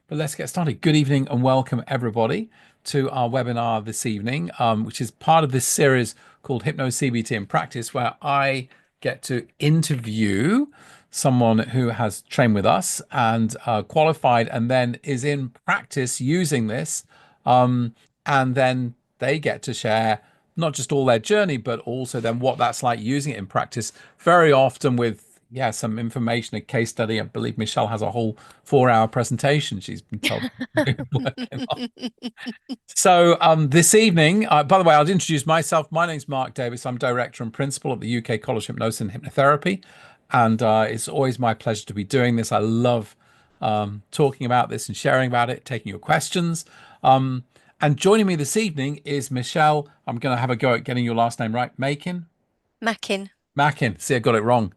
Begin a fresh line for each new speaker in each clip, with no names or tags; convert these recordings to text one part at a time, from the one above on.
But let's get started. Good evening and welcome everybody to our webinar this evening, which is part of this series called Hypno-CBT in Practice, where I get to interview someone who has trained with us and qualified and then is in practice using this. And then they get to share not just all their journey, but also then what that's like using it in practice, very often with some information, a case study. I believe Michelle has a whole 4-hour presentation she's been told to be working on. So this evening, by the way, I'll introduce myself. My name's Mark Davis. I'm director and principal at the UK College of Hypnosis and Hypnotherapy. And it's always my pleasure to be doing this. I love talking about this and sharing about it, taking your questions. And joining me this evening is Michelle. I'm going to have a go at getting your last name right. Mackin?
Mackin.
Mackin. See, I got it wrong.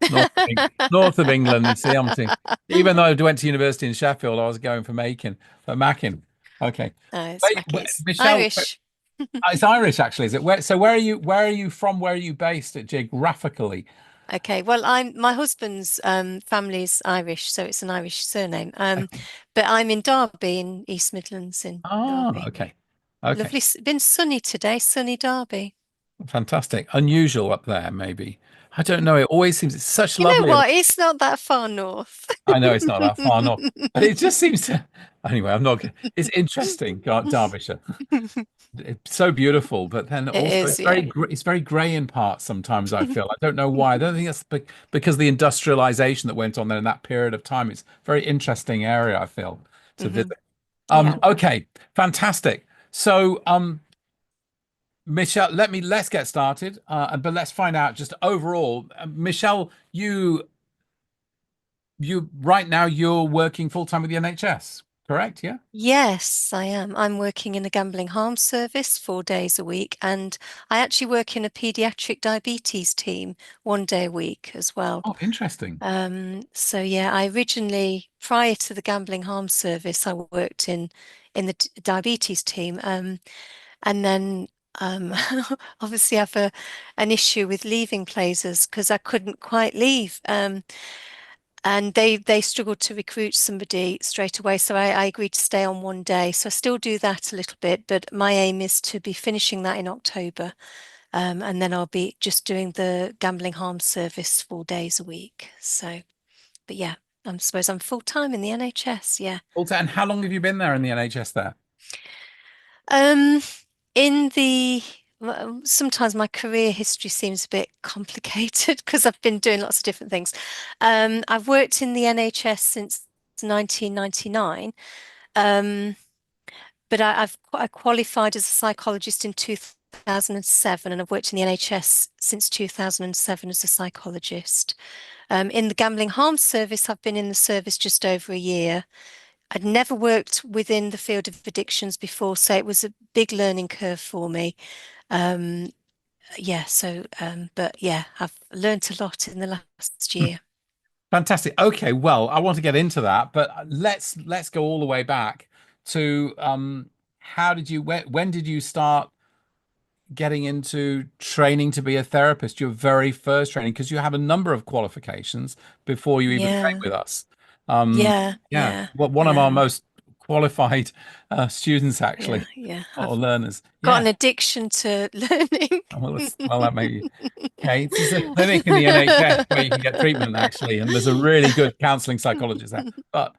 North of England. You see, even though I went to university in Sheffield, I was going for Mackin, but Mackin. Okay.
It's Mackin. It's
Michelle,
Irish.
it's Irish actually, is it? Where are you? Where are you from? Where are you based geographically?
Okay, well, my husband's family's Irish, so it's an Irish surname.
Okay.
But I'm in Derby in East Midlands in
Ah,
Derby.
okay. Okay.
Lovely, been sunny today, sunny Derby.
Fantastic. Unusual up there, maybe. I don't know. It always seems it's such
You know
lovely.
what? It's not that far north.
I know it's not that far north, but it just seems to. Anyway, I'm not. It's interesting, Derbyshire. It's so beautiful, but then
It
also
is, yeah.
it's very grey in parts sometimes. I feel I don't know why. I don't think that's because of the industrialization that went on there in that period of time. It's a very interesting area, I feel, to
Hmm.
visit.
Yeah.
Okay, fantastic. So Michelle, let's get started. But let's find out just overall, Michelle, you right now you're working full time with the NHS, correct? Yeah.
Yes, I am. I'm working in a gambling harm service 4 days a week, and I actually work in a pediatric diabetes team 1 day a week as well.
Oh, interesting.
So yeah, I originally, prior to the gambling harm service, I worked in the diabetes team, and then obviously I have an issue with leaving places because I couldn't quite leave. And they struggled to recruit somebody straight away, so I agreed to stay on 1 day. So I still do that a little bit, but my aim is to be finishing that in October, and then I'll be just doing the gambling harm service 4 days a week. So, but yeah, I suppose I'm full time in the NHS. Yeah.
Also, and how long have you been there in the NHS there?
Um, in the Sometimes my career history seems a bit complicated because I've been doing lots of different things. I've worked in the NHS since 1999, but I qualified as a psychologist in 2007, and I've worked in the NHS since 2007 as a psychologist. In the gambling harm service, I've been in the service just over a year. I'd never worked within the field of addictions before, so it was a big learning curve for me. Um, but yeah, I've learned a lot in the last
Hmm,
year.
fantastic. Okay, well, I want to get into that, but let's go all the way back to how did you when did you start getting into training to be a therapist, your very first training, because you have a number of qualifications before you even trained
Yeah,
with us.
yeah,
Yeah,
yeah.
one of our most qualified students
Yeah,
actually,
yeah.
or
I've
learners.
got
Yeah,
an addiction to learning.
well, that may be okay. This is a clinic in the NHS where you can get treatment actually, and there's a really good counselling psychologist there. But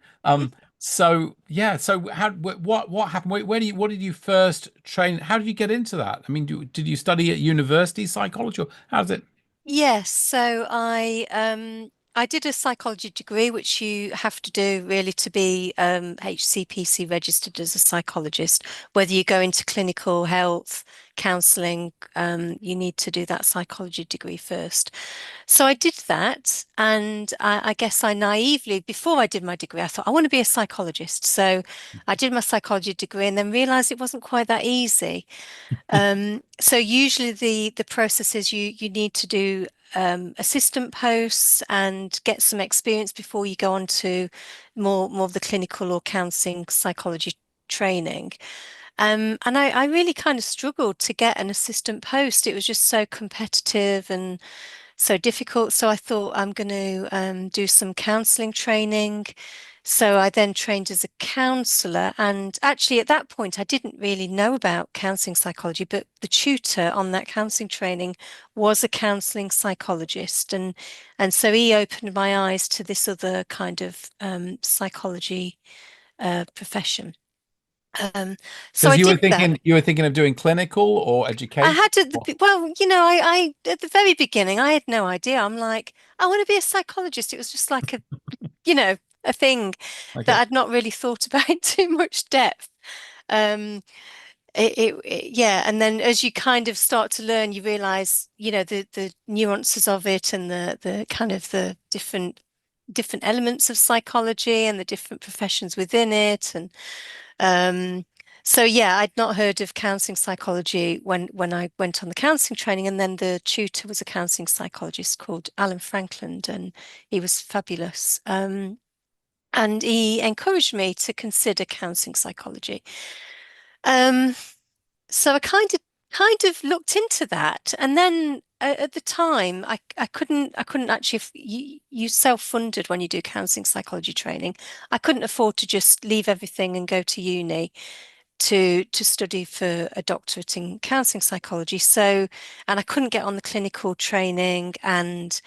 so yeah, so what happened? Where do you what did you first train? How did you get into that? I mean, did you study at university psychology, or how does it?
Yes, so I did a psychology degree, which you have to do really to be HCPC registered as a psychologist. Whether you go into clinical health, counselling, you need to do that psychology degree first. So I did that, and I guess I naively, before I did my degree, I thought I want to be a psychologist. So I did my psychology degree, and then realised it wasn't quite that easy. So usually the process is you need to do assistant posts and get some experience before you go on to more of the clinical or counselling psychology training. And I really kind of struggled to get an assistant post. It was just so competitive and so difficult. So I thought I'm going to do some counselling training. So I then trained as a counselor, and actually at that point I didn't really know about counseling psychology, but the tutor on that counseling training was a counseling psychologist, and so he opened my eyes to this other kind of psychology profession. Um, so
Because
I did that.
you were thinking of doing clinical or
I
education.
had to, well, I at the very beginning I had no idea. I'm like, I want to be a psychologist. It was just like you know, a thing that
Okay.
I'd not really thought about in too much depth. Um, yeah, and then as you kind of start to learn, you realize, the nuances of it and the kind of the different elements of psychology and the different professions within it. And um, so yeah, I'd not heard of counseling psychology when I went on the counseling training, and then the tutor was a counseling psychologist called Alan Franklin, and he was fabulous. And he encouraged me to consider counseling psychology. Um, so I kind of looked into that, and then at the time, I couldn't actually you self-funded when you do counseling psychology training. I couldn't afford to just leave everything and go to uni to study for a doctorate in counseling psychology. So, and I couldn't get on the clinical training, and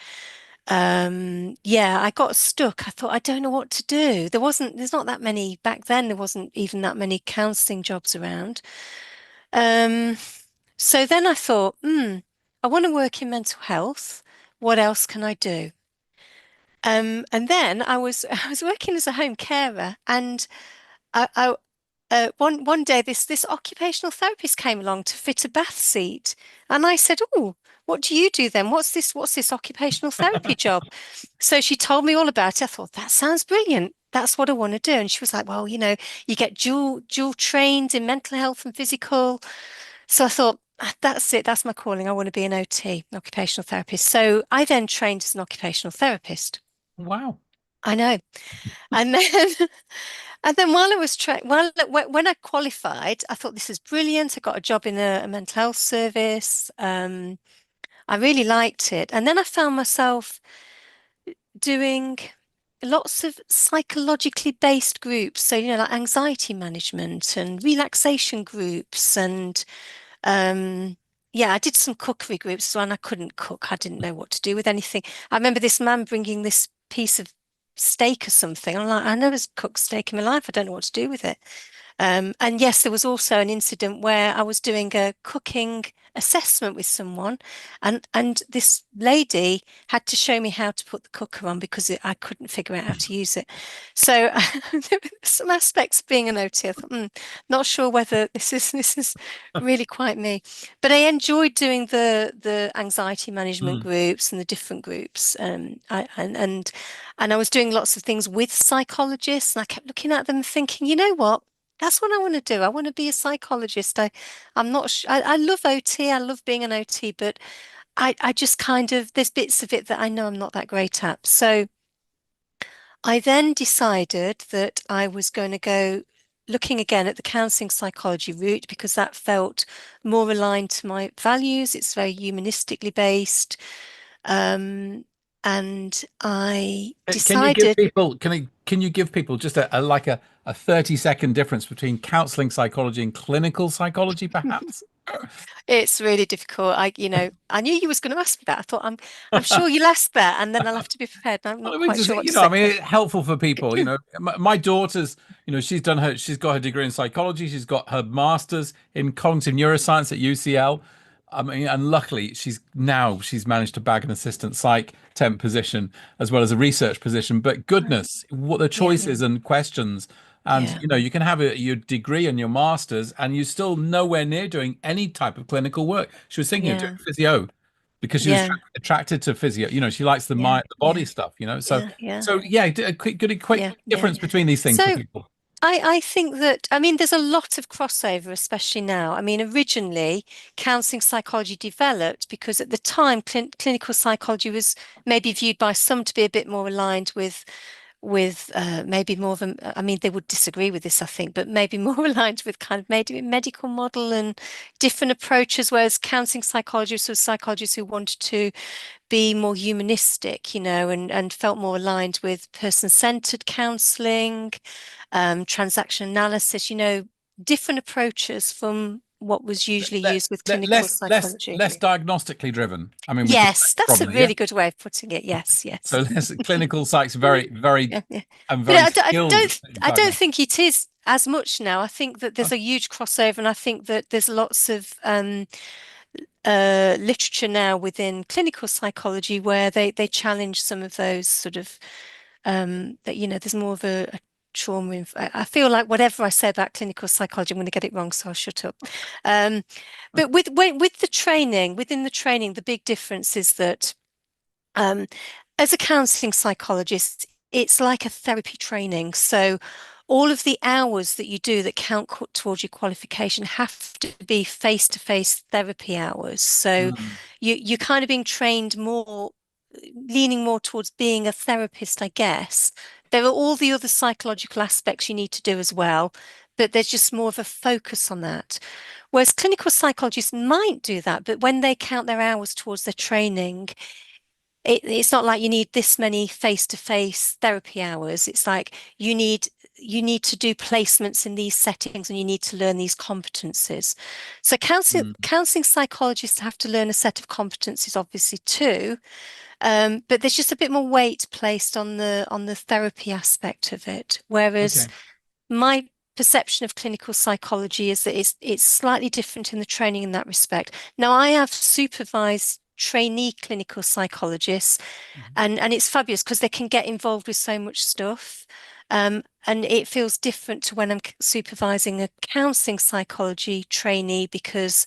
yeah, I got stuck. I thought, I don't know what to do. There's not that many back then. There wasn't even that many counseling jobs around. Um, so then I thought, I want to work in mental health. What else can I do? And then I was I was working as a home carer, and I one day this occupational therapist came along to fit a bath seat, and I said, "Oh, what do you do then? What's this occupational therapy job?" So she told me all about it. I thought, that sounds brilliant. That's what I want to do. And she was like, "Well, you get dual trained in mental health and physical." So I thought, that's it. That's my calling. I want to be an OT, an occupational therapist. So I then trained as an occupational therapist.
Wow.
I know. And then and then while I was when I qualified, I thought, this is brilliant. I got a job in a mental health service. I really liked it. And then I found myself doing lots of psychologically based groups. So, like anxiety management and relaxation groups. And yeah, I did some cookery groups as well, and I couldn't cook. I didn't know what to do with anything. I remember this man bringing this piece of steak or something. I'm like, I never cooked steak in my life. I don't know what to do with it. And yes, there was also an incident where I was doing a cooking assessment with someone, and this lady had to show me how to put the cooker on because I couldn't figure out how to use it. So there were some aspects of being an OT. I thought, not sure whether this is really quite me. But I enjoyed doing the anxiety management
Mm.
groups and the different groups. And I was doing lots of things with psychologists, and I kept looking at them and thinking, you know what? That's what I want to do. I want to be a psychologist. I'm not I love OT. I love being an OT, but I just kind of, there's bits of it that I know I'm not that great at. So I then decided that I was going to go looking again at the counseling psychology route because that felt more aligned to my values. It's very humanistically based. Um, and I
Can you give
decided
people can you give people just a 30-second difference between counseling psychology and clinical psychology, perhaps?
it's really difficult. I knew you was going to ask me that. I thought, I'm sure you'll ask that, and then I'll have to be prepared. And I'm
Well,
not
I mean,
quite
just,
sure what to
I
say.
mean, it's helpful for people. My daughter's, she's got her degree in psychology. She's got her master's in cognitive neuroscience at UCL. I mean, and luckily, she's managed to bag an assistant psych temp position as well as a research position. But
Right.
goodness, what the
Yeah,
choices and questions, and
yeah,
you can have your degree and your master's, and you're still nowhere near doing any type of clinical work. She was thinking of doing
yeah,
physio because she was
yeah,
attracted to physio. She likes the
yeah,
mind, the body
yeah,
stuff. So
yeah, yeah,
yeah, a quick
yeah, yeah.
difference between these things for
So
people.
I think that, I mean, there's a lot of crossover, especially now. I mean, originally, counseling psychology developed because at the time, clinical psychology was maybe viewed by some to be a bit more aligned with maybe more of a, I mean, they would disagree with this, I think, but maybe more aligned with kind of maybe a medical model and different approaches, whereas counseling psychologists or psychologists who wanted to be more humanistic, and felt more aligned with person-centered counseling, transaction analysis, different approaches from what was usually used with clinical psychology.
less diagnostically driven. I mean, we could say
Yes, that's a
probably, yeah.
really good way of putting it. Yes,
So
yes.
less clinical psychs, very, very,
Yeah, yeah.
and
But
very skilled in
I don't
diagnosis.
think it is as much now. I think that there's a huge crossover, and I think that there's lots of literature now within clinical psychology where they challenge some of those sort of that there's more of a trauma. I feel like whatever I say about clinical psychology, I'm going to get it wrong, so I'll shut up. But with the training, within the training, the big difference is that um, as a counselling psychologist, it's like a therapy training. So all of the hours that you do that count towards your qualification have to be face-to-face therapy hours. So
Mm,
you're kind of being trained more, leaning more towards being a therapist, I guess. There are all the other psychological aspects you need to do as well, but there's just more of a focus on that. Whereas clinical psychologists might do that, but when they count their hours towards their training, it's not like you need this many face-to-face therapy hours. It's like you need to do placements in these settings and you need to learn these competencies. So
mm.
counseling psychologists have to learn a set of competencies, obviously, too. But there's just a bit more weight placed on the therapy aspect of it. Whereas
Okay.
my perception of clinical psychology is that it's slightly different in the training in that respect. Now, I have supervised trainee clinical psychologists,
Mhm.
and it's fabulous because they can get involved with so much stuff. And it feels different to when I'm supervising a counseling psychology trainee because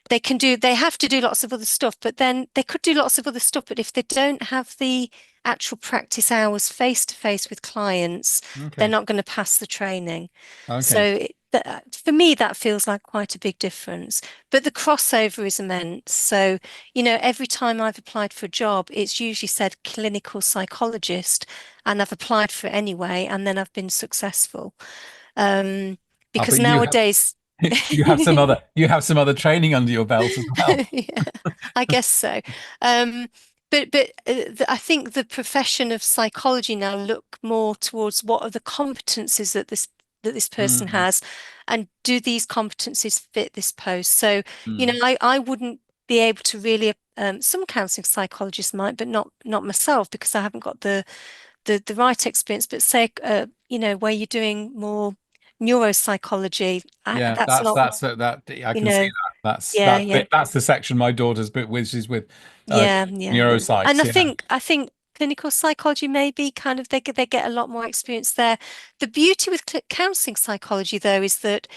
they have to do lots of other stuff, but then they could do lots of other stuff. But if they don't have the actual practice hours face to face with clients, they're
Okay.
not going to pass the training.
Okay.
So for me, that feels like quite a big difference. But the crossover is immense. So, every time I've applied for a job, it's usually said clinical psychologist, and I've applied for it anyway, and then I've been successful. Um, because
But you have
nowadays,
you have some other training under your belt as well.
yeah, I guess so. I think the profession of psychology now look more towards what are the competencies that this person
Mm,
has, and do these competencies fit this post? So,
mm.
I wouldn't be able to really. Some counselling psychologists might, but not myself because I haven't got the right experience. But say, where you're doing more neuropsychology,
Yeah,
that's a lot.
that I
You
can see
know,
that. That's
yeah, yeah.
that's the section my daughter's bit, which is with uh,
Yeah, yeah. And
neuropsychs. Yeah.
I think clinical psychology maybe kind of they get a lot more experience there. The beauty with counseling psychology though is that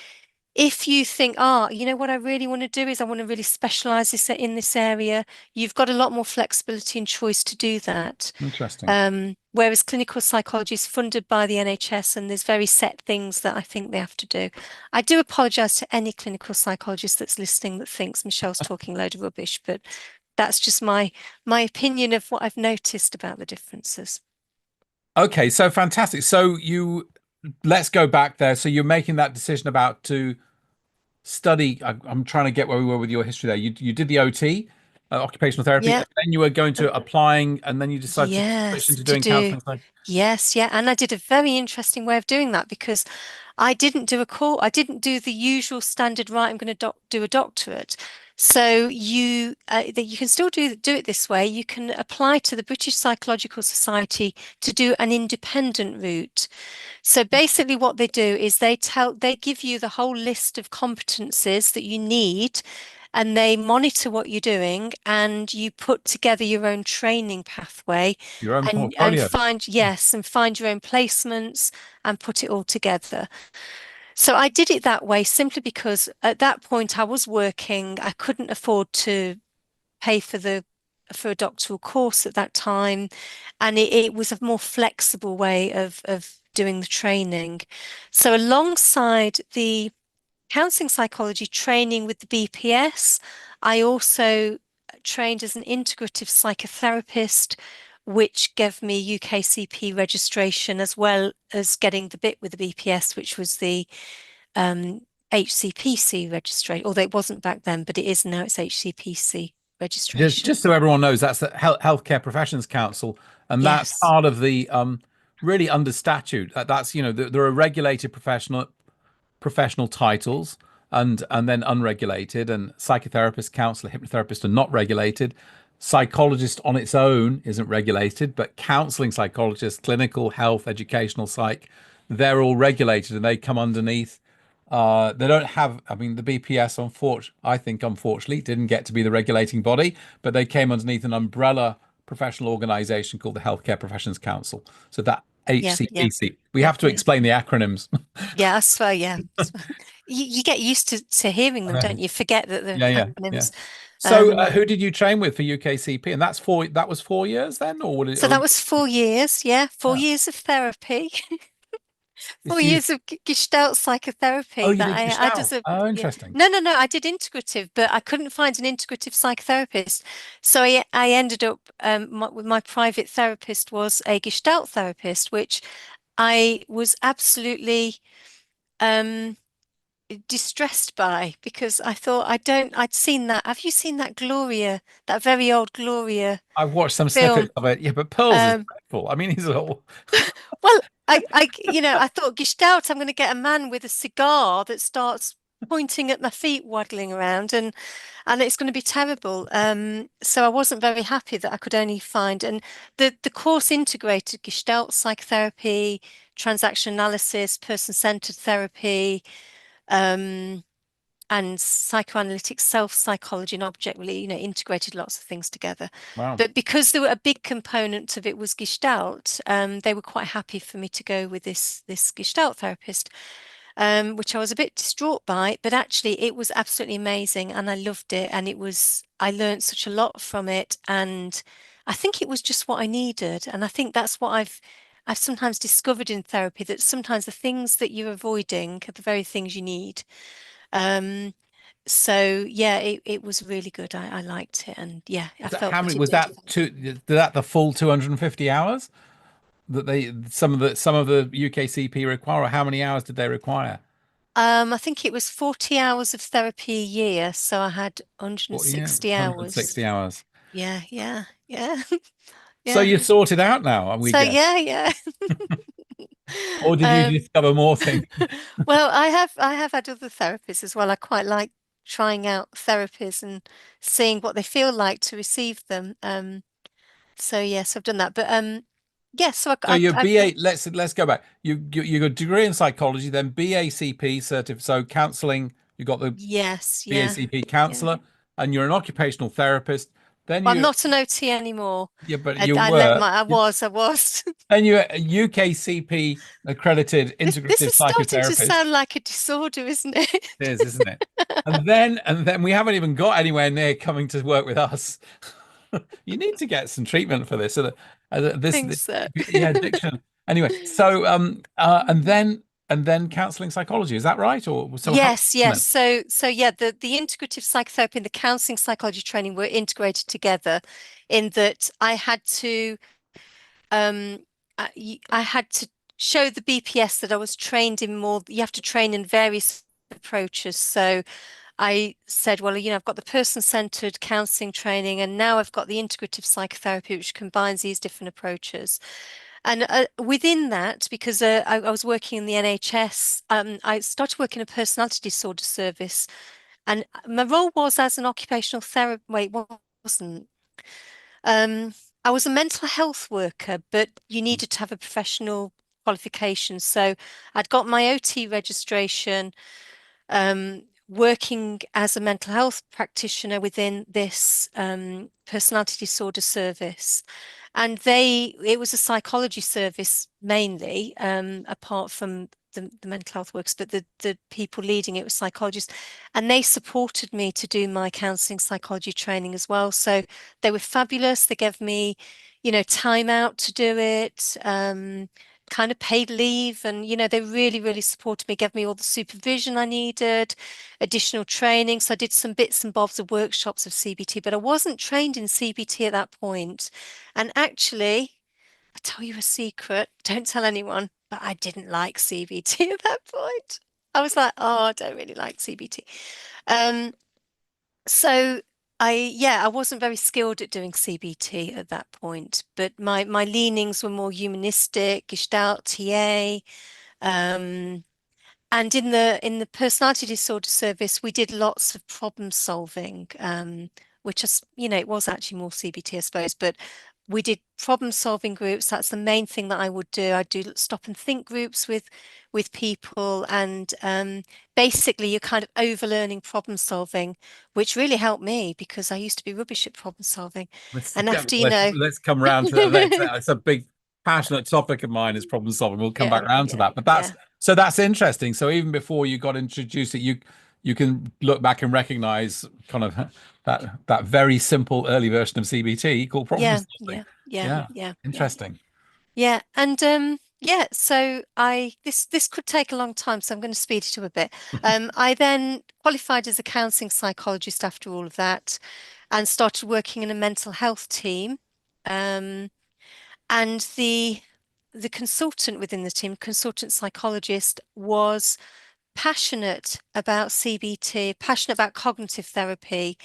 if you think, what I really want to do is I want to really specialize in this area, you've got a lot more flexibility and choice to do that.
Interesting.
Whereas clinical psychology is funded by the NHS and there's very set things that I think they have to do. I do apologize to any clinical psychologist that's listening that thinks Michelle's talking a load of rubbish, but that's just my opinion of what I've noticed about the differences.
Okay, so fantastic. So let's go back there. So you're making that decision about to study. I'm trying to get where we were with your history there. You did the OT, occupational therapy,
Yeah.
and then you were going to applying, and then you decided to switch
Yes,
into
to
doing
do.
counseling. So,
Yes, yeah. And I did a very interesting way of doing that because I didn't do a course. I didn't do the usual standard, right, I'm going to do a doctorate. So you can still do it this way. You can apply to the British Psychological Society to do an independent route. So basically what they do is they give you the whole list of competencies that you need, and they monitor what you're doing, and you put together your own training pathway
your own
and
portfolio.
find your own placements and put it all together. So I did it that way simply because at that point I was working. I couldn't afford to pay for a doctoral course at that time, and it was a more flexible way of doing the training. So alongside the counseling psychology training with the BPS, I also trained as an integrative psychotherapist which gave me UKCP registration as well as getting the bit with the BPS, which was the HCPC registration, although it wasn't back then, but it is now. It's HCPC registration.
Just so everyone knows, that's the Healthcare Professions Council, and that's
Yes.
part of the really under statute. That's there are regulated professional titles and then unregulated, and psychotherapist, counselor, hypnotherapist are not regulated. Psychologist on its own isn't regulated, but counseling psychologist, clinical, health, educational psych, they're all regulated and they come underneath. They don't have, I mean, the BPS, I think, unfortunately, didn't get to be the regulating body, but they came underneath an umbrella professional organization called the Healthcare Professions Council. So that
Yeah, yeah,
HCPC, we have to explain the acronyms.
yeah. I swear, yeah. You get used to hearing them, don't you? Forget that they're
Yeah.
acronyms.
So, who did you train with for UKCP? And that was 4 years then, or would it?
So that was 4 years, yeah, four
Oh,
years of therapy, four
it's you.
years of Gestalt
Oh,
psychotherapy
you
that
did
I
Gestalt.
just
Oh,
yeah.
interesting.
No, I did integrative, but I couldn't find an integrative psychotherapist. So I ended up with my private therapist was a Gestalt therapist, which I was absolutely um distressed by because I thought I'd seen that. Have you seen that Gloria, that very old Gloria
I've watched some
film?
snippets of it. Yeah, but Pearls is
Um,
dreadful. I mean, he's all.
well, I thought Gestalt, I'm going to get a man with a cigar that starts pointing at my feet, waddling around, and it's going to be terrible. So I wasn't very happy that I could only find, and the course integrated Gestalt psychotherapy, transaction analysis, person-centered therapy, um, and psychoanalytic self-psychology and object really, integrated lots of things together.
Wow.
But because there were a big component of it was Gestalt, they were quite happy for me to go with this Gestalt therapist, which I was a bit distraught by, but actually it was absolutely amazing and I loved it. And I learned such a lot from it. And I think it was just what I needed. And I think that's what I've sometimes discovered in therapy, that sometimes the things that you're avoiding are the very things you need. Um, so yeah, it was really good. I liked it, and yeah, I felt
How many
that it
was
did.
that? The full 250 hours that some of the UKCP require, or how many hours did they require?
I think it was 40 hours of therapy a year, so I had
Well, yeah,
160 hours.
160 hours.
Yeah,
So
yeah.
you're sorted out now, we
So
guess.
yeah.
Or did you
Um,
discover more things?
well, I have had other therapists as well. I quite like trying out therapies and seeing what they feel like to receive them. So yes, I've done that. But yes, so
So your
I've
BA, let's go back. You got a degree in psychology, then BACP certificate, so counselling. You got the
yes, yeah,
BACP
yeah.
counsellor, and you're an occupational therapist. Then
Well, I'm
you,
not an OT anymore.
yeah, but
I,
you
I let
were.
my, I was.
Then you're a UKCP accredited
This
integrative
is starting to
psychotherapist.
sound like a disorder, isn't it?
It is, isn't it? And then we haven't even got anywhere near coming to work with us. You need to get some treatment for this. So that
Think so.
yeah, addiction. Anyway, so and then counseling psychology, is that right? Or so how
Yes, yes.
then?
So yeah, the integrative psychotherapy and the counseling psychology training were integrated together in that um I had to show the BPS that I was trained in more. You have to train in various approaches. So I said, well, I've got the person-centered counseling training, and now I've got the integrative psychotherapy, which combines these different approaches. And within that, because I was working in the NHS, I started working in a personality disorder service, and my role was as an occupational therapist. Wait, what wasn't? Um, I was a mental health worker, but you needed to have a professional qualification. So I'd got my OT registration, working as a mental health practitioner within this personality disorder service. And it was a psychology service mainly, apart from the mental health works, but the people leading it were psychologists. And they supported me to do my counselling psychology training as well. So they were fabulous. They gave me, time out to do it. kind of paid leave, and they really, really supported me, gave me all the supervision I needed, additional training. So I did some bits and bobs of workshops of CBT, but I wasn't trained in CBT at that point. And actually, I'll tell you a secret, don't tell anyone, but I didn't like CBT at that point. I was like, oh, I don't really like CBT. Um, so I wasn't very skilled at doing CBT at that point, but my leanings were more humanistic, Gestalt, TA, um, and in the personality disorder service, we did lots of problem solving, which is, it was actually more CBT, I suppose, but we did problem solving groups. That's the main thing that I would do. I'd do stop and think groups with people, and basically you're kind of overlearning problem solving, which really helped me because I used to be rubbish at problem solving. And after,
Let's come round to that later. It's a big passionate topic of mine is problem solving. We'll come back
yeah,
around to
yeah,
that. But
yeah,
that's interesting. So even before you got introduced, you can look back and recognize kind of that very simple early version of CBT called problem
yeah,
solving.
yeah, yeah,
Yeah,
yeah, yeah.
interesting.
Yeah, and yeah, so this could take a long time, so I'm going to speed it up a bit. I then qualified as a counselling psychologist after all of that, and started working in a mental health team. Um, and the consultant within the team, consultant psychologist, was passionate about CBT, passionate about cognitive therapy.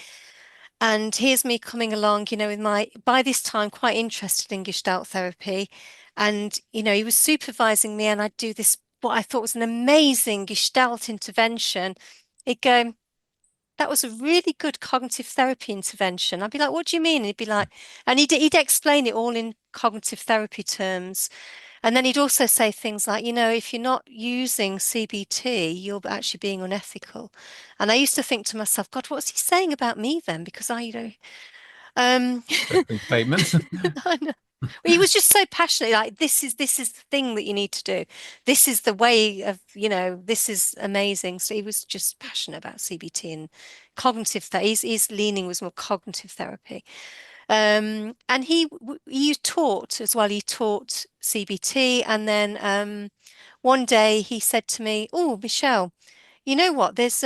And here's me coming along, with by this time, quite interested in Gestalt therapy. And, he was supervising me, and I'd do this, what I thought was an amazing Gestalt intervention. He'd go, that was a really good cognitive therapy intervention. I'd be like, what do you mean? He'd be like, and he'd explain it all in cognitive therapy terms. And then he'd also say things like, if you're not using CBT, you're actually being unethical. And I used to think to myself, God, what's he saying about me then? Because um,
Interesting statements.
I know. He was just so passionate, like this is the thing that you need to do. This is the way of, this is amazing. So he was just passionate about CBT and cognitive therapy. His leaning was more cognitive therapy. And he taught as well. He taught CBT, and then one day he said to me, "Oh, Michelle, you know what? There's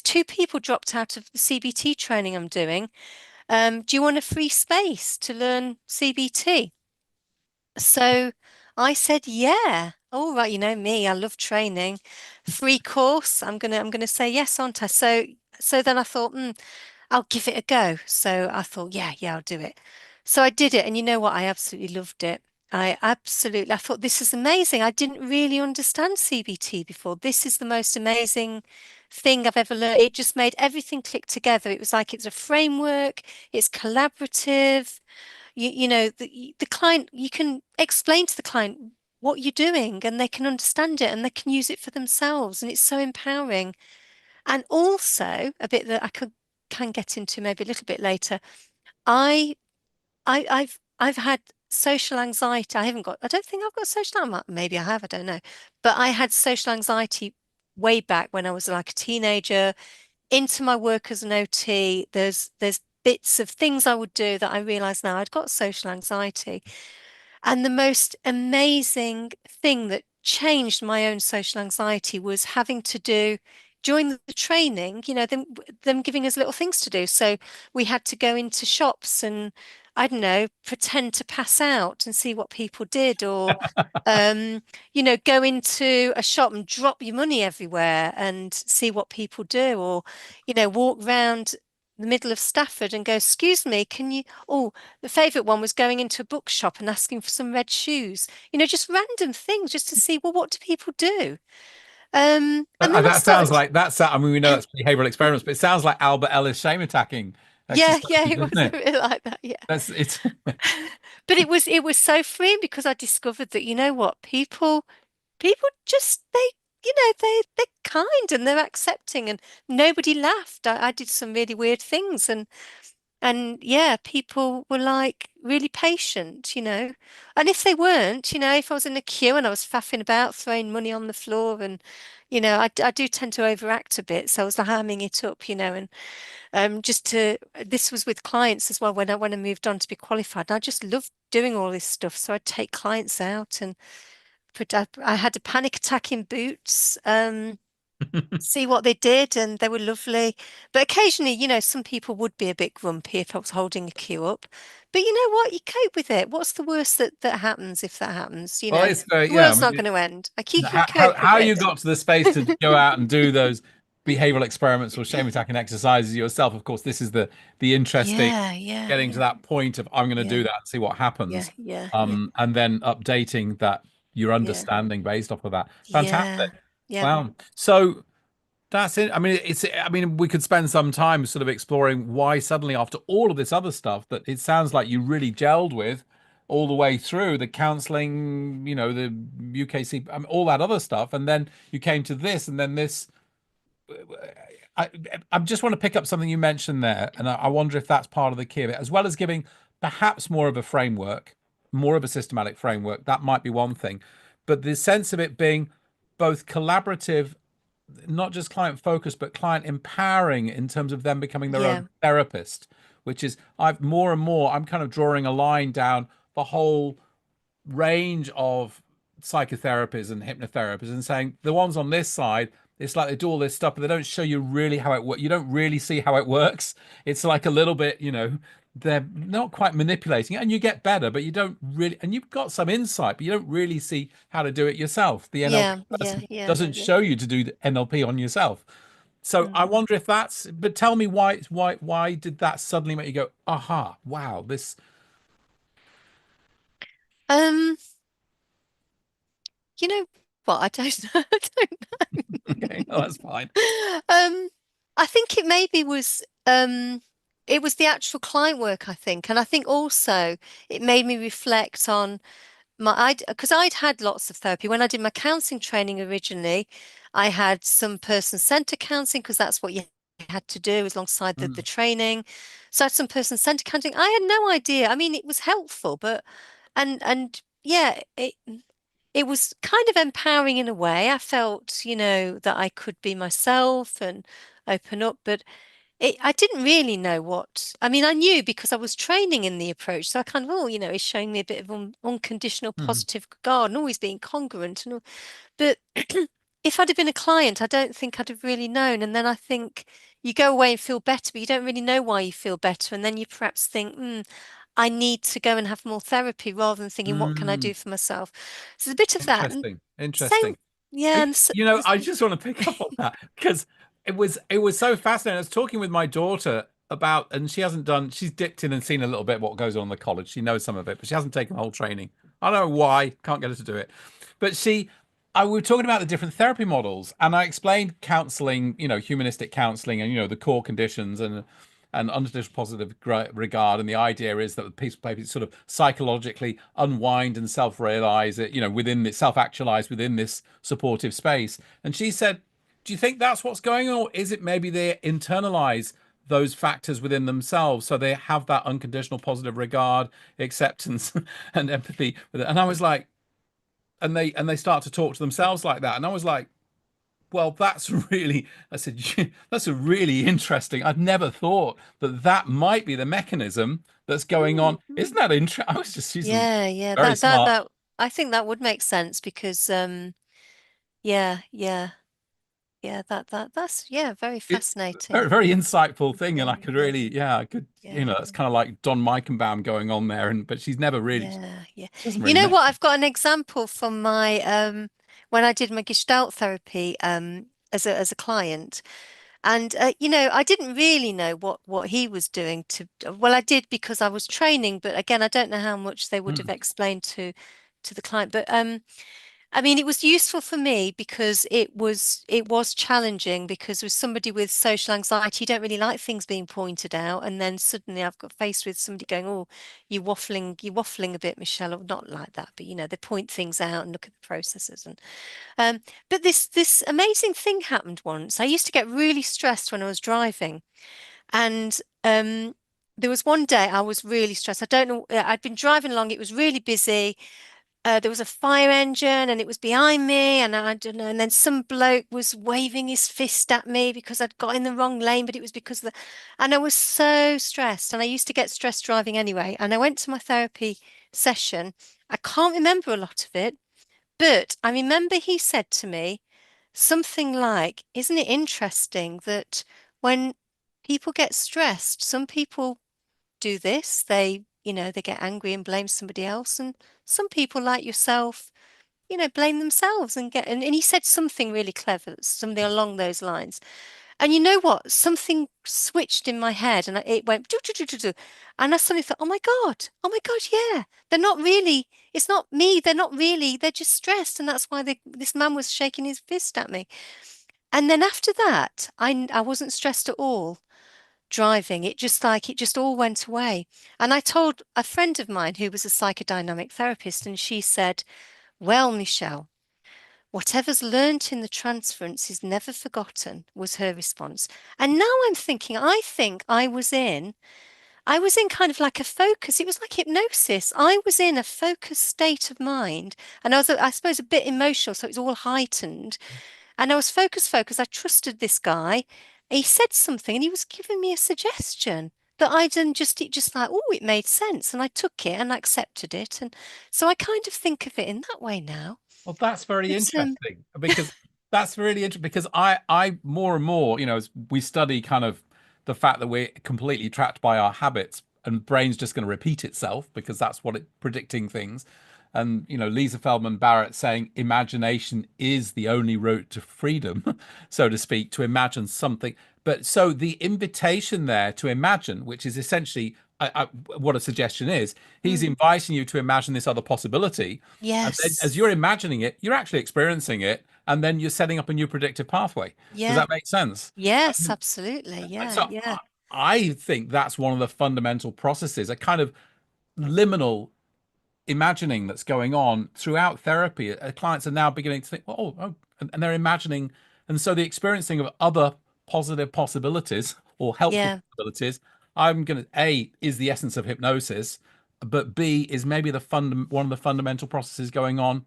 two people dropped out of the CBT training I'm doing. Do you want a free space to learn CBT?" So I said, "Yeah." All right, you know me, I love training. Free course. I'm gonna say yes, aren't I? So then I thought, I'll give it a go. So I thought, yeah, I'll do it. So I did it, and you know what? I absolutely loved it. I thought this is amazing. I didn't really understand CBT before. This is the most amazing thing I've ever learned. It just made everything click together. It was like it's a framework, it's collaborative. The client, you can explain to the client what you're doing, and they can understand it, and they can use it for themselves. And it's so empowering. And also a bit that I can get into maybe a little bit later. I I've had social anxiety. I don't think I've got social anxiety. Maybe I have, I don't know. But I had social anxiety way back when I was like a teenager, into my work as an OT. There's bits of things I would do that I realize now I'd got social anxiety. And the most amazing thing that changed my own social anxiety was having to do during the training, them giving us little things to do. So we had to go into shops and, I don't know, pretend to pass out and see what people did, or go into a shop and drop your money everywhere and see what people do, or, walk around the middle of Stafford and go, excuse me, can you, oh, the favorite one was going into a bookshop and asking for some red shoes, just random things just to see, well, what do people do? And then I
That sounds
started,
like that's. I mean, we know that's behavioral experiments, but it sounds like Albert Ellis shame attacking
yeah, yeah,
exercises,
it
doesn't
was a
it?
bit like that, yeah.
That's it's.
But it was so freeing because I discovered that, you know what, people just they're kind and they're accepting, and nobody laughed. I did some really weird things, and yeah, people were like really patient, and if they weren't, if I was in a queue and I was faffing about throwing money on the floor, and I do tend to overact a bit, so I was like hamming it up, and just to this was with clients as well when I moved on to be qualified, and I just loved doing all this stuff, so I'd take clients out, and I had a panic attack in Boots. See what they did, and they were lovely. But occasionally, some people would be a bit grumpy if I was holding a queue up. But you know what? You cope with it. What's the worst that happens if that happens?
Well, it's
The
yeah. I
world's
mean,
not going to end. Like you can
how
cope with
you
it.
got to the space to go out and do those behavioral experiments or shame attacking exercises yourself. Of course, this is the interesting
Yeah, yeah,
getting to
yeah,
that point of I'm going to do
yeah,
that and see what
yeah,
happens,
yeah, yeah,
and then updating that your
yeah,
understanding based off of that.
yeah,
Fantastic.
yeah,
Wow. So that's it. I mean, it's. I mean, we could spend some time sort of exploring why suddenly, after all of this other stuff, that it sounds like you really gelled with all the way through the counselling, the UKC, all that other stuff, and then you came to this, and then this. I, I just want to pick up something you mentioned there, and I wonder if that's part of the key of it, as well as giving perhaps more of a framework, more of a systematic framework. That might be one thing, but the sense of it being both collaborative, not just client focused, but client empowering in terms of them becoming their
yeah,
own therapist, which is I've more and more I'm kind of drawing a line down the whole range of psychotherapies and hypnotherapies and saying the ones on this side, it's like they do all this stuff, but they don't show you really how it works. You don't really see how it works. It's like a little bit, they're not quite manipulating it, and you get better, but you don't really, and you've got some insight, but you don't really see how to do it yourself. The NLP
yeah, yeah,
person
yeah,
doesn't
yeah.
show you to do the NLP on yourself. So I
Mm.
wonder if that's, but tell me why did that suddenly make you go, aha, wow, this,
Um, you know what? I don't know. I don't
okay, oh, that's fine.
Um, I think it maybe was it was the actual client work, I think. And I think also it made me reflect on because I'd had lots of therapy. When I did my counselling training originally, I had some person-centered counselling because that's what you had to do alongside the
Mm,
training. So I had some person-centered counselling. I had no idea. I mean, it was helpful, but and yeah, it was kind of empowering in a way. I felt, that I could be myself and open up, but I didn't really know I mean, I knew because I was training in the approach. So I kind of, it's showing me a bit of unconditional
mm,
positive regard and always being congruent. But if I'd have been a client, I don't think I'd have really known. And then I think you go away and feel better, but you don't really know why you feel better. And then you perhaps think, I need to go and have more therapy rather than thinking, what can I
mm.
do for myself? So there's a bit of that. And
Interesting.
same,
Interesting.
yeah. And
I just want to pick up on that because it was so fascinating. I was talking with my daughter about, and she's dipped in and seen a little bit what goes on in the college. She knows some of it, but she hasn't taken the whole training. I don't know why, can't get her to do it. But we were talking about the different therapy models, and I explained counseling, humanistic counseling, and the core conditions and unconditional positive regard. And the idea is that the people sort of psychologically unwind and self-realize it, within this self-actualize within this supportive space. And she said, do you think that's what's going on? Or is it maybe they internalize those factors within themselves so they have that unconditional positive regard, acceptance, and empathy with it? And I was like, and they start to talk to themselves like that. And I was like, well, that's really, I said, that's a really interesting. I've never thought that might be the mechanism that's going on. Isn't that interesting? I was just, she's
yeah, yeah.
very smart.
I think that would make sense because, yeah, yeah, yeah. That's very
It,
fascinating.
very, very insightful thing. And
Yeah,
I could
yeah,
really, yeah, I could,
yeah,
it's kind of like Don Meichenbaum going on there. But she's never really, she
yeah, yeah.
doesn't
You
really
know
make.
what? I've got an example from my when I did my Gestalt therapy as a client. And I didn't really know what he was doing well, I did because I was training, but again, I don't know how much they would have
Mm,
explained to the client. But I mean, it was useful for me because it was challenging because with somebody with social anxiety, you don't really like things being pointed out. And then suddenly I've got faced with somebody going, "Oh, you're waffling a bit, Michelle," or not like that, but they point things out and look at the processes. And but this amazing thing happened once. I used to get really stressed when I was driving, and there was one day I was really stressed. I don't know. I'd been driving along. It was really busy. There was a fire engine, and it was behind me, and I don't know. And then some bloke was waving his fist at me because I'd got in the wrong lane, but it was because of the. And I was so stressed, and I used to get stressed driving anyway. And I went to my therapy session. I can't remember a lot of it, But I remember he said to me something like, "Isn't it interesting that when people get stressed, some people do this, they get angry and blame somebody else, and some people like yourself, blame themselves and and he said something really clever, something along those lines. And you know what? Something switched in my head and it went do, do, do, do, do. And I suddenly thought, oh my God, yeah. They're not really, it's not me. They're not really, they're just stressed. And that's why this man was shaking his fist at me. And then after that, I wasn't stressed at all driving. It just all went away. And I told a friend of mine who was a psychodynamic therapist, and she said, well, Michelle, whatever's learnt in the transference is never forgotten, was her response. And now I'm thinking, I think I was in kind of like a focus. It was like hypnosis. I was in a focused state of mind. And I suppose, a bit emotional. So it was all heightened. And I was focused. I trusted this guy. He said something and he was giving me a suggestion that I didn't it just like, oh, it made sense. And I took it and accepted it. And so I kind of think of it in that way now.
Well, that's very
It's
interesting because that's really interesting because I more and more, as we study kind of the fact that we're completely trapped by our habits and brain's just going to repeat itself because that's what it predicting things. And, Lisa Feldman Barrett saying imagination is the only route to freedom, so to speak, to imagine something. But so the invitation there to imagine, which is essentially what a suggestion is, he's
mm,
inviting you to imagine this other possibility and then as
yes.
you're imagining it, you're actually experiencing it, and then you're setting up a new predictive pathway. Does
Yeah.
that make sense?
Yes, absolutely. Yeah,
So
yeah.
I think that's one of the fundamental processes, a kind of liminal imagining that's going on throughout therapy. Clients are now beginning to think, oh, and they're imagining. And so the experiencing of other positive possibilities or helpful
Yeah.
possibilities, I'm going to, A, is the essence of hypnosis, but B, is maybe one of the fundamental processes going on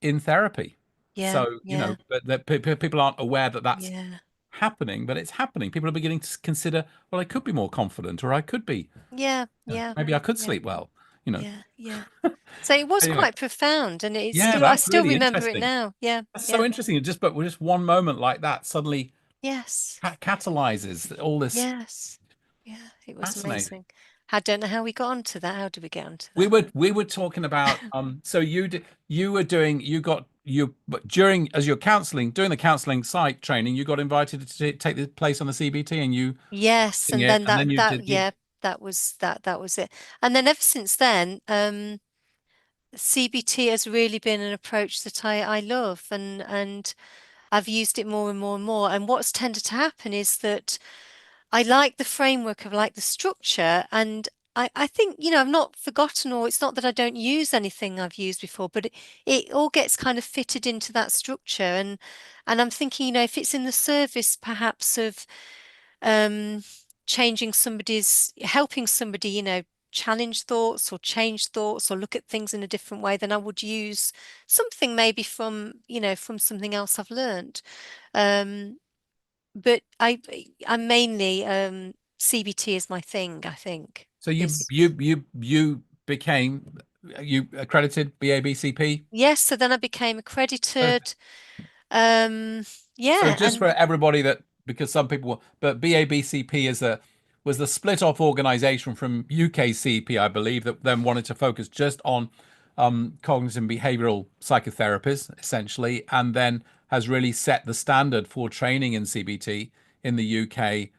in therapy.
Yeah.
So,
Yeah.
but that people aren't aware that that's
Yeah.
happening, but it's happening. People are beginning to consider, well, I could be more confident, or I could be,
Yeah. Yeah.
maybe I could
Yeah.
sleep well, you know.
Yeah. Yeah. So it was
Anyway,
quite profound and
yeah,
I
that's
still
really
remember it
interesting.
now. Yeah.
That's so
Yeah.
interesting. With just one moment like that suddenly
Yes.
catalyzes all this.
Yes. Yeah. It was
Fascinating.
amazing. I don't know how we got onto that. How did we get onto
We
that?
were we were talking about so you were doing you got you but during as you're counseling doing the counseling site training you got invited to take the place on the CBT and you
Yes, and
it
then
and then you
that
did the
yeah, that was it. And then ever since then, CBT has really been an approach that I love and I've used it more and more and more. And what's tended to happen is that I like the framework of like the structure and I think, I've not forgotten or it's not that I don't use anything I've used before, but it all gets kind of fitted into that structure and I'm thinking, if it's in the service perhaps of um changing helping somebody, challenge thoughts or change thoughts or look at things in a different way, then I would use something maybe from something else I've learned. Um, but I'm mainly CBT is my thing, I think.
so you
Is
you you you became you accredited BABCP.
Yes, so then I became accredited. Um,
So
yeah,
just for
and
everybody that because some people but BABCP is a was the split off organization from UKCP, I believe, that then wanted to focus just on cognitive and behavioral psychotherapies, essentially, and then has really set the standard for training in CBT in the UK,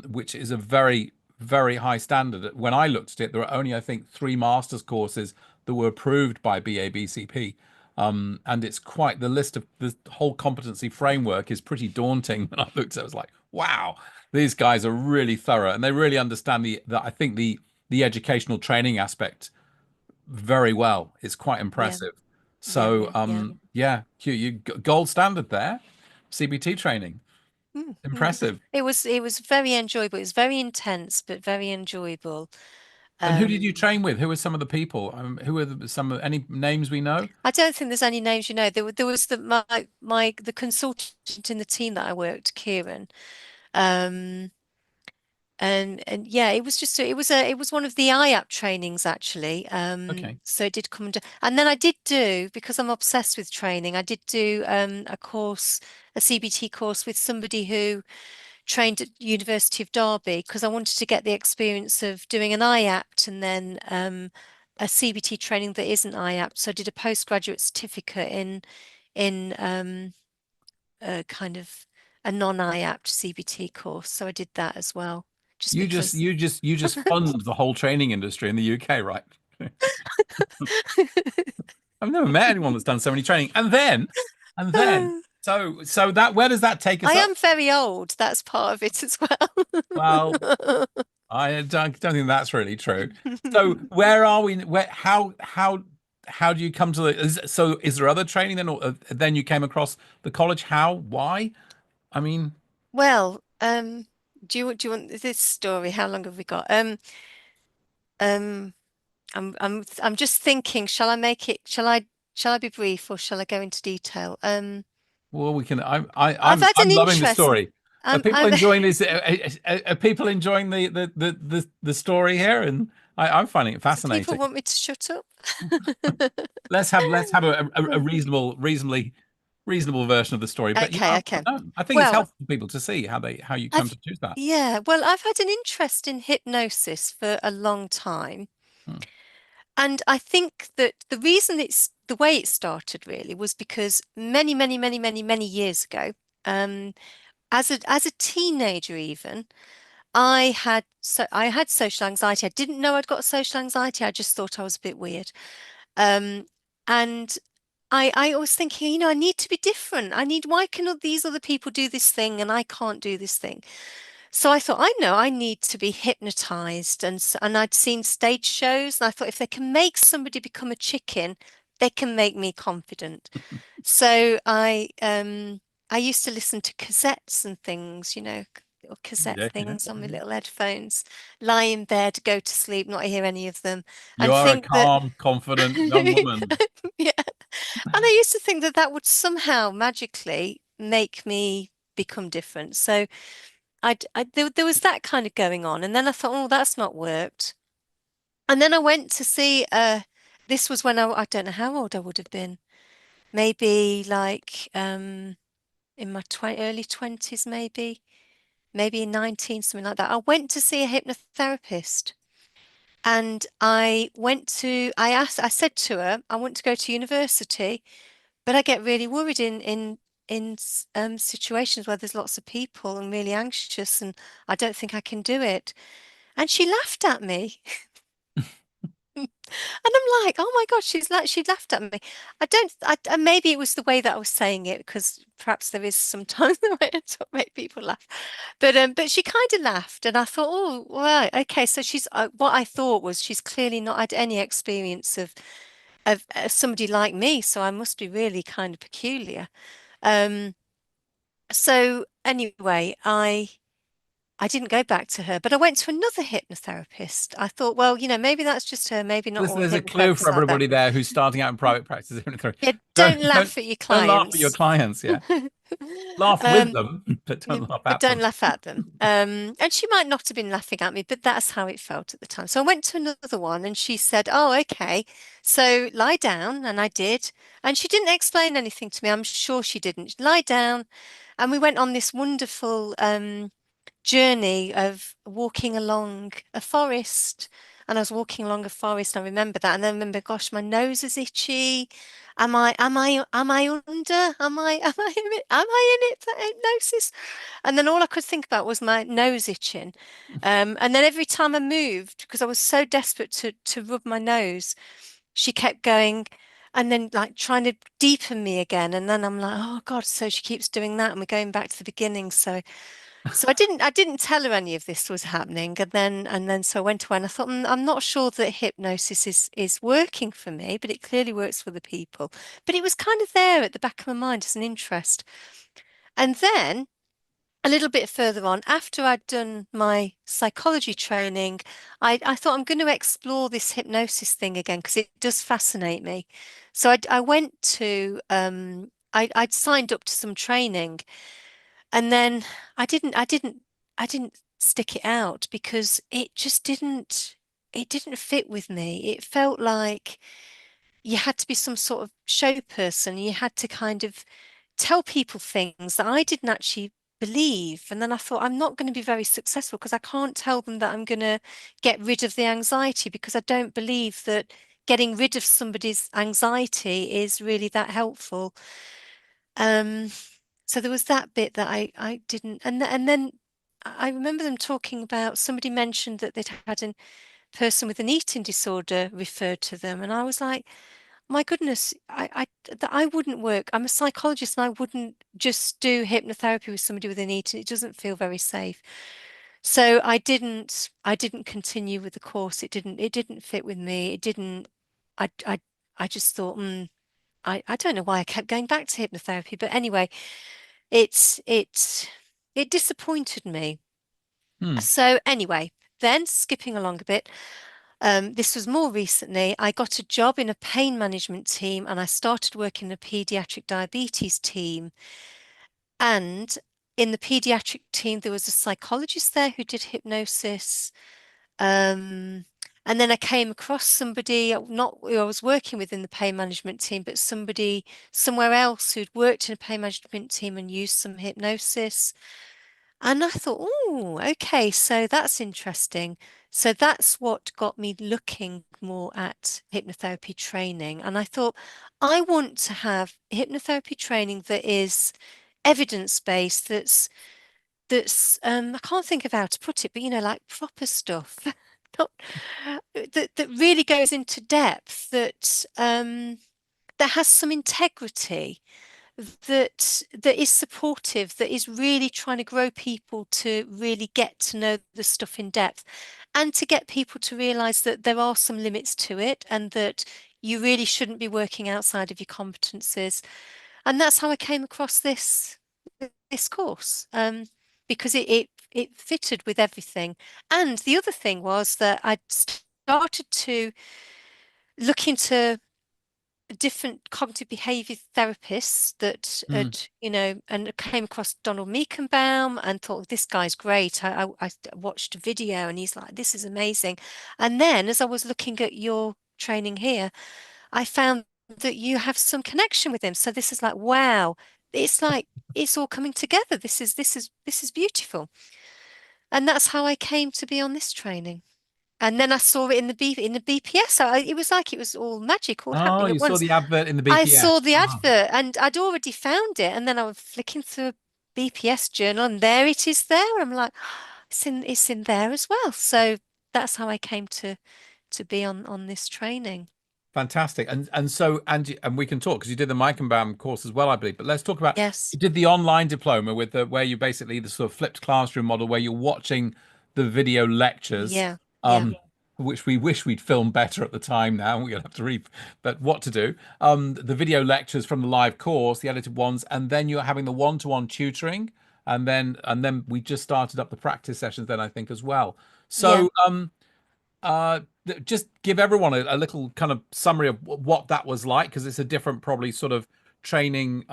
which is a very, very high standard. When I looked at it, there were only, I think, 3 master's courses that were approved by BABCP. And it's quite the list of the whole competency framework is pretty daunting. When I looked at it, I was like, wow, these guys are really thorough and they really understand I think the educational training aspect very well. It's quite
yeah,
impressive.
yeah,
So
yeah.
yeah, you gold standard there, CBT training.
Mm, mm.
Impressive.
It was very enjoyable. It was very intense, but very enjoyable.
And who did you
Um,
train with? Who were some of the people? Who are some of any names we know?
I don't think there's any names There was the consultant in the team that I worked, Kieran. Um, And yeah, it was just it was one of the IAP trainings actually.
Okay.
So it did come under, and then I did do, because I'm obsessed with training, I did do a course, a CBT course with somebody who trained at University of Derby, because I wanted to get the experience of doing an IAPT and then a CBT training that isn't IAPT. So I did a postgraduate certificate in a kind of a non-IAPT CBT course. So I did that as well, just because.
You just fund the whole training industry in the UK, right? I've never met anyone that's done so many training. And then, so that where does that take
I
us up?
am very old. That's part of it as
Well,
well.
I don't think that's really true. So where are we? Where how do you come to the? So is there other training then, or then you came across the college? How? Why? I mean,
Well, do you want this story? How long have we got? Um, I'm just thinking, shall I make it, shall I be brief or shall I go into detail?
well, we can.
I've had
I'm
an
loving the
interest.
story. Are people
I'm
enjoying this? Are people enjoying the story here? And I'm finding it
Do people
fascinating.
want me to shut up?
Let's have a reasonable version of the story. But yeah,
Okay, okay.
no, I think it's
Well,
helpful for people to see how you come
I've
to choose that.
yeah, well, I've had an interest in hypnosis for a long time.
Hmm.
And I think that the reason it's the way it started really was because many, many, many, many, many years ago, um, as a teenager even, I had social anxiety. I didn't know I'd got social anxiety. I just thought I was a bit weird. Um, and I was thinking, I need to be different. Why can all these other people do this thing and I can't do this thing? So I thought, I know I need to be hypnotized. And I'd seen stage shows, and I thought if they can make somebody become a chicken, they can make me confident. So I used to listen to cassettes and things, little cassette
Yeah, yeah,
things on my
yeah.
little headphones, lie in bed, go to sleep, not hear any of them,
You
and
are a
think that
calm, confident young woman.
yeah. And I used to think that that would somehow magically make me become different. So there was that kind of going on. And then I thought, oh, that's not worked. And then I went to see, this was when I don't know how old I would have been, maybe like in my early 20s, maybe in 19, something like that. I went to see a hypnotherapist. And I said to her, I want to go to university, but I get really worried in situations where there's lots of people and really anxious, and I don't think I can do it. And she laughed at me. And I'm like, oh my God, she laughed at me. I don't, and maybe it was the way that I was saying it, because perhaps there is sometimes the way I talk make people laugh. But she kind of laughed, and I thought, oh, right, okay. So what I thought was she's clearly not had any experience of somebody like me, so I must be really kind of peculiar. Um, so anyway, I didn't go back to her, but I went to another hypnotherapist. I thought, well, maybe that's just her. Maybe not all
There's a clue for
hypnotherapists are like that.
everybody there who's starting out in private practice.
Yeah,
Don't
don't
don't
laugh at your
don't laugh at your
clients.
clients. Yeah, laugh with
Um,
them, but
yeah,
don't laugh
but
at
don't
them.
laugh at them. And she might not have been laughing at me, but that's how it felt at the time. So I went to another one, and she said, "Oh, okay. So lie down," and I did. And she didn't explain anything to me. I'm sure she didn't. Lie down, and we went on this wonderful journey of walking along a forest. And I was walking along a forest. I remember that. And then I remember, gosh, my nose is itchy. Am I under? Am I in it for hypnosis? And then all I could think about was my nose itching. And then every time I moved, because I was so desperate to rub my nose, she kept going and then like trying to deepen me again. And then I'm like, oh God, so she keeps doing that. And we're going back to the beginning. So I didn't tell her any of this was happening, and then so I went away and I thought, I'm not sure that hypnosis is working for me, but it clearly works for the people. But it was kind of there at the back of my mind as an interest. And then a little bit further on, after I'd done my psychology training, I thought I'm going to explore this hypnosis thing again because it does fascinate me. So I went to I'd signed up to some training, and then I didn't I didn't stick it out because it didn't fit with me. It felt like you had to be some sort of show person. You had to kind of tell people things that I didn't actually believe. And then I thought, I'm not going to be very successful because I can't tell them that I'm going to get rid of the anxiety, because I don't believe that getting rid of somebody's anxiety is really that helpful. Um, so there was that bit that I didn't, and then I remember them talking about, somebody mentioned that they'd had a person with an eating disorder referred to them, and I was like, my goodness, that I wouldn't work. I'm a psychologist and I wouldn't just do hypnotherapy with somebody with an eating. It doesn't feel very safe. So I didn't continue with the course. It didn't fit with me. It didn't, I just thought, I don't know why I kept going back to hypnotherapy, but anyway, it's, it disappointed me.
Hmm.
So anyway, then skipping along a bit, this was more recently. I got a job in a pain management team and I started working in a pediatric diabetes team. And in the pediatric team, there was a psychologist there who did hypnosis. Um, and then I came across somebody, not who I was working with in the pain management team, but somebody somewhere else who'd worked in a pain management team and used some hypnosis. And I thought, oh, okay, so that's interesting. So that's what got me looking more at hypnotherapy training. And I thought, I want to have hypnotherapy training that is evidence-based, that's I can't think of how to put it, but like proper stuff. Not that really goes into depth, that has some integrity, that is supportive, that is really trying to grow people to really get to know the stuff in depth, and to get people to realize that there are some limits to it and that you really shouldn't be working outside of your competencies. And that's how I came across this course, because it fitted with everything. And the other thing was that I'd started to look into different cognitive behavior therapists that
Hmm.
had, and came across Donald Meekenbaum and thought, this guy's great. I watched a video and he's like, this is amazing. And then as I was looking at your training here, I found that you have some connection with him. So this is like, wow, it's like it's all coming together. This is beautiful. And that's how I came to be on this training. And then I saw it in the BPS. So it was like it was all magic, all
Oh,
happening
you
at
saw
once.
the advert in the
I saw
BPS.
the
Ah,
advert and I'd already found it. And then I was flicking through a BPS journal and there it is there. I'm like, it's in there as well. So that's how I came to be on this training.
fantastic. And we can talk because you did the Meichenbaum course as well, I believe. But let's talk about,
Yes.
you did the online diploma with the where you basically the sort of flipped classroom model where you're watching the video lectures,
Yeah. Yeah.
um, which we wish we'd filmed better at the time now. We'll have to but what to do. The video lectures from the live course, the edited ones, and then you're having the one-to-one tutoring, and then we just started up the practice sessions then I think as well.
Yeah.
So just give everyone a little kind of summary of what that was like, because it's a different probably sort of training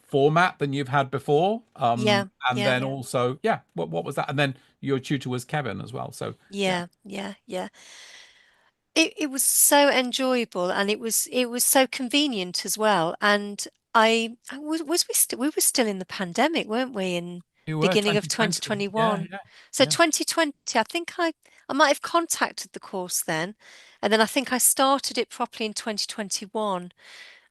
format than you've had before.
Yeah.
And
Yeah.
then also, yeah, what was that? And then your tutor was Kevin as well. So yeah,
Yeah. Yeah. Yeah. It was so enjoyable and it was so convenient as well. And we were still in the pandemic, weren't we, in
you were
beginning of
2020. Yeah,
2021.
yeah,
So
yeah.
2020, I think I might have contacted the course then, and then I think I started it properly in 2021.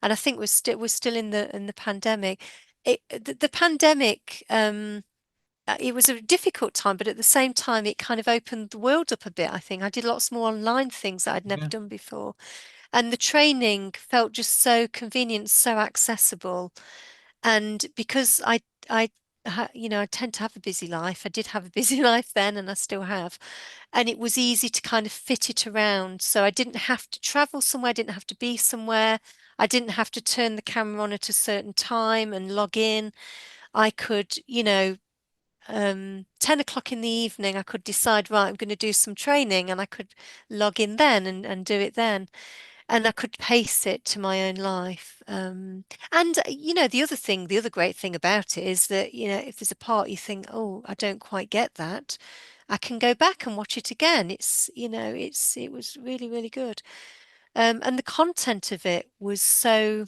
And I think we're still in the pandemic. The pandemic, it was a difficult time, but at the same time, it kind of opened the world up a bit, I think. I did lots more online things that I'd never
Yeah.
done before. And the training felt just so convenient, so accessible. And because I tend to have a busy life. I did have a busy life then, and I still have. And it was easy to kind of fit it around. So I didn't have to travel somewhere, I didn't have to be somewhere. I didn't have to turn the camera on at a certain time and log in. I could, 10 o'clock in the evening, I could decide, right, I'm going to do some training, and I could log in then and do it then. And I could pace it to my own life. And, the other great thing about it is that, if there's a part you think, oh, I don't quite get that, I can go back and watch it again. It was really, really good. And the content of it was so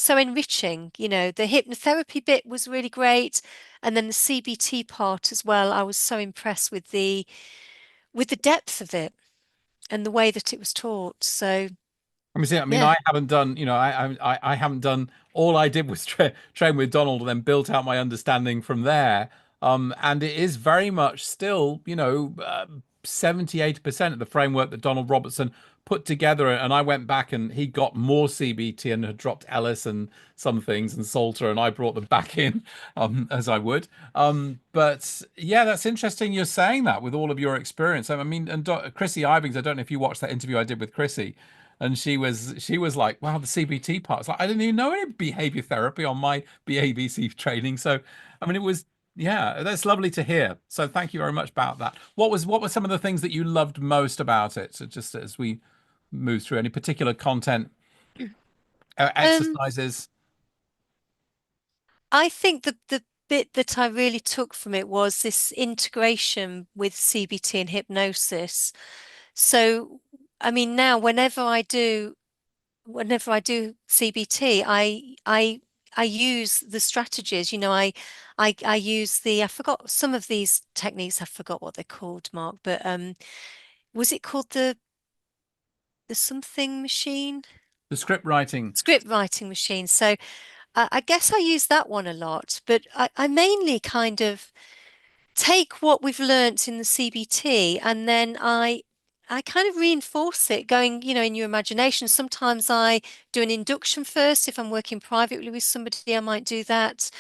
enriching. The hypnotherapy bit was really great, and then the CBT part as well. I was so impressed with the depth of it and the way that it was taught. So
I mean,
yeah.
I haven't done, I haven't done. All I did was train with Donald and then built out my understanding from there. And it is very much still, 70, 80% of the framework that Donald Robertson put together. And I went back and he got more CBT and had dropped Ellis and some things and Salter, and I brought them back in, as I would. But yeah, that's interesting you're saying that with all of your experience. I mean, and Chrissy Ivings, I don't know if you watched that interview I did with Chrissy, and she was like, "Wow, the CBT part." It's like I didn't even know any behavior therapy on my BABC training. So, I mean, it was yeah, that's lovely to hear. So, thank you very much about that. What were some of the things that you loved most about it? So, just as we move through any particular content,
Um,
exercises.
I think the bit that I really took from it was this integration with CBT and hypnosis. So, I mean, now whenever I do CBT, I use the strategies. I use I forgot some of these techniques. I forgot what they're called, Mark. But was it called the something machine?
The script writing.
Script writing machine. So I guess I use that one a lot. But I mainly kind of take what we've learnt in the CBT and then I kind of reinforce it going, in your imagination. Sometimes I do an induction first. If I'm working privately with somebody, I might do that.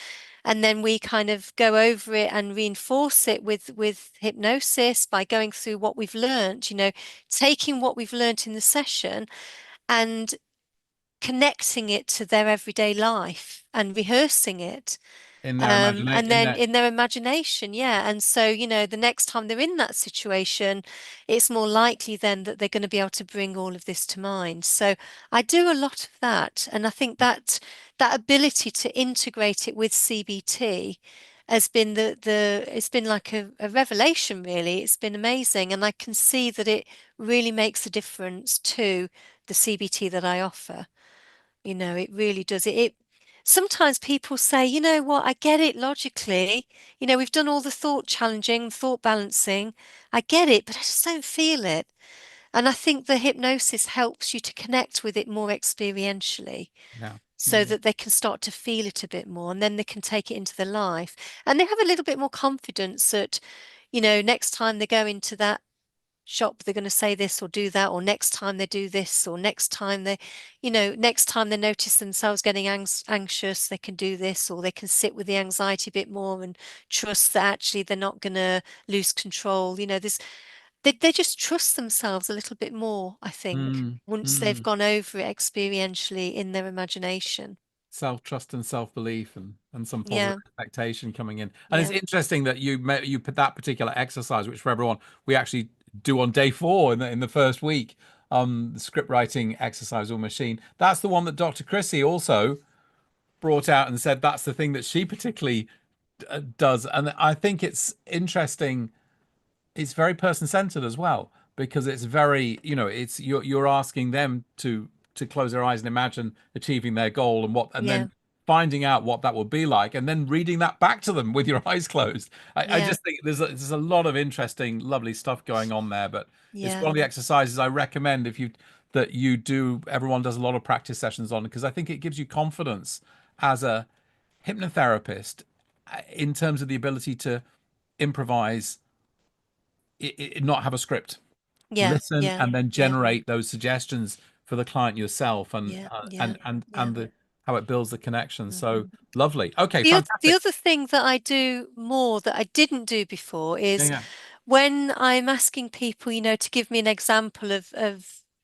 And then we kind of go over it and reinforce it with hypnosis by going through what we've learnt, taking what we've learnt in the session and connecting it to their everyday life and rehearsing it.
In their imagination,
And
in
then
their
in their imagination, yeah. And so, the next time they're in that situation, it's more likely then that they're going to be able to bring all of this to mind. So I do a lot of that. And I think that ability to integrate it with CBT has been it's been like a revelation, really. It's been amazing. And I can see that it really makes a difference to the CBT that I offer. It really does. Sometimes people say, you know what, I get it logically. We've done all the thought challenging, thought balancing. I get it, but I just don't feel it. And I think the hypnosis helps you to connect with it more experientially
yeah,
so
yeah.
that they can start to feel it a bit more and then they can take it into their life. And they have a little bit more confidence that, next time they go into that shop, they're going to say this or do that, or next time they do this, or next time they notice themselves getting anxious, they can do this, or they can sit with the anxiety a bit more and trust that actually they're not going to lose control. They just trust themselves a little bit more, I think,
Mm,
once they've
mm.
gone over it experientially in their imagination.
Self-trust and self-belief and some positive
Yeah,
expectation coming in. And it's
yeah,
interesting that you put that particular exercise, which for everyone we actually do on day 4 in the first week, the script writing exercise or machine. That's the one that Dr. Chrissy also brought out and said that's the thing that she particularly does. And I think it's interesting, it's very person centered as well, because it's very, it's you're asking them to close their eyes and imagine achieving their goal, and
yeah,
then finding out what that would be like, and then reading that back to them with your eyes closed. I
yeah,
just think there's a lot of interesting, lovely stuff going on there. But it's one
yeah,
of the exercises I recommend if you that you do. Everyone does a lot of practice sessions on, because I think it gives you confidence as a hypnotherapist in terms of the ability to improvise, not have a script,
yeah,
listen
yeah,
and then
yeah,
generate those suggestions for the client yourself, and
yeah, yeah,
and
yeah.
the how it builds the connection. So
Mhm.
lovely. Okay,
The
fantastic.
other thing that I do more that I didn't do before
Yeah,
is
yeah.
when I'm asking people, to give me an example of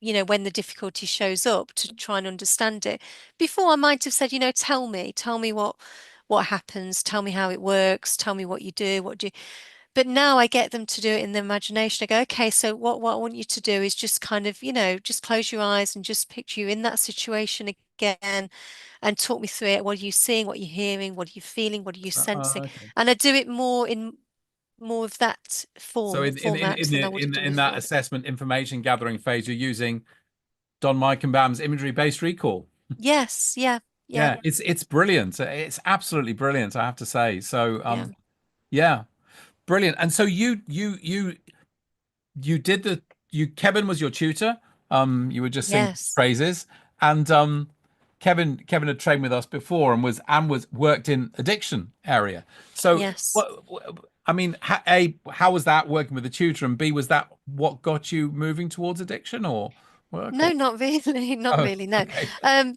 when the difficulty shows up to try and understand it. Before I might have said, tell me what happens, tell me how it works, tell me what you do, what do you. But now I get them to do it in their imagination. I go, okay, so what I want you to do is just kind of, just close your eyes and just picture you in that situation again and talk me through it. What are you seeing? What are you hearing? What are you feeling? What are you sensing?
Okay.
And I do it more in more of that
So
format than I would have done
in that
before.
assessment information gathering phase, you're using Don Meichenbaum's imagery-based recall.
Yes, yeah, yeah,
Yeah, it's brilliant. It's absolutely brilliant, I have to say. So
yeah,
yeah, brilliant. And so you did the you Kevin was your tutor. You were just singing
yes,
praises, and Kevin had trained with us before and was worked in addiction area. So
yes.
I mean, A, how was that working with the tutor, and B, was that what got you moving towards addiction or work
No,
or
not really, not
oh,
really, no.
okay.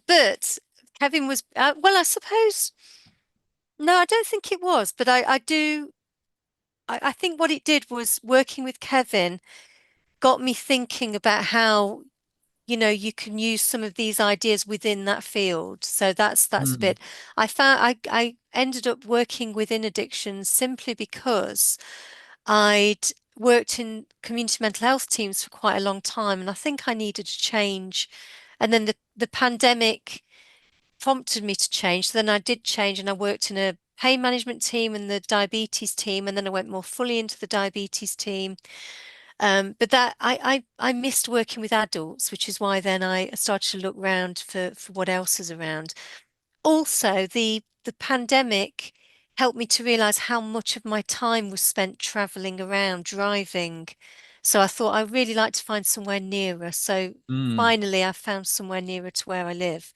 But Kevin was, well, I suppose, no, I don't think it was, but I do, I think what it did was working with Kevin got me thinking about how, you can use some of these ideas within that field. So that's a
Hmm.
bit, I found I ended up working within addiction simply because I'd worked in community mental health teams for quite a long time, and I think I needed a change. And then the pandemic prompted me to change. So then I did change, and I worked in a pain management team and the diabetes team, and then I went more fully into the diabetes team. But that I missed working with adults, which is why then I started to look around for what else is around. Also, the pandemic helped me to realize how much of my time was spent traveling around, driving. So I thought I really like to find somewhere nearer. So
Hmm.
finally, I found somewhere nearer to where I live.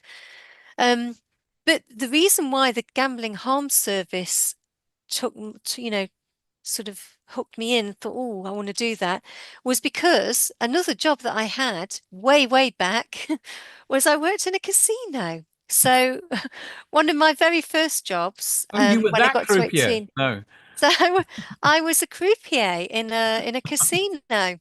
Um, but the reason why the gambling harm service sort of hooked me in, thought, oh, I want to do that, was because another job that I had way, way back was I worked in a casino. So one of my very first jobs,
Oh, you were
when I
that
got to
croupier.
18,
No.
so I was a croupier in a casino.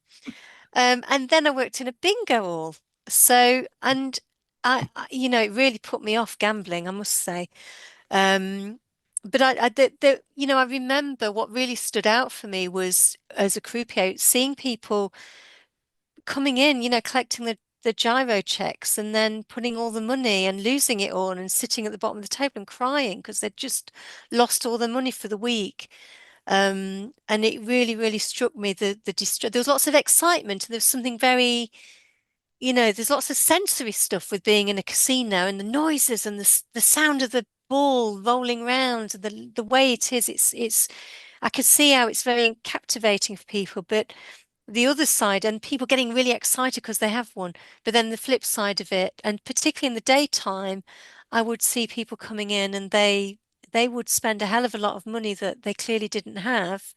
And then I worked in a bingo hall. So, and it really put me off gambling, I must say. But I remember what really stood out for me was as a croupier, seeing people coming in, collecting the gyro checks and then putting all the money and losing it all and sitting at the bottom of the table and crying because they'd just lost all their money for the week. And it really, really struck me there was lots of excitement and there was something very, there's lots of sensory stuff with being in a casino and the noises and the sound of the ball rolling around and the way it is. It's I could see how it's very captivating for people, but the other side and people getting really excited because they have won. But then the flip side of it, and particularly in the daytime, I would see people coming in and they would spend a hell of a lot of money that they clearly didn't have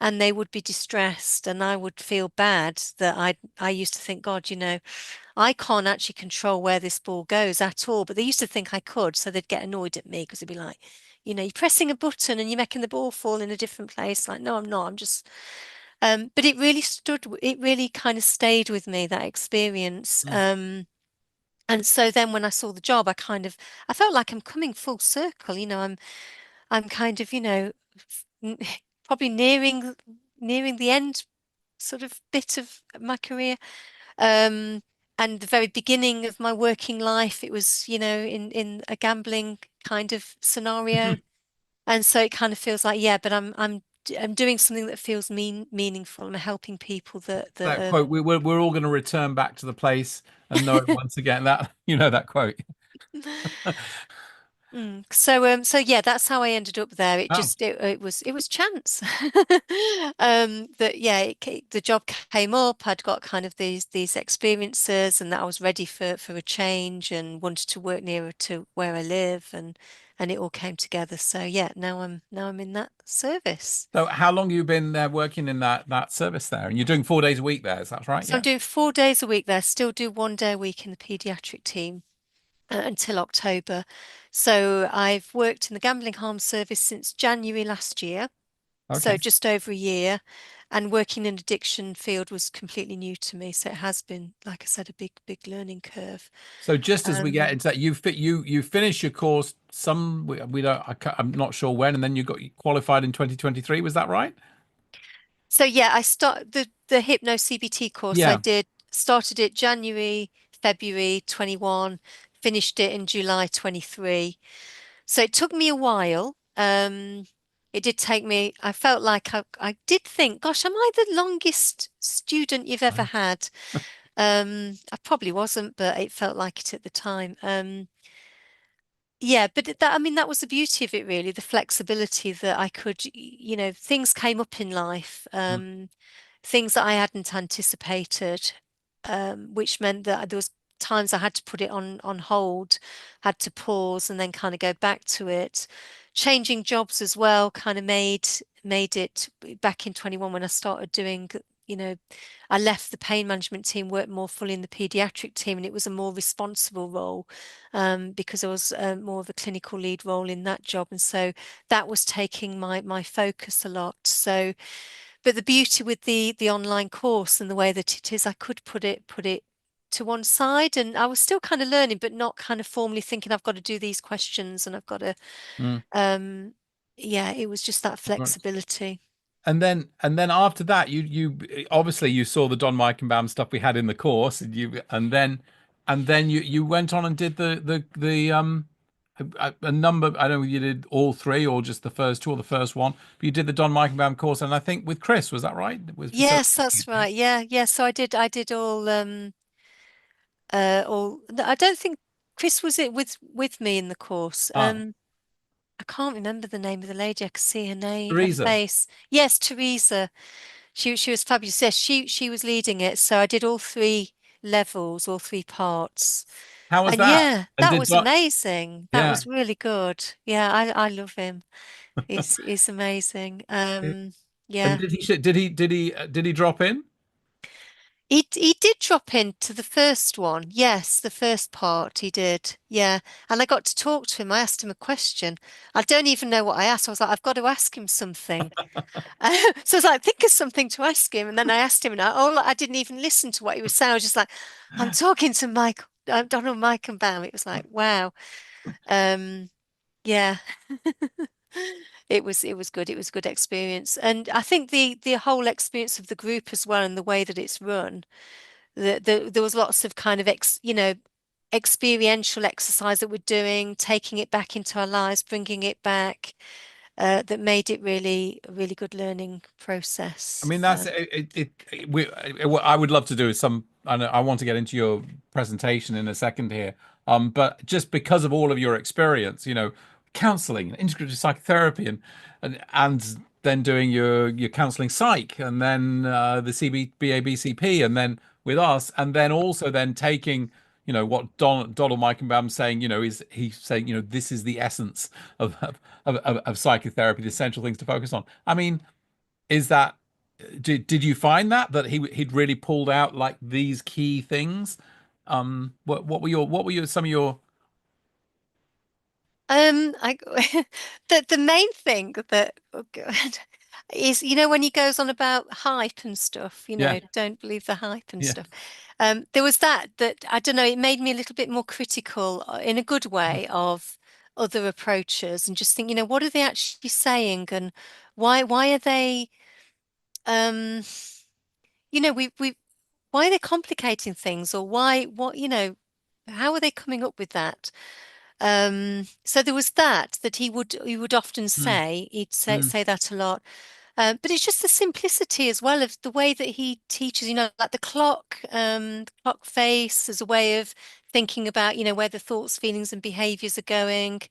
and they would be distressed and I would feel bad that I used to think, God, I can't actually control where this ball goes at all. But they used to think I could, so they'd get annoyed at me because they'd be like, you're pressing a button and you're making the ball fall in a different place. Like, no, I'm not. I'm just. But it really kind of stayed with me, that experience.
Hmm.
And so then when I saw the job, I felt like I'm coming full circle. I'm kind of, probably nearing the end sort of bit of my career. Um, and the very beginning of my working life, it was, in a gambling kind of scenario. And so it kind of feels like, yeah, but I'm doing something that feels meaningful. I'm helping people that
That
are
quote, we're all going to return back to the place and know it once again. That that quote.
So yeah, that's how I ended up there. It
Oh,
just it was chance. That yeah, the job came up. I'd got kind of these experiences, and that I was ready for a change and wanted to work nearer to where I live, and it all came together. So yeah, now I'm in that service.
so how long have you been there working in that service there? And you're doing 4 days a week there, is that right?
So I'm
Yeah.
doing 4 days a week there. Still do 1 day a week in the pediatric team. Until October. So I've worked in the gambling harm service since January last year, so
Okay.
just over a year. And working in addiction field was completely new to me. So it has been, like I said, a big, big learning curve.
So just as we get
Um,
into that, you finish your course. We don't. I'm not sure when, and then you got qualified in 2023. Was that right?
so yeah, I start the Hypno-CBT course I
Yeah.
did, started it January, February 21, finished it in July 23. So it took me a while. it did take me, I felt like I did think, gosh, am I the longest student you've ever
Right.
had? I probably wasn't, but it felt like it at the time. Yeah, but that, I mean, that was the beauty of it, really, the flexibility that I could, things came up in life,
Mm,
things that I hadn't anticipated, which meant that there was times I had to put it on hold, had to pause and then kind of go back to it. Changing jobs as well kind of made it back in 21 when I started doing, you know, I left the pain management team, worked more fully in the pediatric team, and it was a more responsible role, because I was more of a clinical lead role in that job, and so that was taking my focus a lot. So, but the beauty with the online course and the way that it is, I could put it to one side, and I was still kind of learning, but not kind of formally thinking I've got to do these questions and I've got to.
mm.
Yeah, it was just that
Right.
flexibility.
And then after that, you obviously you saw the Don Meichenbaum stuff we had in the course, and then you went on and did the a number. I don't know if you did all three or just the first two or the first one, but you did the Don Meichenbaum course, and I think with Chris, was that right? It was
Yes,
facilitating it,
that's
yeah.
right. Yeah, yeah. So I did all. No, I don't think Chris was it with me in the course.
Ah,
I can't remember the name of the lady. I could see her name, her
Teresa,
face. Yes, Teresa. She was fabulous. Yes, she was leading it. So I did all three levels, all three parts.
how was
And
that?
yeah,
And
that
did
was
Don,
amazing. That
yeah.
was really good. Yeah, I love him. He's amazing.
And
Yeah.
did he drop in?
He did drop into the first one. Yes, the first part he did. Yeah. And I got to talk to him. I asked him a question. I don't even know what I asked. I was like, I've got to ask him something. So I was like, think of something to ask him. And then I asked him, and I didn't even listen to what he was saying. I was just like, I'm talking to Donald Meichenbaum. It was like, wow. Um, yeah. It was good. It was a good experience. And I think the whole experience of the group as well and the way that it's run, there was lots of kind of experiential exercise that we're doing, taking it back into our lives, bringing it back, that made it really a really good learning
I
process.
mean, that's I would love to do some. I know I want to get into your presentation in a second here. But just because of all of your experience, counseling, integrative psychotherapy, and then doing your counseling psych, and then the BABCP, and then with us, and then also then taking, what Donald Meichenbaum saying, is he's saying, this is the essence of psychotherapy, the essential things to focus on. I mean, is that did you find that he'd really pulled out like these key things? What were some of your
I the main thing that, oh God, is, when he goes on about hype and stuff,
yeah,
don't believe the hype and
yeah,
stuff. There was that I don't know, it made me a little bit more critical, in a good way, of other approaches, and just think, what are they actually saying, and why are they, um we why are they complicating things, or how are they coming up with that? So there was that he would often
mm,
say, he'd say
mm.
say that a lot. But it's just the simplicity as well of the way that he teaches, like the clock face as a way of thinking about, where the thoughts, feelings, and behaviors are going.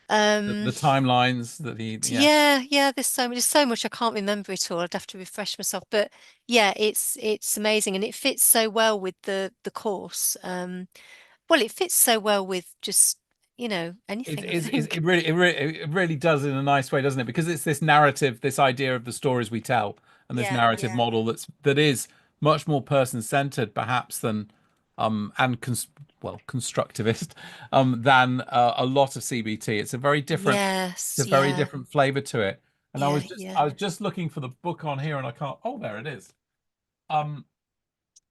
The
Um,
timelines that yeah.
yeah, yeah, there's so much I can't remember it all. I'd have to refresh myself. But yeah, it's amazing, and it fits so well with the course. Well, it fits so well with just,
It
anything, I
is
think.
it really does in a nice way, doesn't it? Because it's this narrative, this idea of the stories we tell, and this
Yeah,
narrative
yeah.
model that is much more person-centered, perhaps, than and constructivist than a lot of CBT. It's
Yes,
a very
yeah,
different flavor to it. And I
yeah,
was just
yeah.
I was just looking for the book on here, and I can't. Oh, there it is. Um,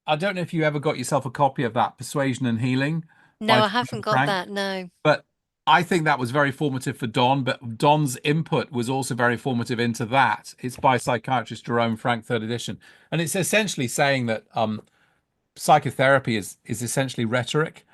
I don't know if you ever got yourself a copy of that Persuasion and Healing
No,
by
I haven't
Jerome
got
Frank.
that. No.
But I think that was very formative for Don, but Don's input was also very formative into that. It's by psychiatrist Jerome Frank, third edition. And it's essentially saying that psychotherapy is essentially rhetoric,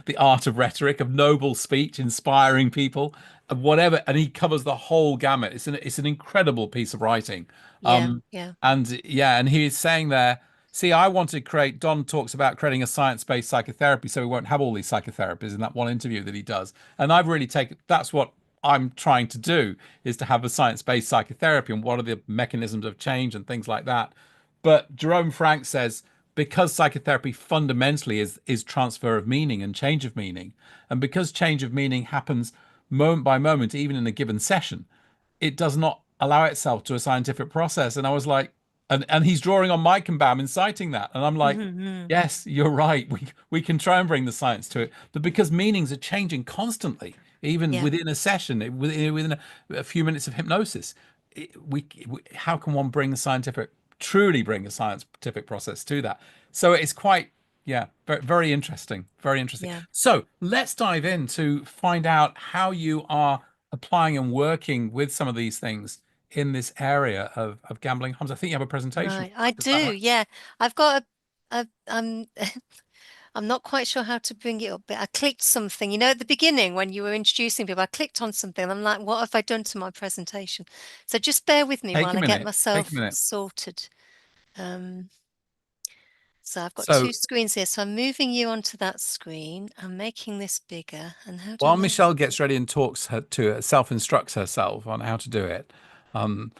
the art of rhetoric, of noble speech, inspiring people, whatever, and he covers the whole gamut. It's an incredible piece of writing.
Yeah,
Um,
yeah.
and yeah, and he is saying there, see, I want to create, Don talks about creating a science-based psychotherapy so we won't have all these psychotherapies in that one interview that he does. And I've really taken, that's what I'm trying to do, is to have a science-based psychotherapy and what are the mechanisms of change and things like that. But Jerome Frank says, because psychotherapy fundamentally is transfer of meaning and change of meaning, and because change of meaning happens moment by moment, even in a given session, it does not allow itself to a scientific process. And I was like, and he's drawing on Meikenbaum and citing that. And I'm like,
Hmm.
yes, you're right. We can try and bring the science to it, but because meanings are changing constantly, even
Yeah,
within a session, within a few minutes of hypnosis, how can one bring the scientific, truly bring a scientific process to that? So it's quite, yeah, very, very interesting, very interesting.
yeah.
So let's dive in to find out how you are applying and working with some of these things in this area of gambling harms. I think you have a presentation.
Right. I
Is
do.
that right?
Yeah. I've got I'm I'm not quite sure how to bring it up, but I clicked something. You know, at the beginning when you were introducing people, I clicked on something and I'm like, what have I done to my presentation? So just bear with me
Take
while
a
I get
minute. Take a
myself
minute.
sorted. Um, so I've got
So
two screens here. So I'm moving you onto that screen. I'm making this bigger. And how do I
while
move
Michelle
it?
gets ready and talks to self-instructs herself on how to do it, um,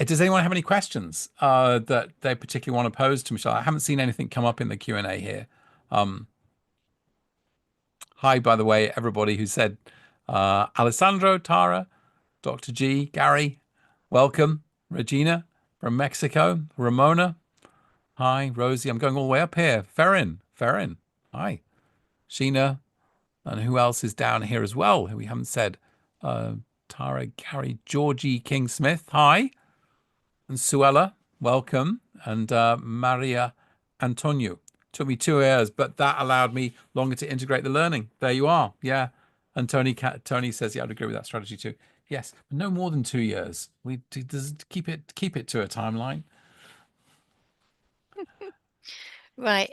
does anyone have any questions that they particularly want to pose to Michelle? I haven't seen anything come up in the Q&A here. Um, Hi, by the way, everybody who said Alessandro, Tara, Dr. G, Gary, welcome. Regina from Mexico, Ramona, hi. Rosie, I'm going all the way up here. Ferrin, hi. Sheena, and who else is down here as well who we haven't said? Uh, Tara, Gary, Georgie King Smith, hi. And Suella, welcome. And Maria Antonio. Took me 2 years, but that allowed me longer to integrate the learning. There you are. Yeah. And Tony says, yeah, I'd agree with that strategy too. Yes, but no more than 2 years. We just keep it to a timeline.
Right.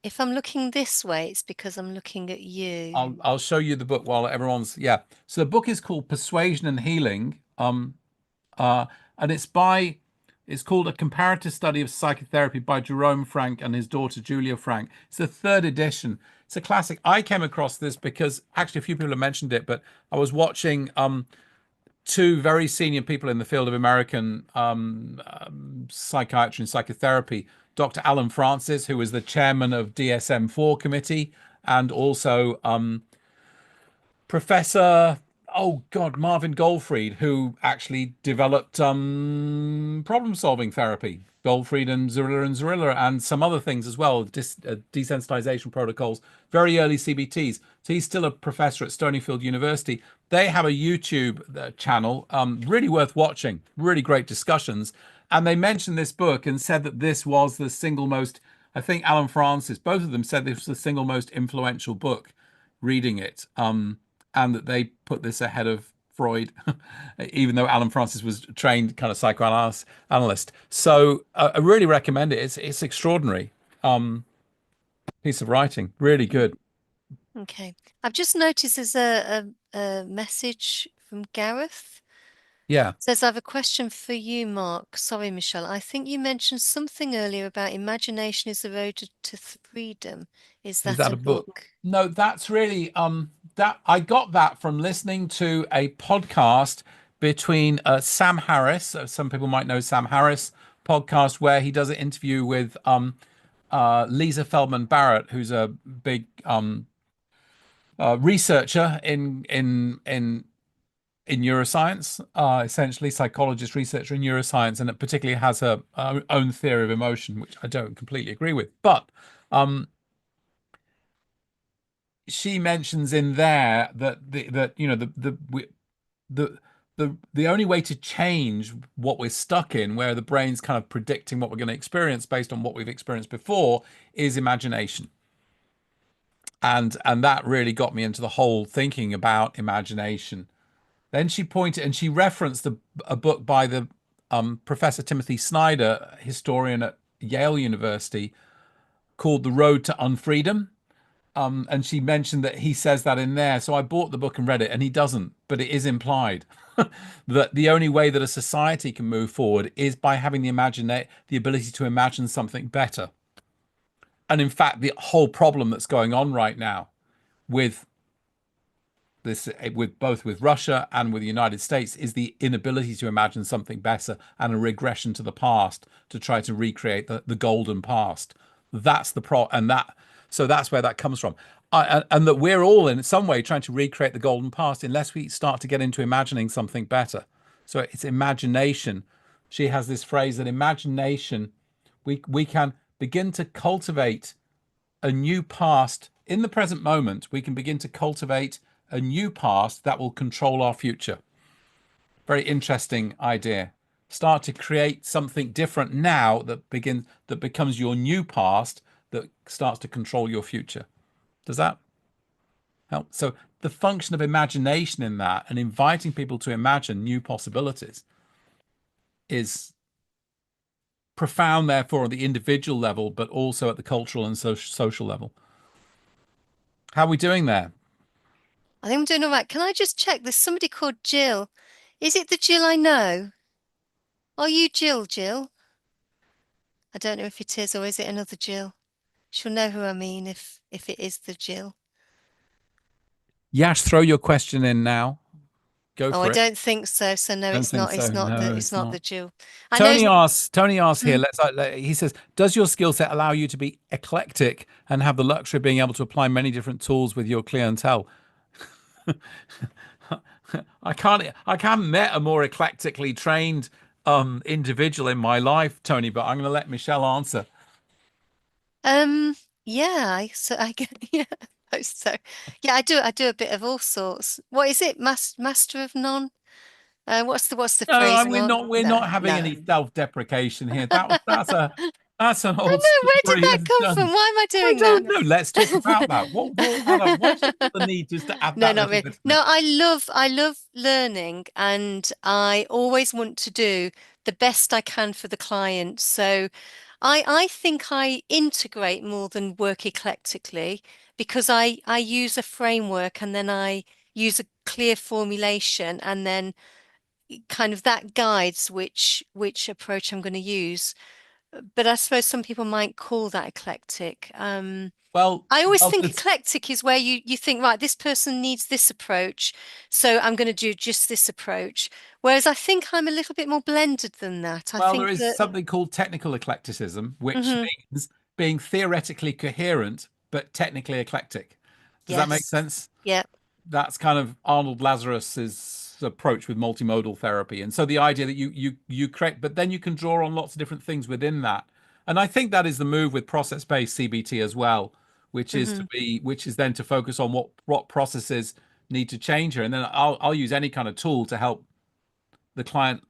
If I'm looking this way, it's because I'm looking at you.
I'll show you the book while everyone's, yeah. So the book is called Persuasion and Healing. Uh, and it's called A Comparative Study of Psychotherapy by Jerome Frank and his daughter Julia Frank. It's the third edition. It's a classic. I came across this because actually a few people have mentioned it, but I was watching two very senior people in the field of American psychiatry and psychotherapy, Dr. Alan Francis, who was the chairman of DSM-4 committee, and also Professor, oh God, Marvin Goldfried, who actually developed problem solving therapy. Goldfried and Zorilla and some other things as well, desensitization protocols, very early CBTs. So he's still a professor at Stonyfield University. They have a YouTube channel, really worth watching, really great discussions. And they mentioned this book and said that this was the single most, I think Alan Francis, both of them said this was the single most influential book reading it. And that they put this ahead of Freud, even though Alan Francis was a trained kind of psychoanalyst. So I really recommend it. It's extraordinary piece of writing, really good.
Okay. I've just noticed there's a message from Gareth.
Yeah,
Says, I have a question for you, Mark. Sorry, Michelle. I think you mentioned something earlier about imagination is the road to freedom. Is
is
that
that
a
a book?
book?
No, that's really that I got that from listening to a podcast between Sam Harris. Some people might know Sam Harris podcast where he does an interview with Lisa Feldman Barrett, who's a big researcher in neuroscience, essentially psychologist researcher in neuroscience, and it particularly has her own theory of emotion, which I don't completely agree with. But she mentions in there that that you know the the only way to change what we're stuck in, where the brain's kind of predicting what we're going to experience based on what we've experienced before, is imagination. And that really got me into the whole thinking about imagination. Then she pointed and she referenced a book by the Professor Timothy Snyder, historian at Yale University, called The Road to Unfreedom. And she mentioned that he says that in there. So I bought the book and read it, and he doesn't, but it is implied that the only way that a society can move forward is by having the ability to imagine something better. And in fact, the whole problem that's going on right now with this, with both with Russia and with the United States, is the inability to imagine something better and a regression to the past to try to recreate the golden past. That's the and that, so that's where that comes from. And that we're all in some way trying to recreate the golden past unless we start to get into imagining something better. So it's imagination. She has this phrase that imagination, we can begin to cultivate a new past in the present moment. We can begin to cultivate a new past that will control our future. Very interesting idea. Start to create something different now that becomes your new past that starts to control your future. Does that help? So the function of imagination in that and inviting people to imagine new possibilities is profound, therefore, at the individual level, but also at the cultural and social level. How are we doing there?
I think I'm doing all right. Can I just check? There's somebody called Jill. Is it the Jill I know? Are you Jill, Jill? I don't know if it is, or is it another Jill? She'll know who I mean if it is the Jill.
Yash, throw your question in now. Go
Oh, I
for it.
don't think so. So no,
Don't
it's
think
not.
so.
It's not
No,
it's
it's
not
not.
the Jill. I know.
Tony asks here,
Mm.
he says, does your skill set allow you to be eclectic and have the luxury of being able to apply many different tools with your clientele? I haven't met a more eclectically trained individual in my life, Tony, but I'm going to let Michelle answer.
Um. Yeah. I get. Yeah. I suppose so. Yeah. I do a bit of all sorts. What is it? Master of none. What's the
No,
phrase?
we're
No.
not having
No.
any self-deprecation here. That's an
I
old
know. Where did
story
that
and
come from?
done.
Why am I
I
doing that?
don't know. Let's talk about that. What brought that up? Why did you feel the need just to add
No,
that
not
little
really.
bit in it?
No, I love learning and I always want to do the best I can for the client. So I think I integrate more than work eclectically because I use a framework and then I use a clear formulation and then kind of that guides which approach I'm going to use. But I suppose some people might call that eclectic.
Well,
I always
well,
think eclectic is where you think, right, this person needs this approach, so I'm going to do just this approach. Whereas I think I'm a little bit more blended than that. I
there
think
is
that,
something called technical eclecticism, which
mhm,
means being theoretically coherent but technically eclectic. Does that make
yes,
sense?
yeah,
That's kind of Arnold Lazarus's approach with multimodal therapy. And so the idea that you create, but then you can draw on lots of different things within that. And I think that is the move with process-based CBT as well,
hmm
which is then to focus on what processes need to change here. And then I'll use any kind of tool to help the client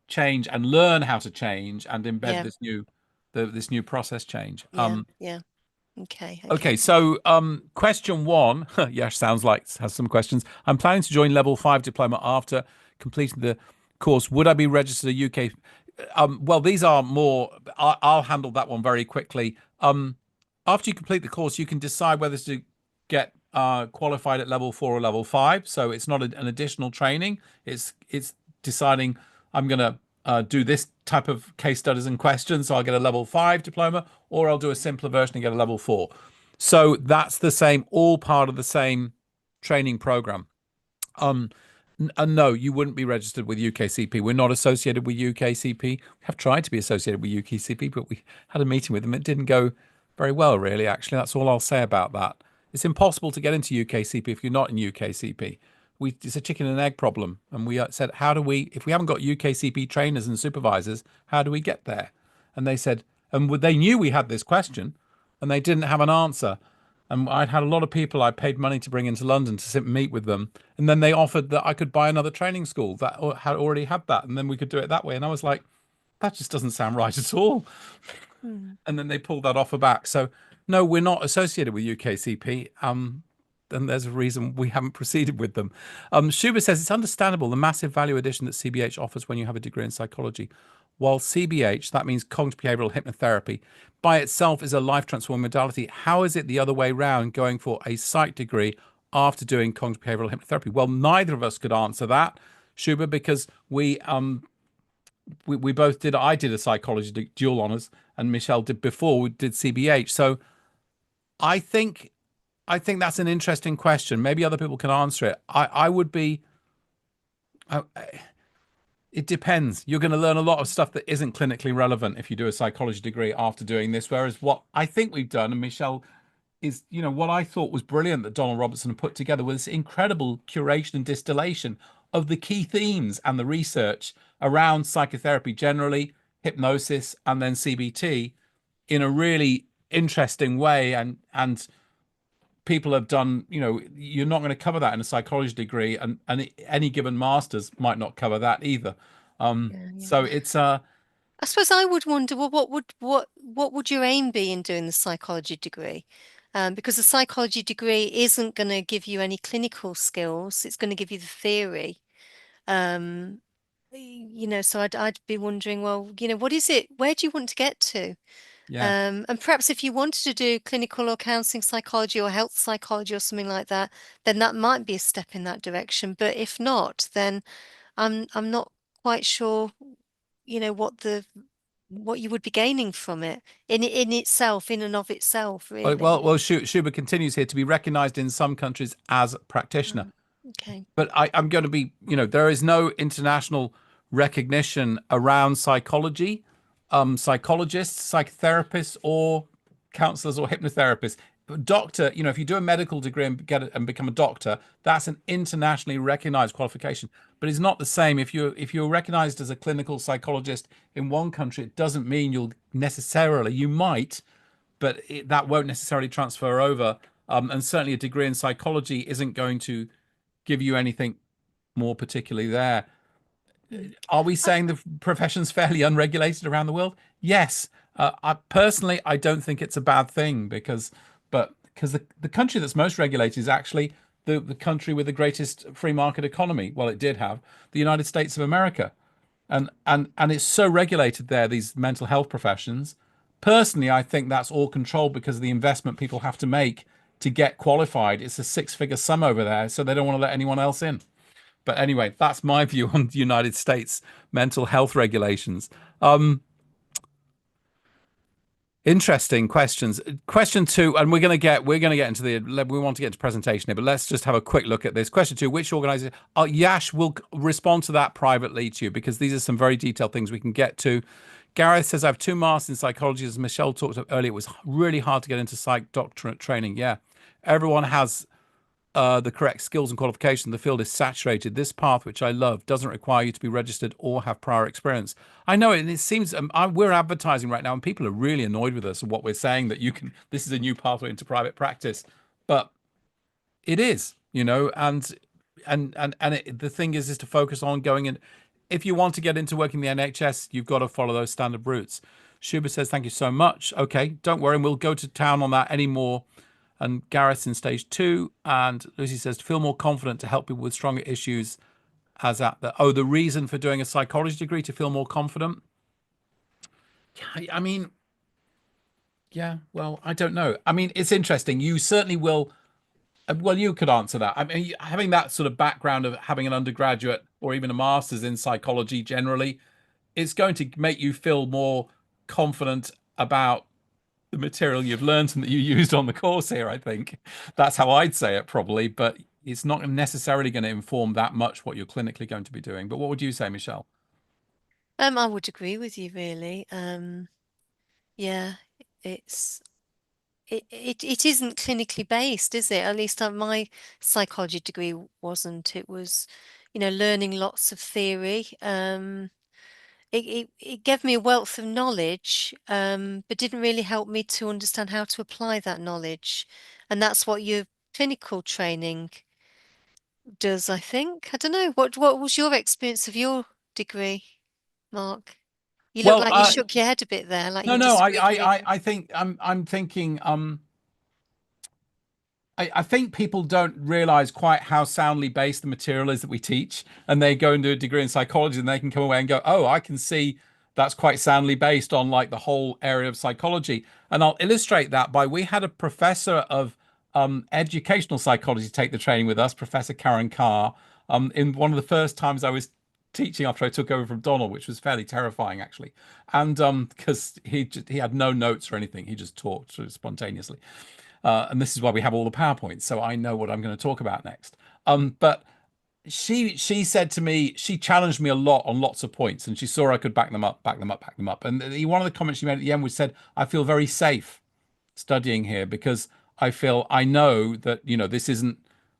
change and learn how to change and embed
yeah,
this new process change.
yeah, yeah. Okay,
Okay,
okay.
so question one, Yash sounds like has some questions. I'm planning to join level 5 diploma after completing the course. Would I be registered a UK? Well, these are more. I'll handle that one very quickly. After you complete the course, you can decide whether to get qualified at level 4 or level 5. So it's not an additional training. It's deciding I'm going to do this type of case studies and questions. So I'll get a level 5 diploma, or I'll do a simpler version and get a level 4. So that's the same, all part of the same training program. And no, you wouldn't be registered with UKCP. We're not associated with UKCP. We have tried to be associated with UKCP, but we had a meeting with them. It didn't go very well, really, actually. That's all I'll say about that. It's impossible to get into UKCP if you're not in UKCP. It's a chicken and egg problem. And we said, if we haven't got UKCP trainers and supervisors, how do we get there? And they said, and they knew we had this question and they didn't have an answer. And I'd had a lot of people I paid money to bring into London to sit and meet with them. And then they offered that I could buy another training school that had already had that. And then we could do it that way. And I was like, that just doesn't sound right at all.
Hmm.
And then they pulled that offer back. So, no, we're not associated with UKCP. And there's a reason we haven't proceeded with them. Shuba says it's understandable the massive value addition that CBH offers when you have a degree in psychology. while CBH, that means cognitive behavioral hypnotherapy, by itself is a life transforming modality. How is it the other way around going for a psych degree after doing cognitive behavioral hypnotherapy? Well, neither of us could answer that, Shuba, because we both did. I did a psychology dual honors, and Michelle did before we did CBH. So I think that's an interesting question. Maybe other people can answer it. I would be. I, it depends. You're going to learn a lot of stuff that isn't clinically relevant if you do a psychology degree after doing this. Whereas what I think we've done, and Michelle is, what I thought was brilliant that Donald Robertson put together was this incredible curation and distillation of the key themes and the research around psychotherapy generally, hypnosis, and then CBT in a really interesting way. And people have done, you're not going to cover that in a psychology degree, and any given masters might not cover that either.
Yeah,
So
yeah.
it's
I suppose I would wonder, well, what would your aim be in doing the psychology degree? Because the psychology degree isn't going to give you any clinical skills. It's going to give you the theory. Um, so I'd be wondering, well, what is it? Where do you want to get to?
yeah.
And perhaps if you wanted to do clinical or counseling psychology or health psychology or something like that, then that might be a step in that direction. But if not, then I'm not quite sure, what you would be gaining from it in itself, in and of itself, really.
Well, Schubert continues here to be recognized in some countries as practitioner.
Um, okay.
But I'm going to be, there is no international recognition around psychology, psychologists, psychotherapists, or counselors or hypnotherapists. But doctor, if you do a medical degree and become a doctor, that's an internationally recognized qualification. But it's not the same if you're recognized as a clinical psychologist in one country. It doesn't mean you might, but that won't necessarily transfer over. And certainly a degree in psychology isn't going to give you anything more particularly there.
Mm.
Are we
Uh,
saying the profession's fairly unregulated around the world? Yes. I don't think it's a bad thing because the country that's most regulated is actually the country with the greatest free market economy. Well, it did have the United States of America, and it's so regulated there. These mental health professions. Personally, I think that's all controlled because of the investment people have to make to get qualified. It's a six-figure sum over there, so they don't want to let anyone else in. But anyway, that's my view on the United States mental health regulations. Interesting questions. Question two, and we're gonna get into we want to get into presentation here, but let's just have a quick look at this. Question two, which organization? Yash will respond to that privately to you because these are some very detailed things we can get to. Gareth says, I have two masters in psychology. As Michelle talked about earlier, it was really hard to get into psych doctorate training. Yeah. Everyone has the correct skills and qualifications. The field is saturated. This path, which I love, doesn't require you to be registered or have prior experience. I know it, and it seems we're advertising right now, and people are really annoyed with us and what we're saying that you can. This is a new pathway into private practice, but it is, the thing is to focus on going in. If you want to get into working the NHS, you've got to follow those standard routes. Schuber says, thank you so much. Okay, don't worry, and we'll go to town on that anymore. And Gareth's in stage 2. And Lucy says, to feel more confident to help people with stronger issues as at the reason for doing a psychology degree to feel more confident. I mean, yeah, well, I don't know. I mean, it's interesting. You certainly will. Well, you could answer that. I mean, having that sort of background of having an undergraduate or even a master's in psychology generally, it's going to make you feel more confident about the material you've learned and that you used on the course here. I think that's how I'd say it probably, but it's not necessarily going to inform that much what you're clinically going to be doing. But what would you say, Michelle?
I would agree with you, really. Yeah, it's it isn't clinically based, is it? At least my psychology degree wasn't. It was, learning lots of theory. It gave me a wealth of knowledge, but didn't really help me to understand how to apply that knowledge. And that's what your clinical training does, I think. I don't know. What was your experience of your degree, Mark? You look
Well,
like you shook your head a bit there, like
no,
you
no,
disagreed with me.
I think I'm thinking I think people don't realize quite how soundly based the material is that we teach, and they go and do a degree in psychology, and they can come away and go, "Oh, I can see that's quite soundly based on like the whole area of psychology. And I'll illustrate that by we had a professor of educational psychology take the training with us, Professor Karen Carr, in one of the first times I was teaching after I took over from Donald, which was fairly terrifying actually. And because he had no notes or anything, he just talked sort of spontaneously. And this is why we have all the PowerPoints, so I know what I'm going to talk about next. But she said to me, she challenged me a lot on lots of points, and she saw I could back them up, back them up, back them up. And one of the comments she made at the end was said, "I feel very safe studying here because I know that this isn't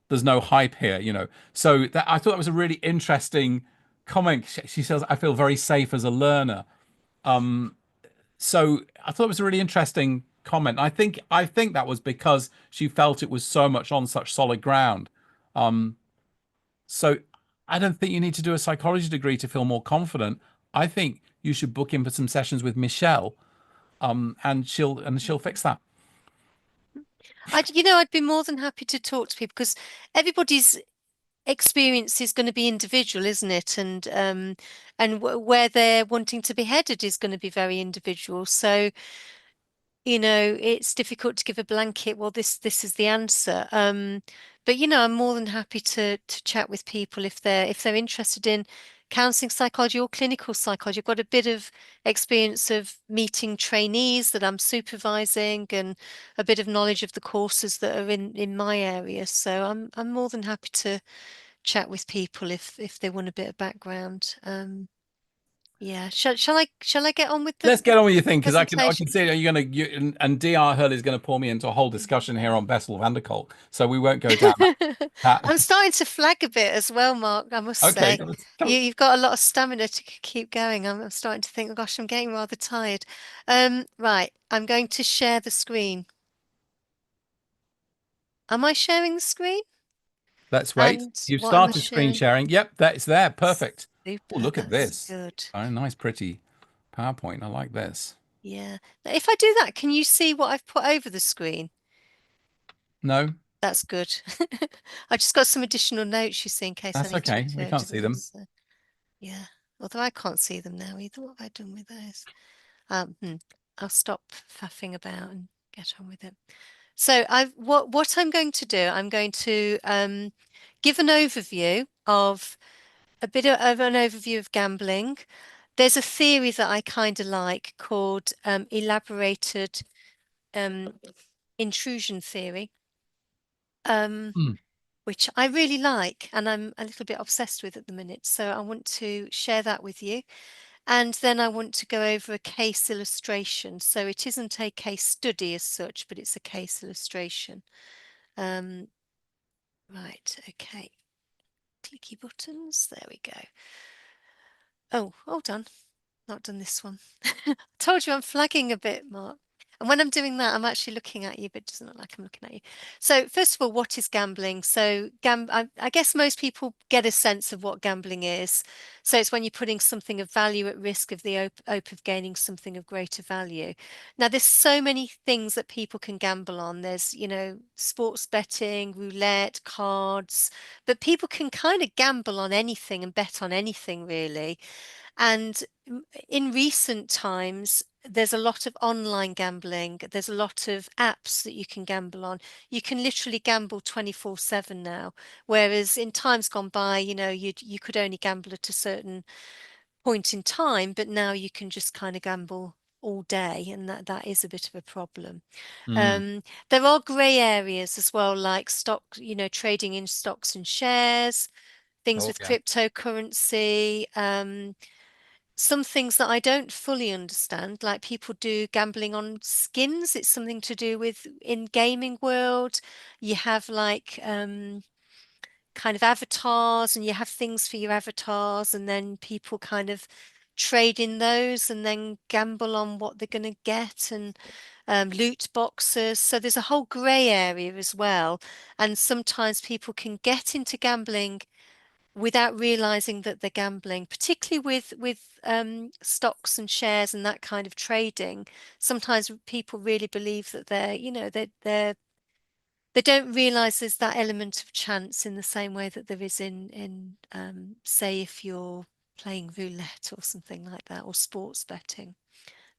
there's no hype here, So that I thought that was a really interesting comment. She says, "I feel very safe as a learner." So I thought it was a really interesting comment. I think that was because she felt it was so much on such solid ground. So I don't think you need to do a psychology degree to feel more confident. I think you should book in for some sessions with Michelle, and she'll fix that.
I'd be more than happy to talk to people because everybody's experience is going to be individual, isn't it? And where they're wanting to be headed is going to be very individual. So, it's difficult to give a blanket, well, this is the answer. But I'm more than happy to chat with people if they're interested in counseling psychology or clinical psychology. I've got a bit of experience of meeting trainees that I'm supervising and a bit of knowledge of the courses that are in my area. So I'm more than happy to chat with people if they want a bit of background. Yeah. Shall I get on with the
Let's get on with your thing because I can
presentation?
see and Dr. Hurley is going to pull me into a whole discussion here on Bessel van der Kolk, so we won't go down
I'm
that.
starting to flag a bit as well, Mark, I must
Okay,
say. You've got a lot of stamina to keep going. I'm starting to think, oh gosh, I'm getting rather tired. Right, I'm going to share the screen. Am I sharing the screen?
let's wait.
And
You've
what am I
started screen
sharing?
sharing. Yep, that is there. Perfect. Oh,
Super,
look at
that's
this.
good.
Oh, nice, pretty PowerPoint. I like this.
Yeah. Now, if I do that, can you see what I've put over the screen?
No,
That's good. I just got some additional notes, you see, in case I
that's
need to
okay. We
refer
can't
to
see
them.
them.
So, yeah. Although I can't see them now either. What have I done with those? Hmm, I'll stop faffing about and get on with it. So what I'm going to do, I'm going to give an overview of a bit of an overview of gambling. There's a theory that I kind of like called elaborated um, intrusion theory, um,
Hmm.
which I really like and I'm a little bit obsessed with at the minute. So I want to share that with you. And then I want to go over a case illustration. So it isn't a case study as such, but it's a case illustration. Right, okay. Clicky buttons. There we go. Oh, hold on. Not done this one. I told you I'm flagging a bit, Mark. And when I'm doing that, I'm actually looking at you, but it doesn't look like I'm looking at you. So first of all, what is gambling? So I guess most people get a sense of what gambling is. So it's when you're putting something of value at risk of the hope of gaining something of greater value. Now, there's so many things that people can gamble on. There's, sports betting, roulette, cards, but people can kind of gamble on anything and bet on anything, really. And in recent times, there's a lot of online gambling. There's a lot of apps that you can gamble on. You can literally gamble 24/7 now. Whereas in times gone by, you could only gamble at a certain point in time, but now you can just kind of gamble all day, and that is a bit of a problem.
Hmm.
There are grey areas as well, like stock, trading in stocks and shares, things
Oh
with
yeah.
cryptocurrency. Some things that I don't fully understand, like people do gambling on skins. It's something to do with in gaming world. You have like kind of avatars and you have things for your avatars, and then people kind of trade in those and then gamble on what they're going to get, and loot boxes. So there's a whole grey area as well. And sometimes people can get into gambling without realizing that they're gambling, particularly with stocks and shares and that kind of trading. Sometimes people really believe that they don't realize there's that element of chance in the same way that there is in say if you're playing roulette or something like that, or sports betting.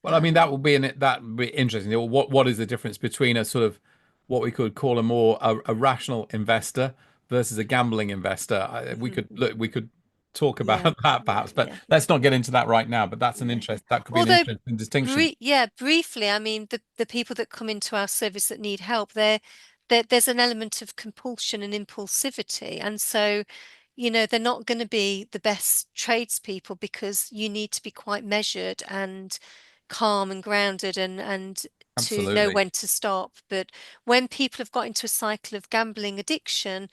Well, I mean,
Um,
that would be interesting. What is the difference between a sort of what we could call a rational investor versus a gambling investor? We could look, we could talk
yeah,
about that
yeah,
perhaps, but
yeah,
let's not get into that right now. But that's an
yeah.
interest. That could be an
Although,
interesting distinction.
yeah, briefly, I mean, the people that come into our service that need help, there's an element of compulsion and impulsivity, and so, they're not going to be the best tradespeople because you need to be quite measured and calm and grounded and to know
Absolutely.
when to stop. But when people have got into a cycle of gambling addiction,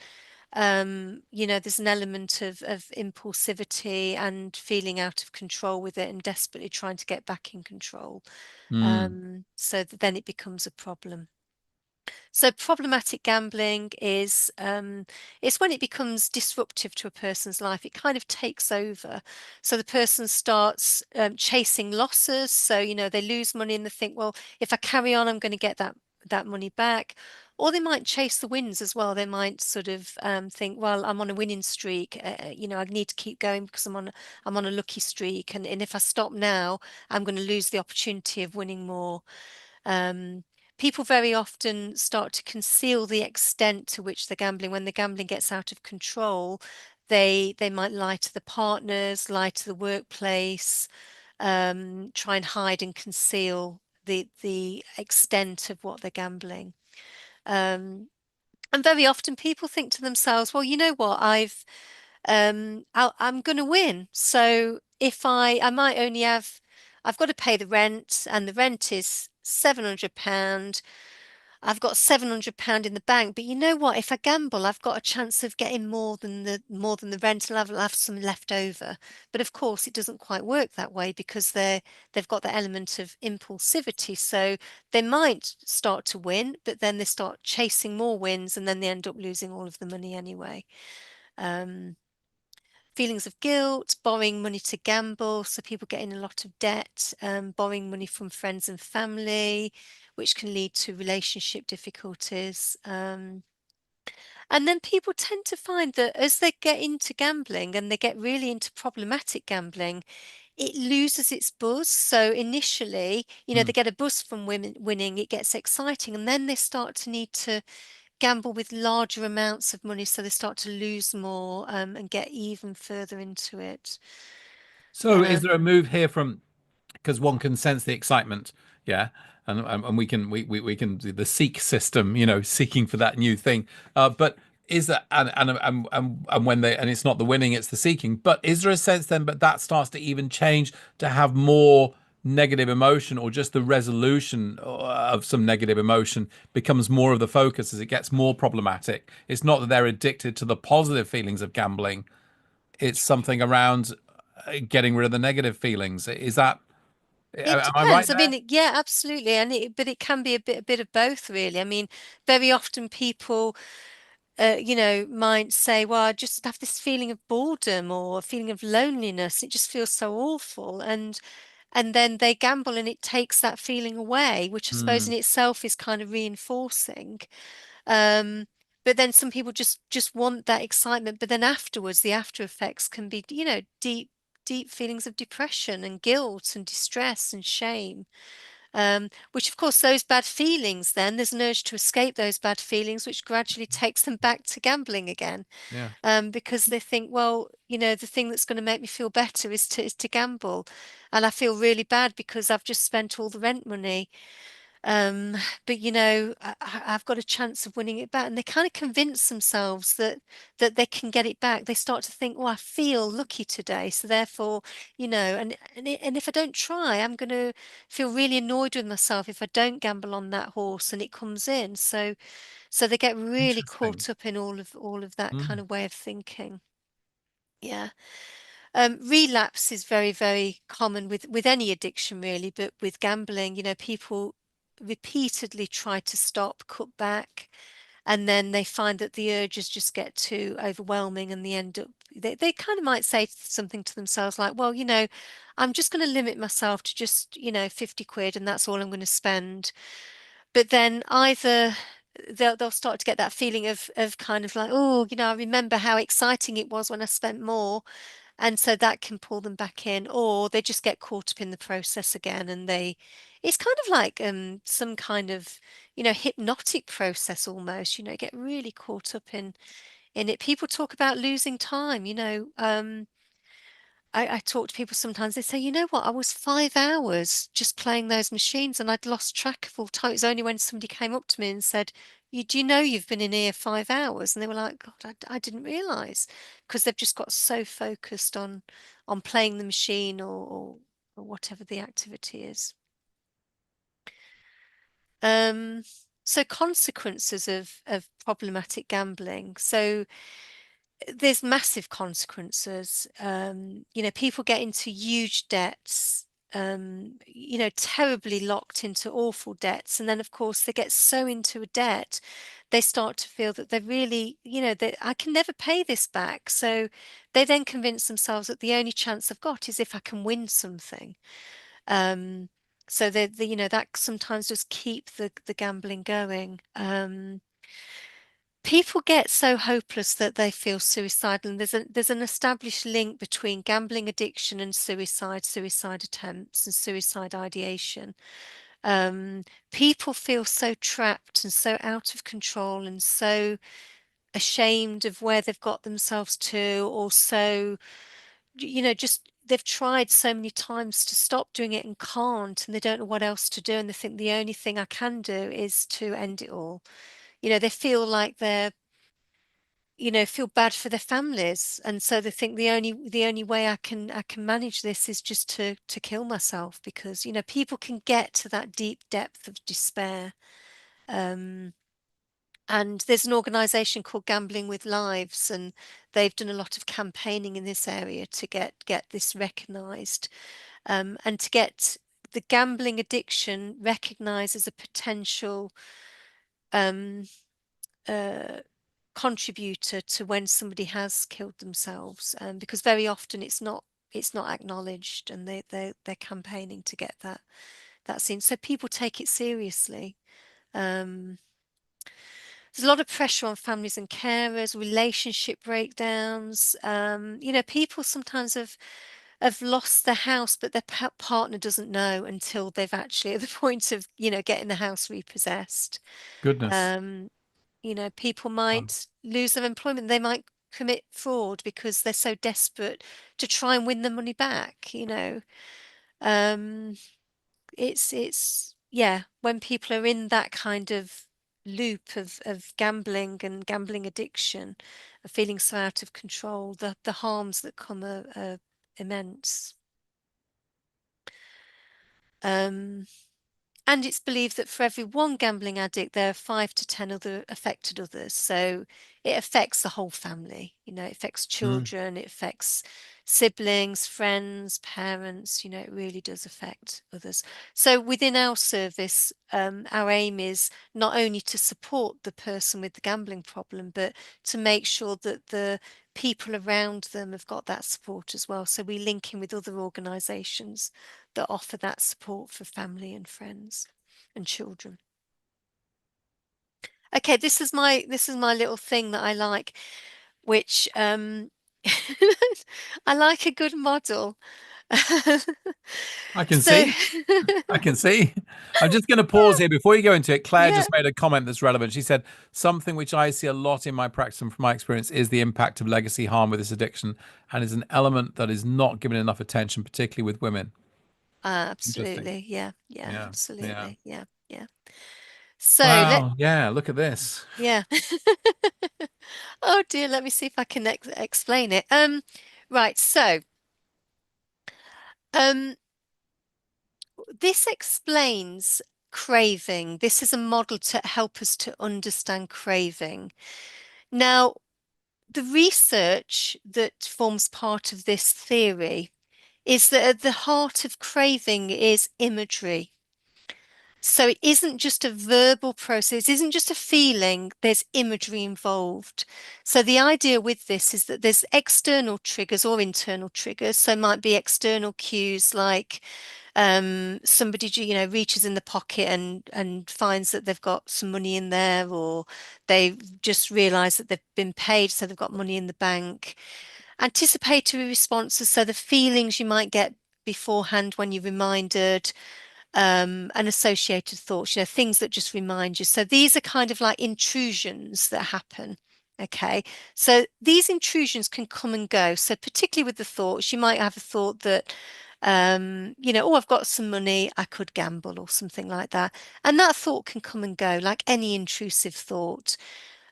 there's an element of impulsivity and feeling out of control with it and desperately trying to get back in control.
Mm.
So that then it becomes a problem. So problematic gambling is it's when it becomes disruptive to a person's life. It kind of takes over. So the person starts chasing losses. So, they lose money and they think, well, if I carry on, I'm going to get that money back. Or they might chase the wins as well. They might sort of think, well, I'm on a winning streak. I need to keep going because I'm on a lucky streak. And if I stop now, I'm going to lose the opportunity of winning more. Um, People very often start to conceal the extent to which they're gambling. When the gambling gets out of control, they might lie to the partners, lie to the workplace, try and hide and conceal the extent of what they're gambling. Um, and very often people think to themselves, well, you know what, I'm going to win. So if I might only I've got to pay the rent, and the rent is £700. I've got £700 in the bank, but you know what? If I gamble, I've got a chance of getting more than the rent, and I'll have some left over. But of course, it doesn't quite work that way because they've got the element of impulsivity. So they might start to win, but then they start chasing more wins, and then they end up losing all of the money anyway. Um, Feelings of guilt, borrowing money to gamble. So people get in a lot of debt, borrowing money from friends and family, which can lead to relationship difficulties. And then people tend to find that as they get into gambling and they get really into problematic gambling, it loses its buzz. So initially, they
Mm.
get a buzz from women winning, it gets exciting, and then they start to need to gamble with larger amounts of money, so they start to lose more and get even further into it.
So,
Yeah,
is there a move here from because one can sense the excitement, yeah, and we can do the seek system, seeking for that new thing. But is that and when they and it's not the winning, it's the seeking. But is there a sense then, but that starts to even change to have more negative emotion, or just the resolution of some negative emotion becomes more of the focus as it gets more problematic? It's not that they're addicted to the positive feelings of gambling; it's something around getting rid of the negative feelings. Is that
it
am I right
depends. I
there?
mean, yeah, absolutely, but it can be a bit of both, really. I mean, very often people might say, well, I just have this feeling of boredom or a feeling of loneliness. It just feels so awful. And then they gamble and it takes that feeling away, which I suppose
Hmm.
in itself is kind of reinforcing. Um, but then some people just want that excitement, but then afterwards, the after effects can be, deep feelings of depression and guilt and distress and shame. Which of course those bad feelings, then there's an urge to escape those bad feelings, which gradually takes them back to gambling again.
Yeah.
Because they think, well, the thing that's going to make me feel better is to gamble. And I feel really bad because I've just spent all the rent money. Um, but I've got a chance of winning it back, and they kind of convince themselves that they can get it back. They start to think, "Oh, I feel lucky today, so therefore, and if I don't try, I'm going to feel really annoyed with myself if I don't gamble on that horse and it comes in." So they get really
Interesting.
caught up in all of that kind
Mm.
of way of thinking. Yeah. Relapse is very, very common with any addiction, really, but with gambling, people repeatedly try to stop, cut back, and then they find that the urges just get too overwhelming, and they kind of might say something to themselves like, well, I'm just going to limit myself to just, 50 quid, and that's all I'm going to spend. But then either they'll start to get that feeling of kind of like, oh, I remember how exciting it was when I spent more. And so that can pull them back in, or they just get caught up in the process again, and it's kind of like some kind of, hypnotic process almost, get really caught up in it. People talk about losing time, I talk to people sometimes, they say, you know what, I was 5 hours just playing those machines and I'd lost track of all time. It was only when somebody came up to me and said, do you know you've been in here 5 hours? And they were like, God, I didn't realize, because they've just got so focused on playing the machine, or whatever the activity is. Um, so consequences of problematic gambling. So there's massive consequences. People get into huge debts, terribly locked into awful debts. And then, of course, they get so into a debt, they start to feel that they're really, that I can never pay this back. So they then convince themselves that the only chance I've got is if I can win something. So that sometimes just keep the gambling going. People get so hopeless that they feel suicidal, and there's an established link between gambling addiction and suicide attempts, and suicide ideation. People feel so trapped and so out of control and so ashamed of where they've got themselves to, or so, just they've tried so many times to stop doing it and can't, and they don't know what else to do, and they think the only thing I can do is to end it all. They feel like feel bad for their families, and so they think the only way I can manage this is just to kill myself, because people can get to that deep depth of despair. And there's an organization called Gambling with Lives, and they've done a lot of campaigning in this area to get this recognized, and to get the gambling addiction recognized as a potential um, uh, contributor to when somebody has killed themselves, because very often it's not acknowledged, and they're campaigning to get that seen, so people take it seriously. There's a lot of pressure on families and carers, relationship breakdowns. People sometimes have lost their house, but their partner doesn't know until they've actually at the point of getting the house repossessed.
Goodness.
um, People
Um,
might lose their employment. They might commit fraud because they're so desperate to try and win the money back. Um, it's yeah, when people are in that kind of loop of gambling and gambling addiction, of feeling so out of control, the harms that come are immense. Um, And it's believed that for every one gambling addict, there are 5 to 10 other affected others. So it affects the whole family. It affects
mm.
children, it affects siblings, friends, parents. It really does affect others. So within our service, our aim is not only to support the person with the gambling problem, but to make sure that the people around them have got that support as well. So we link in with other organisations that offer that support for family and friends and children. Okay, this is my little thing that I like, which I like a good model.
I can
So
see. I can see. I'm just going to pause here before you go into it. Claire
yeah,
just made a comment that's relevant. She said, something which I see a lot in my practice and from my experience is the impact of legacy harm with this addiction, and is an element that is not given enough attention, particularly with women. Interesting.
absolutely. Yeah, yeah,
Yeah. Yeah.
absolutely. Yeah, yeah. So
Wow. Yeah. Look at this.
yeah. Oh dear, let me see if I can explain it. Right, so um this explains craving. This is a model to help us to understand craving. Now, the research that forms part of this theory is that at the heart of craving is imagery. So it isn't just a verbal process, it isn't just a feeling, there's imagery involved. So the idea with this is that there's external triggers or internal triggers. So it might be external cues like somebody reaches in the pocket and finds that they've got some money in there, or they just realize that they've been paid, so they've got money in the bank. Anticipatory responses, so the feelings you might get beforehand when you're reminded, and associated thoughts, things that just remind you. So these are kind of like intrusions that happen. Okay, so these intrusions can come and go. So particularly with the thoughts, you might have a thought that, oh, I've got some money, I could gamble or something like that. And that thought can come and go like any intrusive thought.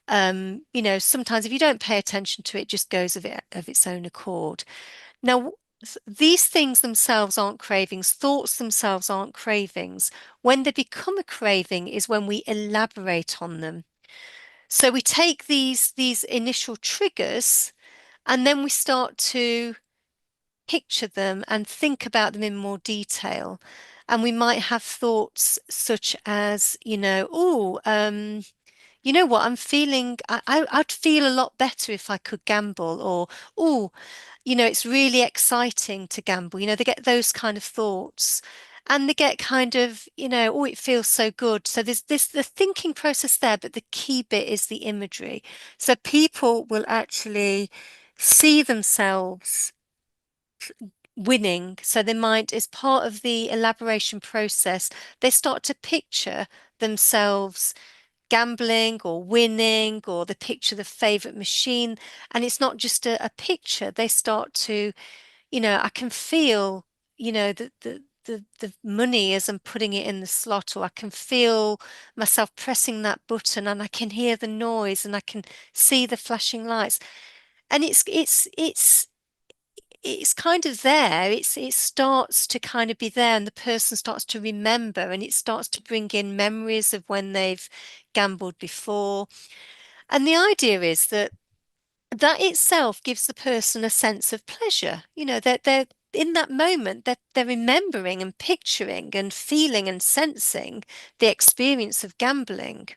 Sometimes if you don't pay attention to it, it just goes of its own accord. Now, these things themselves aren't cravings, thoughts themselves aren't cravings. When they become a craving is when we elaborate on them. So we take these initial triggers and then we start to picture them and think about them in more detail. And we might have thoughts such as, oh, you know what, I'm feeling, I'd feel a lot better if I could gamble, or, oh, it's really exciting to gamble. They get those kind of thoughts and they get kind of, oh, it feels so good. So there's the thinking process there, but the key bit is the imagery. So people will actually see themselves winning. So they might, as part of the elaboration process, they start to picture themselves gambling or winning, or they picture the favorite machine. And it's not just a picture. They start to, I can feel, the money as I'm putting it in the slot, or I can feel myself pressing that button and I can hear the noise and I can see the flashing lights. And it's kind of there. It starts to kind of be there, and the person starts to remember, and it starts to bring in memories of when they've gambled before. And the idea is that that itself gives the person a sense of pleasure. That they're in that moment, that they're remembering and picturing and feeling and sensing the experience of gambling.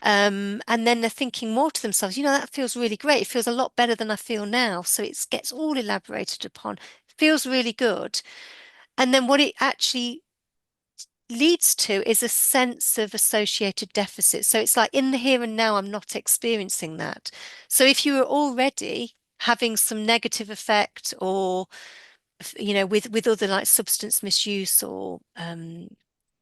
And then they're thinking more to themselves, that feels really great. It feels a lot better than I feel now. So it gets all elaborated upon. It feels really good. And then what it actually leads to is a sense of associated deficit. So it's like in the here and now, I'm not experiencing that. So if you were already having some negative effect, or with other like substance misuse, or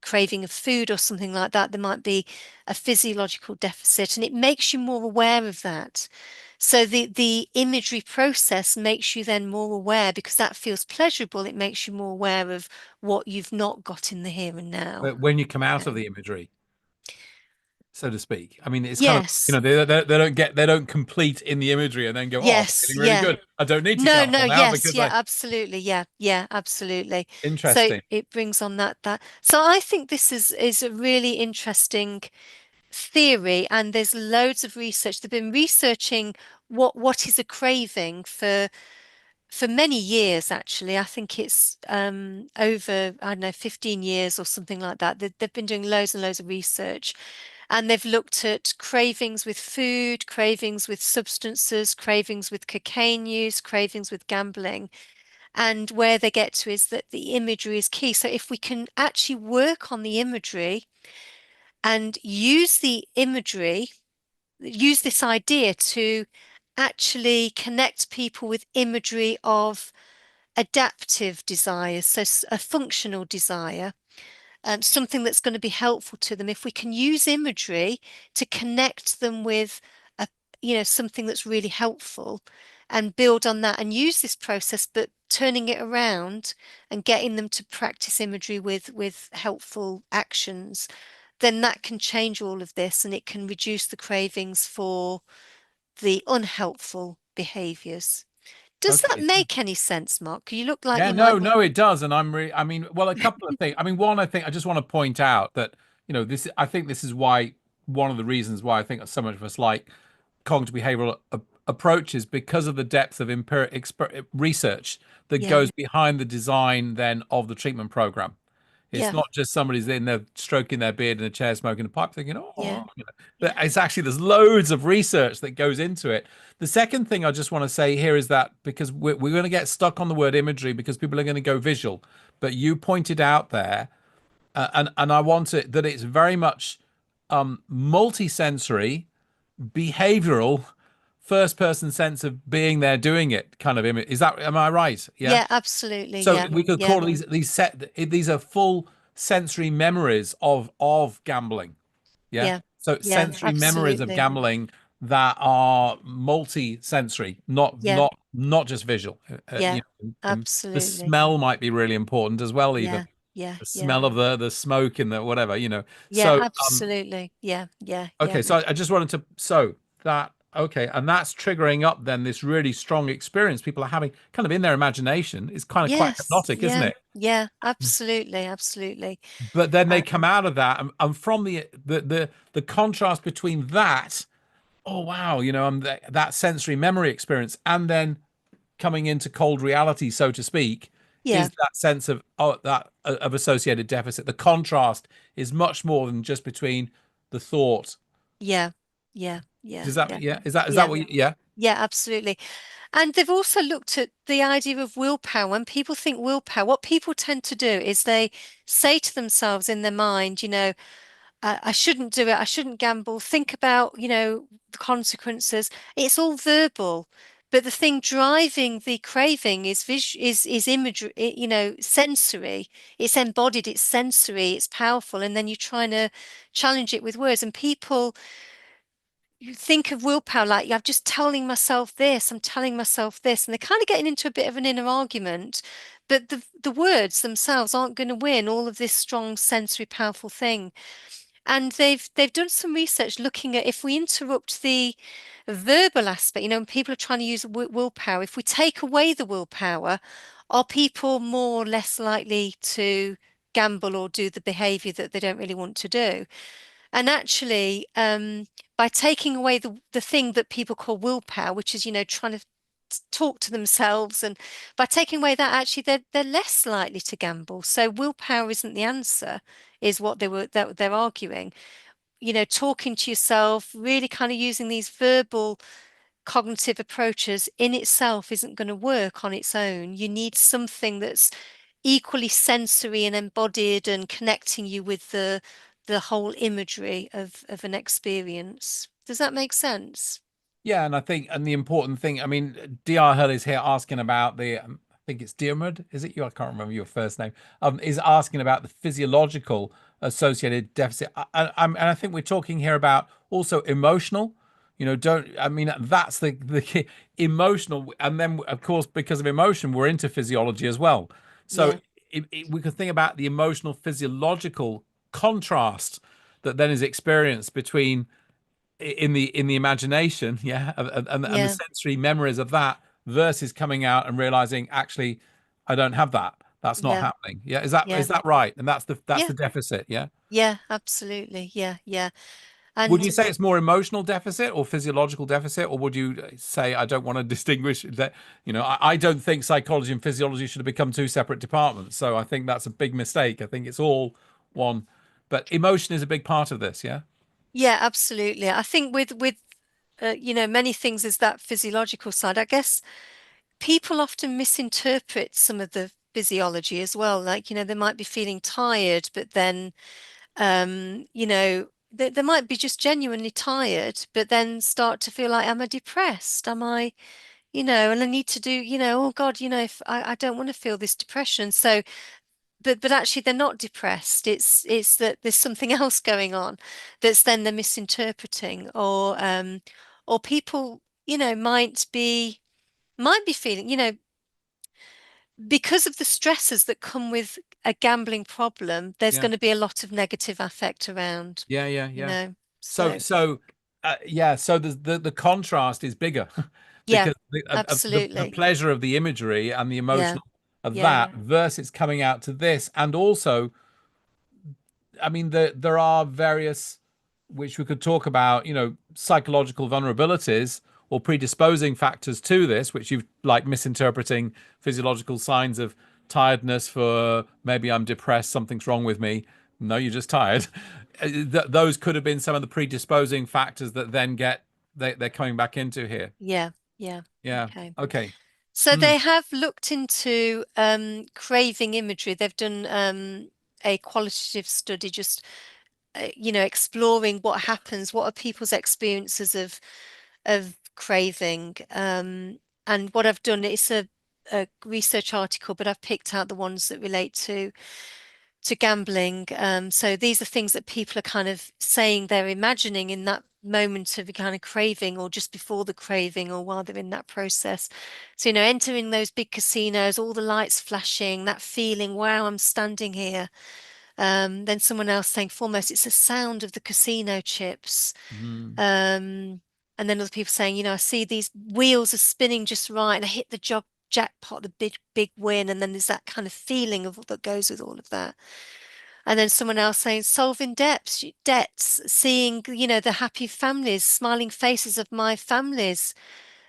craving of food or something like that, there might be a physiological deficit, and it makes you more aware of that. So the imagery process makes you then more aware, because that feels pleasurable. It makes you more aware of what you've not got in the here and now.
But when you come out of
Okay.
the imagery, so to speak, I mean, it's kind of,
Yes,
they don't complete in the imagery and then go, oh, I'm
yes,
feeling really
yeah.
good. I don't need to
No, no,
gamble now
yes,
because
yeah,
I,
absolutely. Yeah, yeah, absolutely. So
interesting.
it brings on that. So I think this is a really interesting theory, and there's loads of research. They've been researching what is a craving for many years, actually. I think it's over, I don't know, 15 years or something like that. They've been doing loads and loads of research, and they've looked at cravings with food, cravings with substances, cravings with cocaine use, cravings with gambling. And where they get to is that the imagery is key. So if we can actually work on the imagery and use the imagery, use this idea to actually connect people with imagery of adaptive desires, so a functional desire, something that's going to be helpful to them. If we can use imagery to connect them with a, something that's really helpful, and build on that and use this process, but turning it around and getting them to practice imagery with helpful actions, then that can change all of this, and it can reduce the cravings for the unhelpful behaviors. Does that
Okay.
make any sense, Mark? You look like
Yeah,
you might
no,
want.
no, it does. And I'm really, I mean, well, a couple of things. I mean, one, I think I just want to point out that, this, I think this is why, one of the reasons why I think so much of us like cognitive behavioral approaches, because of the depth of research that
Yeah,
goes behind the design then of the treatment program. It's
yeah,
not just somebody's in there stroking their beard in a chair smoking a pipe thinking,
yeah,
oh,
yeah,
It's actually, there's loads of research that goes into it. The second thing I just want to say here is that because we're going to get stuck on the word imagery because people are going to go visual, but you pointed out there, and I want it that it's very much multisensory, behavioral, first person sense of being there doing it kind of image. Is that, am I right? Yeah.
Yeah, absolutely.
So
Yeah.
we could
Yeah.
call these are full sensory memories of gambling. Yeah.
Yeah.
So
Yeah,
sensory memories of
absolutely.
gambling that are multi-sensory,
Yeah.
not just visual.
Yeah.
And the
Absolutely.
smell might be really important as well, even
Yeah. Yeah.
the
Yeah.
smell of the smoke in the whatever.
Yeah,
So
absolutely. Yeah. Yeah. Yeah.
okay, so I just wanted to that okay, and that's triggering up then this really strong experience people are having kind of in their imagination. Is kind of quite
Yes.
hypnotic, isn't
Yeah.
it?
Yeah. Absolutely. Absolutely.
But then they
Uh,
come out of that, and from the contrast between that, oh wow, that sensory memory experience, and then coming into cold reality, so to speak,
yeah.
is that sense of that of associated deficit. The contrast is much more than just between the thought.
Yeah. Yeah. Yeah.
Does that,
Yeah.
yeah? Is that
Yeah.
what you, yeah?
Yeah, absolutely. And they've also looked at the idea of willpower. When people think willpower, what people tend to do is they say to themselves in their mind, I shouldn't do it. I shouldn't gamble. Think about, the consequences. It's all verbal. But the thing driving the craving is is imagery, sensory. It's embodied, it's sensory, it's powerful. And then you're trying to challenge it with words. And people you think of willpower like I'm just telling myself this, I'm telling myself this, and they're kind of getting into a bit of an inner argument. But the words themselves aren't going to win all of this strong sensory powerful thing. And they've done some research looking at if we interrupt the verbal aspect, when people are trying to use willpower, if we take away the willpower, are people more or less likely to gamble or do the behavior that they don't really want to do? And actually, by taking away the thing that people call willpower, which is, trying to talk to themselves, and by taking away that, actually, they're less likely to gamble. So willpower isn't the answer, is what they're arguing. Talking to yourself, really kind of using these verbal cognitive approaches in itself isn't going to work on its own. You need something that's equally sensory and embodied and connecting you with the whole imagery of an experience. Does that make sense?
Yeah, and I think, and the important thing, I mean, Dr. Hill is here asking about I think it's Diarmuid, is it you? I can't remember your first name. Is asking about the physiological associated deficit. And I think we're talking here about also emotional. Don't, I mean, that's the key, emotional. And then, of course, because of emotion, we're into physiology as well. So
Yeah,
we could think about the emotional physiological contrast that then is experienced between in the imagination, yeah, and the
yeah,
sensory memories of that versus coming out and realizing actually I don't have that. That's not
yeah,
happening. Yeah, is
yeah,
that right? And that's
yeah,
the deficit. Yeah.
yeah, absolutely. Yeah, yeah.
Would
And
you say it's more emotional deficit or physiological deficit, or would you say I don't want to distinguish that? I don't think psychology and physiology should have become two separate departments. So I think that's a big mistake. I think it's all one, but emotion is a big part of this. Yeah.
yeah, absolutely. I think with many things is that physiological side. I guess people often misinterpret some of the physiology as well. Like, they might be feeling tired, but then they might be just genuinely tired, but then start to feel like, am I depressed? Am I, and I need to do, oh God, if I don't want to feel this depression. So, but actually they're not depressed. It's that there's something else going on that's then they're misinterpreting, or people, might be feeling, because of the stresses that come with a gambling problem, there's
Yeah.
going to be a lot of negative affect around,
Yeah. Yeah.
you
Yeah.
know.
So,
So,
so yeah, so the contrast is bigger
yeah,
because the
absolutely.
pleasure of the imagery and the
Yeah,
emotional of
yeah,
that versus coming out to this, and also, I mean, there are various which we could talk about, psychological vulnerabilities or predisposing factors to this, which you've like misinterpreting physiological signs of tiredness for maybe I'm depressed, something's wrong with me. No, you're just tired. Those could have been some of the predisposing factors that then they're coming back into here.
yeah, yeah.
Yeah.
Okay.
Okay.
So
Hmm.
they have looked into craving imagery. They've done a qualitative study, just exploring what happens, what are people's experiences of craving. And what I've done, it's a research article, but I've picked out the ones that relate to gambling. So these are things that people are kind of saying they're imagining in that moment of a kind of craving, or just before the craving, or while they're in that process. So, entering those big casinos, all the lights flashing, that feeling, wow, I'm standing here. Then someone else saying, foremost, it's the sound of the casino chips.
Mm.
And then other people saying, I see these wheels are spinning just right, and I hit the jackpot, the big win, and then there's that kind of feeling of that goes with all of that. And then someone else saying solving debts, seeing, the happy families, smiling faces of my families,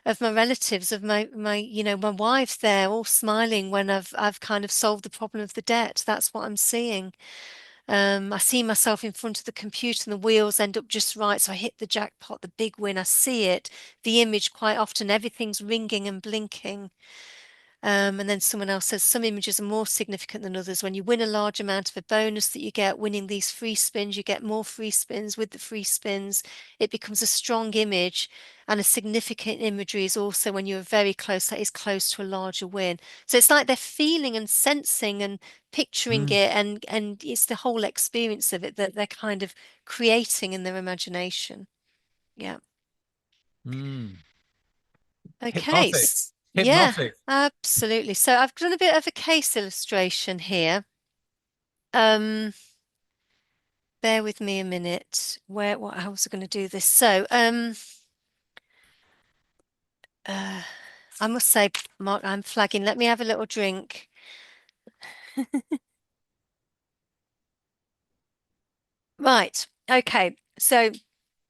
of my relatives, of my wife there, all smiling when I've kind of solved the problem of the debt. That's what I'm seeing. I see myself in front of the computer and the wheels end up just right. So I hit the jackpot, the big win. I see it, the image quite often, everything's ringing and blinking. And then someone else says some images are more significant than others. When you win a large amount of a bonus that you get, winning these free spins, you get more free spins. With the free spins, it becomes a strong image, and a significant imagery is also when you're very close, that is close to a larger win. So it's like they're feeling and sensing and picturing
Mm.
it, and it's the whole experience of it that they're kind of creating in their imagination. Yeah.
Mm.
Okay.
Hypnotic.
Yeah,
Hypnotic.
absolutely. So I've done a bit of a case illustration here. Um, Bear with me a minute. How was I going to do this? So, uh, I must say, Mark, I'm flagging. Let me have a little drink. Right. Okay. So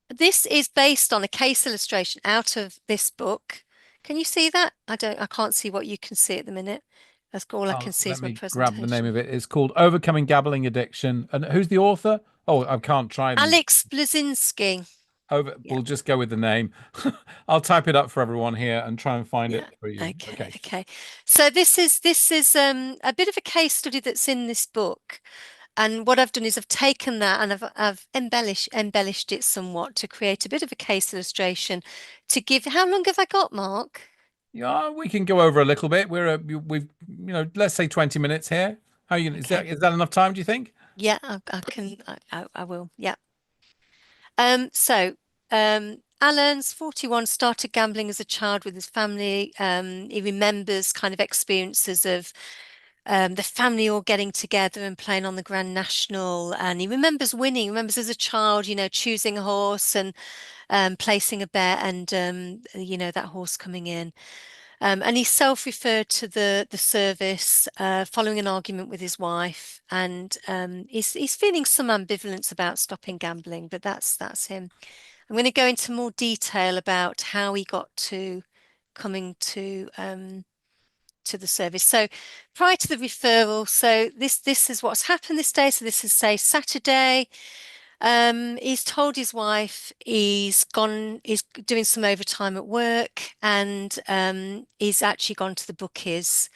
this is based on a case illustration out of this book. Can you see that? I can't see what you can see at the minute. That's all I can see
Let
is my
me grab the name
presentation.
of it. It's called Overcoming Gambling Addiction. And who's the author? Oh, I can't try and
Alex Blazinski.
over.
Yeah.
We'll just go with the name. I'll type it up for everyone here and try and find
Yeah.
it for you.
Okay.
Okay.
Okay. So this is a bit of a case study that's in this book. And what I've done is I've taken that and I've embellished it somewhat to create a bit of a case illustration to give. How long have I got, Mark?
Yeah, we can go over a little bit. We've let's say 20 minutes here. How you
Okay.
is that enough time, do you think?
Yeah, I can. I will. Yeah. So Alan's 41, started gambling as a child with his family. He remembers kind of experiences of the family all getting together and playing on the Grand National. And he remembers winning, remembers as a child, choosing a horse and placing a bet, and that horse coming in. And he self-referred to the service following an argument with his wife, and he's feeling some ambivalence about stopping gambling, but that's him. I'm going to go into more detail about how he got to coming to the service. So prior to the referral, so this is what's happened this day. So this is, say, Saturday. He's told his wife he's doing some overtime at work, and he's actually gone to the bookies.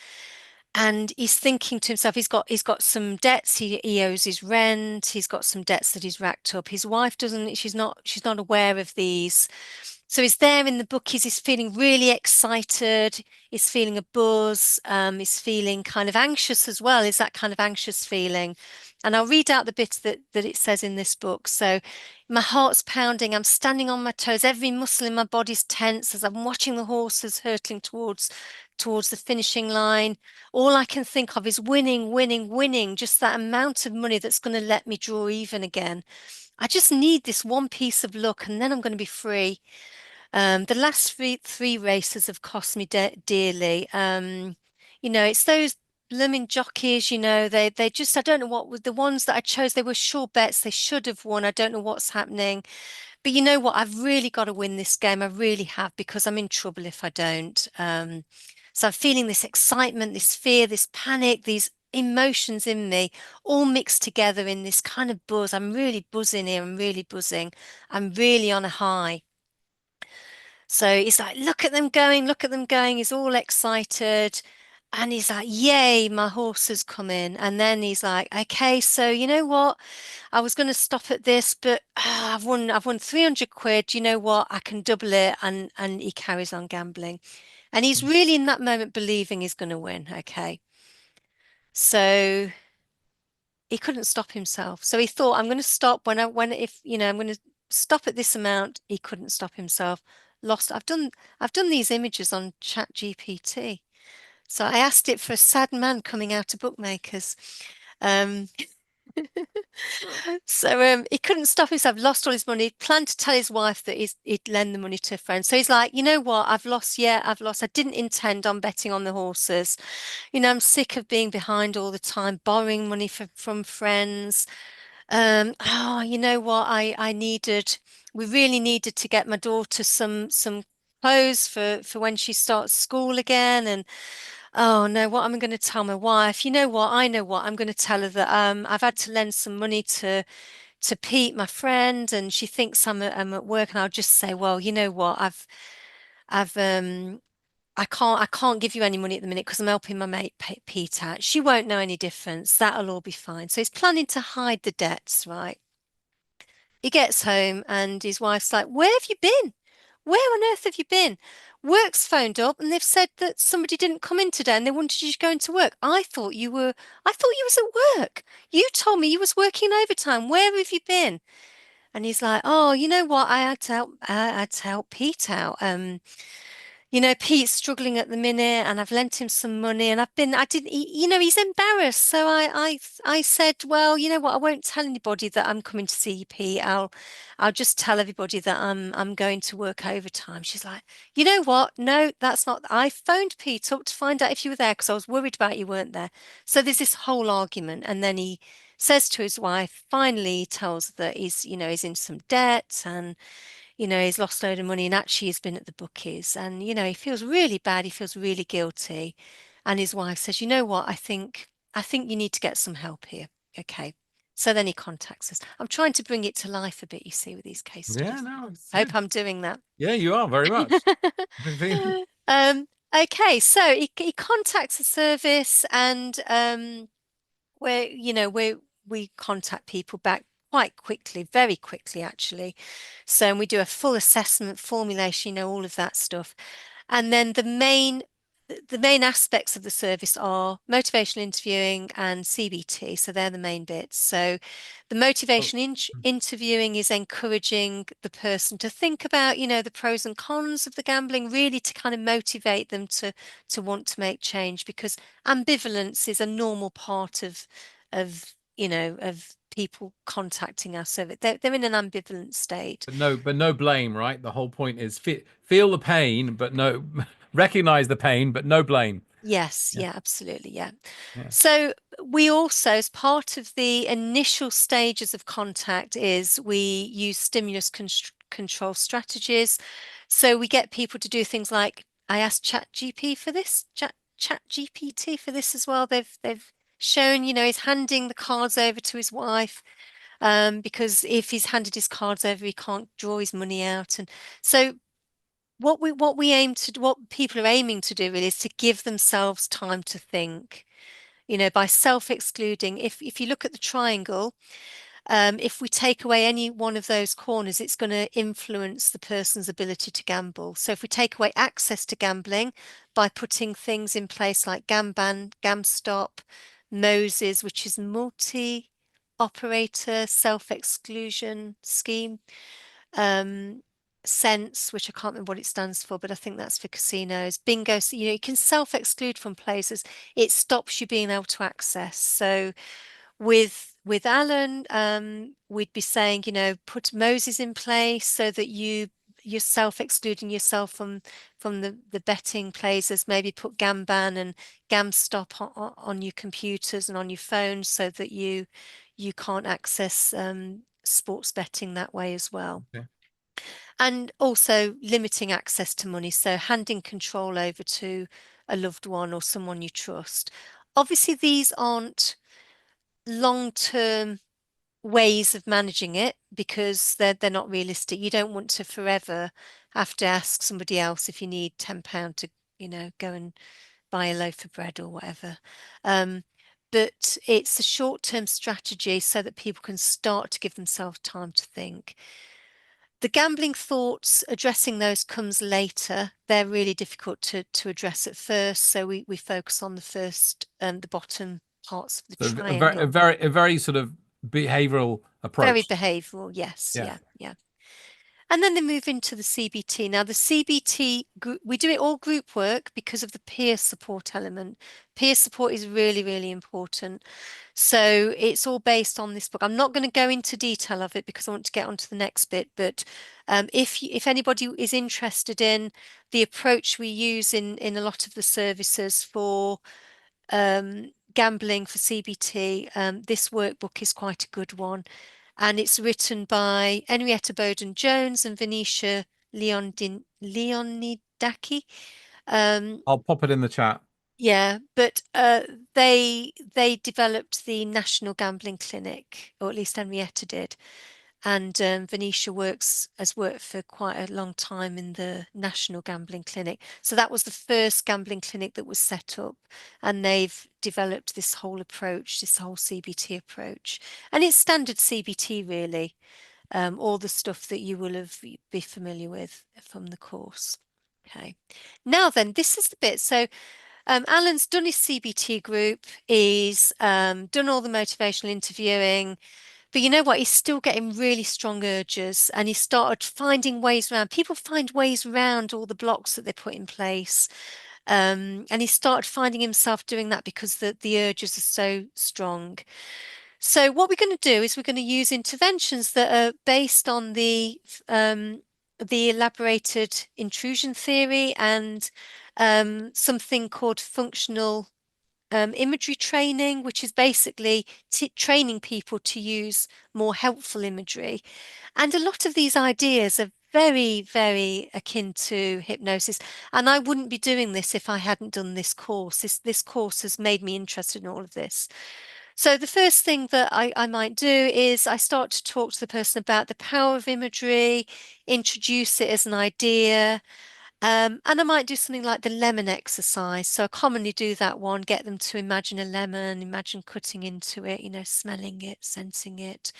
And he's thinking to himself, he's got some debts. He owes his rent. He's got some debts that he's racked up. His wife doesn't. She's not aware of these. So he's there in the bookies. He's feeling really excited. He's feeling a buzz. He's feeling kind of anxious as well. Is that kind of anxious feeling? And I'll read out the bit that it says in this book. So my heart's pounding. I'm standing on my toes. Every muscle in my body's tense as I'm watching the horses hurtling towards the finishing line. All I can think of is winning, winning, winning. Just that amount of money that's going to let me draw even again. I just need this one piece of luck, and then I'm going to be free. The last three races have cost me dearly. It's those blooming jockeys, they just, I don't know what was the ones that I chose. They were sure bets. They should have won. I don't know what's happening. But you know what? I've really got to win this game. I really have, because I'm in trouble if I don't. So I'm feeling this excitement, this fear, this panic, these emotions in me all mixed together in this kind of buzz. I'm really buzzing here. I'm really buzzing. I'm really on a high. So it's like, look at them going, look at them going. He's all excited. And he's like, yay, my horse has come in. And then he's like, okay, so you know what? I was going to stop at this, but I've won 300 quid. You know what? I can double it. And he carries on gambling. And he's really in that moment believing he's going to win. Okay. So he couldn't stop himself. So he thought, I'm going to stop if, I'm going to stop at this amount. He couldn't stop himself. Lost. I've done these images on Chat GPT. So I asked it for a sad man coming out of bookmakers. Um, so he couldn't stop himself, lost all his money, planned to tell his wife that he'd lend the money to a friend. So he's like, you know what? I've lost. Yeah, I've lost. I didn't intend on betting on the horses. I'm sick of being behind all the time, borrowing money from friends. Oh, you know what? We really needed to get my daughter some clothes for when she starts school again. And oh no, what am I going to tell my wife? You know what? I know what. I'm going to tell her that I've had to lend some money to Pete, my friend, and she thinks I'm at work, and I'll just say, well, you know what? I've I can't give you any money at the minute because I'm helping my mate Pete out. She won't know any difference. That'll all be fine. So he's planning to hide the debts, right? He gets home and his wife's like, where have you been? Where on earth have you been? Work's phoned up and they've said that somebody didn't come in today and they wanted you to go into work. I thought you was at work. You told me you was working overtime. Where have you been? And he's like, oh, you know what? I had to help Pete out. Pete's struggling at the minute and I've lent him some money and I didn't, he's embarrassed. So I said, well, you know what? I won't tell anybody that I'm coming to see you, Pete. I'll just tell everybody that I'm going to work overtime. She's like, you know what? No, that's not, I phoned Pete up to find out if you were there because I was worried about you weren't there. So there's this whole argument. And then he says to his wife, finally he tells her that he's in some debt and he's lost a load of money and actually he's been at the bookies and, he feels really bad. He feels really guilty. And his wife says, you know what? I think you need to get some help here. Okay. So then he contacts us. I'm trying to bring it to life a bit, you see, with these case
Yeah,
studies.
no, it's
Hope
good.
I'm doing that.
Yeah, you are very much. I think-
Okay, so he contacts the service and where we contact people back quite quickly, very quickly actually. So we do a full assessment, formulation, all of that stuff. And then the main aspects of the service are motivational interviewing and CBT. So they're the main bits. So the
oh,
motivation interviewing is encouraging the person to think about, the pros and cons of the gambling, really to kind of motivate them to want to make change because ambivalence is a normal part of people contacting us. So they're in an ambivalent state.
but no blame, right? The whole point is feel the pain, but no, recognize the pain, but no blame.
Yes,
Yeah,
yeah, absolutely, yeah.
yeah.
So we also, as part of the initial stages of contact, is we use stimulus control strategies. So we get people to do things like I asked Chat GPT for this as well. They've shown, he's handing the cards over to his wife, because if he's handed his cards over, he can't draw his money out. And so what people are aiming to do really is to give themselves time to think, by self-excluding. If you look at the triangle, if we take away any one of those corners, it's going to influence the person's ability to gamble. So if we take away access to gambling by putting things in place like GamBan, GamStop, Moses, which is multi-operator self-exclusion scheme, um, Sense, which I can't remember what it stands for, but I think that's for casinos. Bingo, so, you can self-exclude from places. It stops you being able to access. So with Alan, we'd be saying, put Moses in place so that you're self-excluding yourself from the betting places. Maybe put Gamban and GamStop on your computers and on your phones so that you can't access sports betting that way as well.
Okay.
And also limiting access to money, so handing control over to a loved one or someone you trust. Obviously, these aren't long-term ways of managing it because they're not realistic. You don't want to forever have to ask somebody else if you need £10 to, go and buy a loaf of bread or whatever. But it's a short-term strategy so that people can start to give themselves time to think. The gambling thoughts, addressing those comes later. They're really difficult to address at first. So we focus on the first and the bottom parts of the
So a very, a
triangle.
very, a very sort of behavioral
Very
approach.
behavioral, yes,
Yeah.
yeah, yeah. And then they move into the CBT. Now, the CBT, we do it all group work because of the peer support element. Peer support is really, really important. So it's all based on this book. I'm not going to go into detail of it because I want to get on to the next bit. But if anybody is interested in the approach we use in a lot of the services for gambling for CBT, this workbook is quite a good one. And it's written by Henrietta Bowden-Jones and Venetia Leonidaki.
I'll pop it in the chat.
Yeah, but they developed the National Gambling Clinic, or at least Henrietta did. And Venetia has worked for quite a long time in the National Gambling Clinic. So that was the first gambling clinic that was set up. And they've developed this whole approach, this whole CBT approach. And it's standard CBT, really. All the stuff that you will be familiar with from the course. Okay. Now then, this is the bit. So Alan's done his CBT group. He's done all the motivational interviewing. But you know what? He's still getting really strong urges, and he started finding ways around. People find ways around all the blocks that they put in place. And he started finding himself doing that because the urges are so strong. So what we're going to do is we're going to use interventions that are based on the elaborated intrusion theory and something called functional imagery training, which is basically training people to use more helpful imagery. And a lot of these ideas are very, very akin to hypnosis. And I wouldn't be doing this if I hadn't done this course. This course has made me interested in all of this. So the first thing that I might do is I start to talk to the person about the power of imagery, introduce it as an idea, and I might do something like the lemon exercise. So I commonly do that one, get them to imagine a lemon, imagine cutting into it, smelling it, sensing it.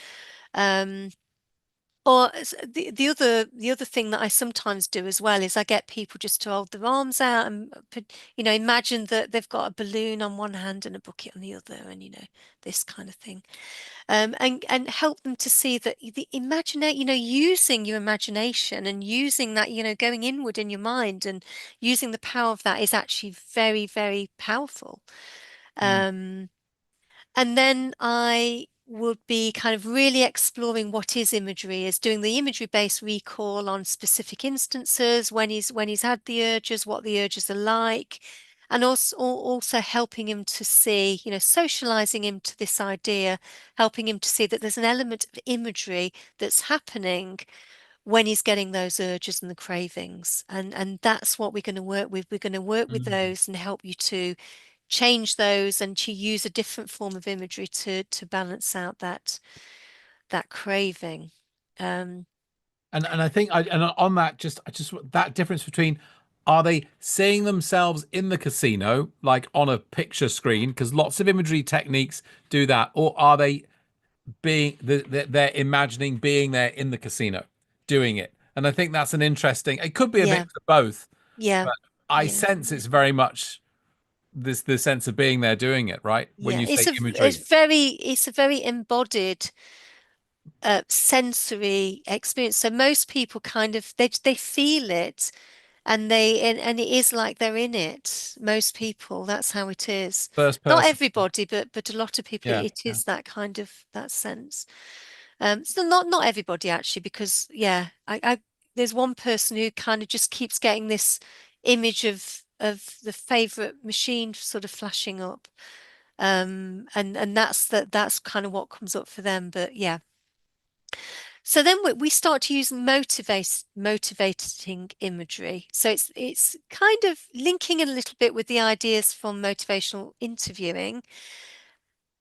Or the other thing that I sometimes do as well is I get people just to hold their arms out and imagine that they've got a balloon on one hand and a bucket on the other, and this kind of thing. And help them to see that using your imagination and using that, going inward in your mind and using the power of that is actually very, very powerful.
Mm.
And then I would be kind of really exploring what is imagery, is doing the imagery-based recall on specific instances, when he's had the urges, what the urges are like, and also helping him to see, socializing him to this idea, helping him to see that there's an element of imagery that's happening when he's getting those urges and the cravings. And that's what we're going to work with. We're going to work with
Mm.
those and help you to change those and to use a different form of imagery to balance out that craving.
And I think and on that, just that difference between, are they seeing themselves in the casino like on a picture screen, because lots of imagery techniques do that, or are they they're imagining being there in the casino doing it? And I think that's an interesting, it could be a
Yeah,
mix of both,
yeah,
but I
yeah,
sense it's very much this sense of being there doing it, right? When
yeah.
you say imagery.
It's a very embodied sensory experience. So most people kind of they feel it, and it is like they're in it. Most people, that's how it is.
First
Not
person.
everybody, but a lot of people,
Yeah,
it
yeah.
is that kind of that sense. So not everybody actually, because yeah, I there's one person who kind of just keeps getting this image of the favorite machine sort of flashing up. And that's kind of what comes up for them. But yeah. So then we start to use motivating imagery. So it's kind of linking a little bit with the ideas from motivational interviewing.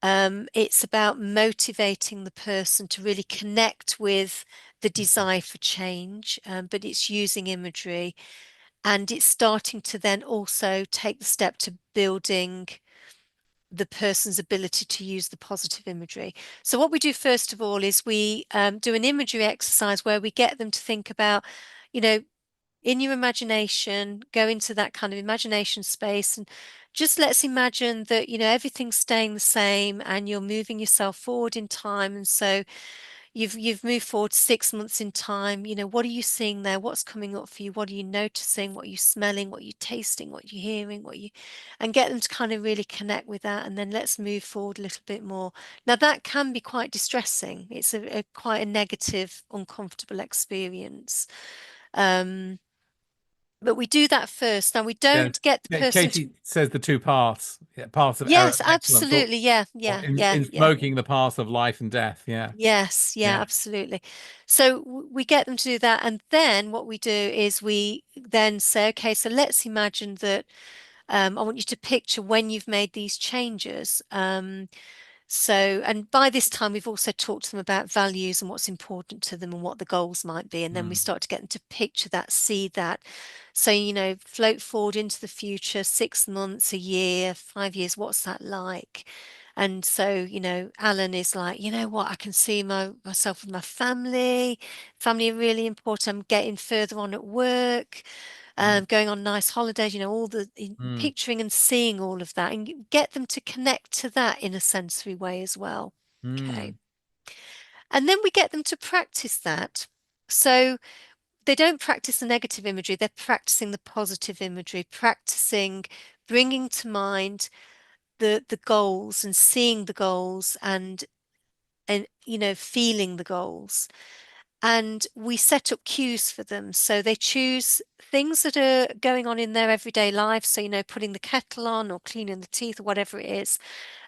It's about motivating the person to really connect with the desire for change, but it's using imagery. And it's starting to then also take the step to building the person's ability to use the positive imagery. So what we do first of all is we do an imagery exercise where we get them to think about, you know, in your imagination, go into that kind of imagination space, and just let's imagine that, you know, everything's staying the same and you're moving yourself forward in time. And so you've moved forward 6 months in time. You know, what are you seeing there? What's coming up for you? What are you noticing? What are you smelling? What are you tasting? What are you hearing? And get them to kind of really connect with that. And then let's move forward a little bit more. Now that can be quite distressing. It's a quite a negative, uncomfortable experience. But we do that first. Now we
Yeah.
don't get the
Yeah,
person to,
Katie says the two paths, yeah, paths of error
yes,
and excellence,
absolutely. Yeah,
or
yeah, yeah,
in
yeah.
smoking the path of life and death. Yeah.
Yes, yeah,
Yeah.
absolutely. So we get them to do that. And then what we do is we then say, okay, so let's imagine that I want you to picture when you've made these changes. So, and by this time, we've also talked to them about values and what's important to them and what the goals might be. And then we
Mm,
start to get them to picture that, see that. So, you know, float forward into the future, 6 months, a year, 5 years, what's that like? And so, you know, Alan is like, you know what, I can see myself with my family. Family are really important. I'm getting further on at work,
mm,
going on nice holidays, you know,
mm,
picturing and seeing all of that, and get them to connect to that in a sensory way as well. Okay.
mm.
And then we get them to practice that. So they don't practice the negative imagery, they're practicing the positive imagery, practicing bringing to mind the goals and seeing the goals and you know, feeling the goals. And we set up cues for them. So they choose things that are going on in their everyday life. So, you know, putting the kettle on or cleaning the teeth or whatever it is.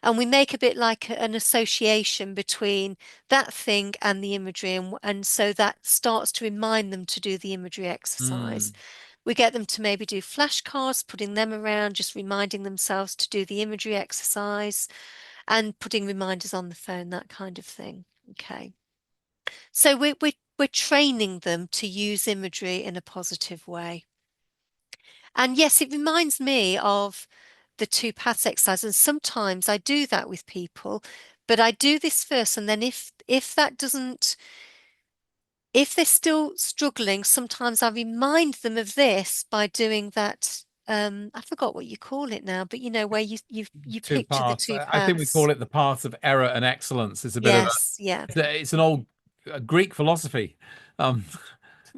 And we make a bit like an association between that thing and the imagery. And so that starts to remind them to do the imagery exercise.
Mm.
We get them to maybe do flashcards, putting them around, just reminding themselves to do the imagery exercise and putting reminders on the phone, that kind of thing. Okay. So we're training them to use imagery in a positive way. And yes, it reminds me of the two paths exercise. And sometimes I do that with people, but I do this first. And then if that doesn't, if they're still struggling, sometimes I remind them of this by doing that. I forgot what you call it now, but you know, where you
Two
picture the
paths.
two
I think we call
paths.
it the paths of error and excellence. It's a bit of a,
Yes, yeah,
it's an old Greek philosophy um,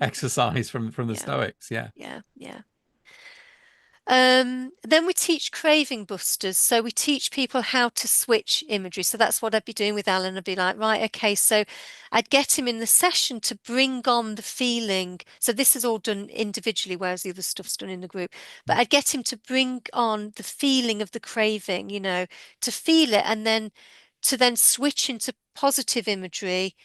exercise from the
yeah,
Stoics. Yeah.
yeah, yeah. Then we teach craving busters. So we teach people how to switch imagery. So that's what I'd be doing with Alan. I'd be like, right, okay, so I'd get him in the session to bring on the feeling. So this is all done individually, whereas the other stuff's done in the group. But I'd get him to bring on the feeling of the craving, you know, to feel it and then to then switch into positive imagery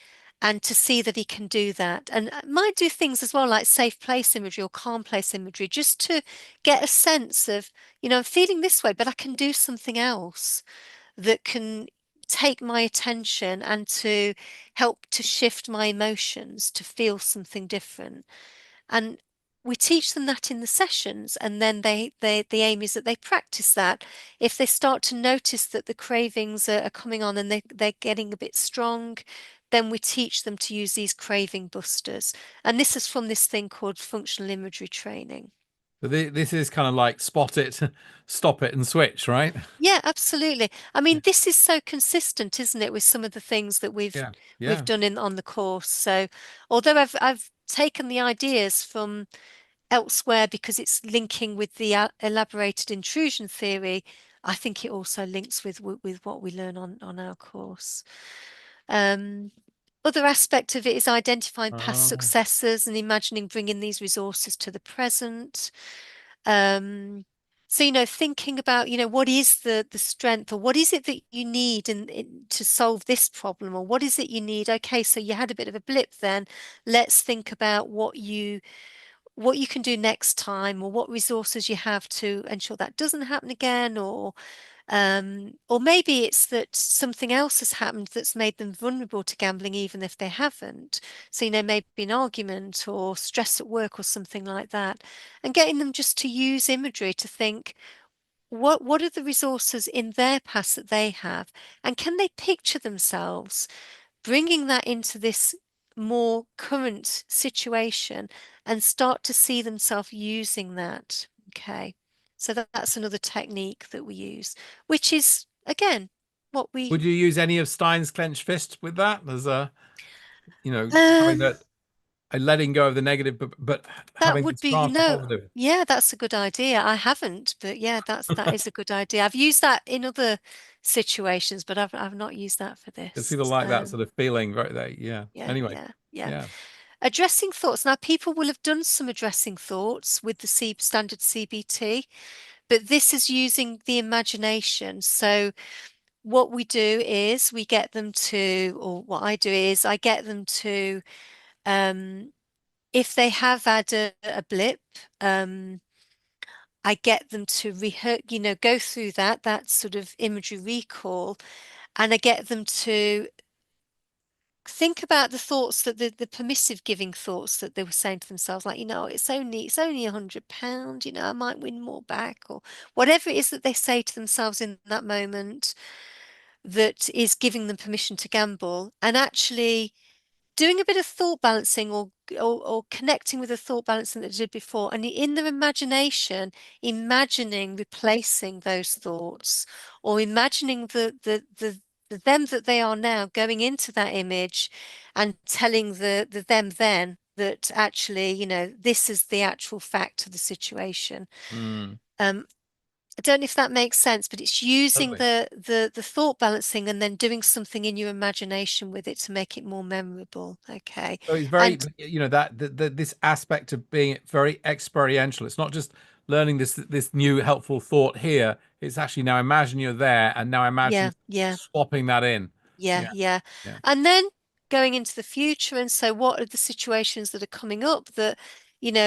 and to see that he can do that. And I might do things as well, like safe place imagery or calm place imagery, just to get a sense of, you know, I'm feeling this way, but I can do something else that can take my attention and to help to shift my emotions to feel something different. And we teach them that in the sessions, and then the aim is that they practice that. If they start to notice that the cravings are coming on and they're getting a bit strong, then we teach them to use these craving busters. And this is from this thing called functional imagery training.
So this is kind of like spot it, stop it, and switch, right?
Yeah, absolutely. I
Yeah.
mean, this is so consistent, isn't it, with some of the things that
Yeah.
we've
Yeah.
done in on the course. So although I've taken the ideas from elsewhere because it's linking with the elaborated intrusion theory, I think it also links with what we learn on our course. Um, Other aspect of it is identifying past
Oh.
successes and imagining bringing these resources to the present. Um, so, you know, thinking about, you know, what is the strength or what is it that you need to solve this problem, or what is it you need? Okay, so you had a bit of a blip then. Let's think about what you can do next time, or what resources you have to ensure that doesn't happen again, or Or maybe it's that something else has happened that's made them vulnerable to gambling, even if they haven't. So, maybe an argument or stress at work or something like that. And getting them just to use imagery to think, what are the resources in their past that they have? And can they picture themselves bringing that into this more current situation and start to see themselves using that? Okay. So that's another technique that we use, which is, again, what
Would
we,
you use any of Stein's clenched fist with that as a, having
um,
that a letting go of the negative, but
that
having the
would be,
start positive?
yeah, that's a good idea. I haven't, but yeah, that is a good idea. I've used that in other situations, but I've not used that for
It's
this.
people like that sort of feeling right there. Yeah.
Yeah,
Anyway,
yeah, yeah.
yeah.
Addressing thoughts. Now, people will have done some addressing thoughts with the standard CBT, but this is using the imagination. So what we do is we get them to, or what I do is I get them to, if they have had a blip, I get them to rehearse, go through that sort of imagery recall, and I get them to think about the thoughts that the permissive giving thoughts that they were saying to themselves, like, it's only £100, I might win more back, or whatever it is that they say to themselves in that moment that is giving them permission to gamble, and actually doing a bit of thought balancing, or connecting with the thought balancing that they did before, and in their imagination, imagining replacing those thoughts, or imagining the them that they are now going into that image and telling the them then that actually, this is the actual fact of the situation.
Mm,
Um, I don't know if that makes sense, but it's using
totally.
the thought balancing and then doing something in your imagination with it to make it more memorable. Okay.
So it's very,
And
that this aspect of being very experiential. It's not just learning this new helpful thought here. It's actually now imagine you're there, and now
yeah,
imagine
yeah.
swapping that in.
Yeah,
Yeah,
yeah.
yeah.
And then going into the future, and so what are the situations that are coming up that,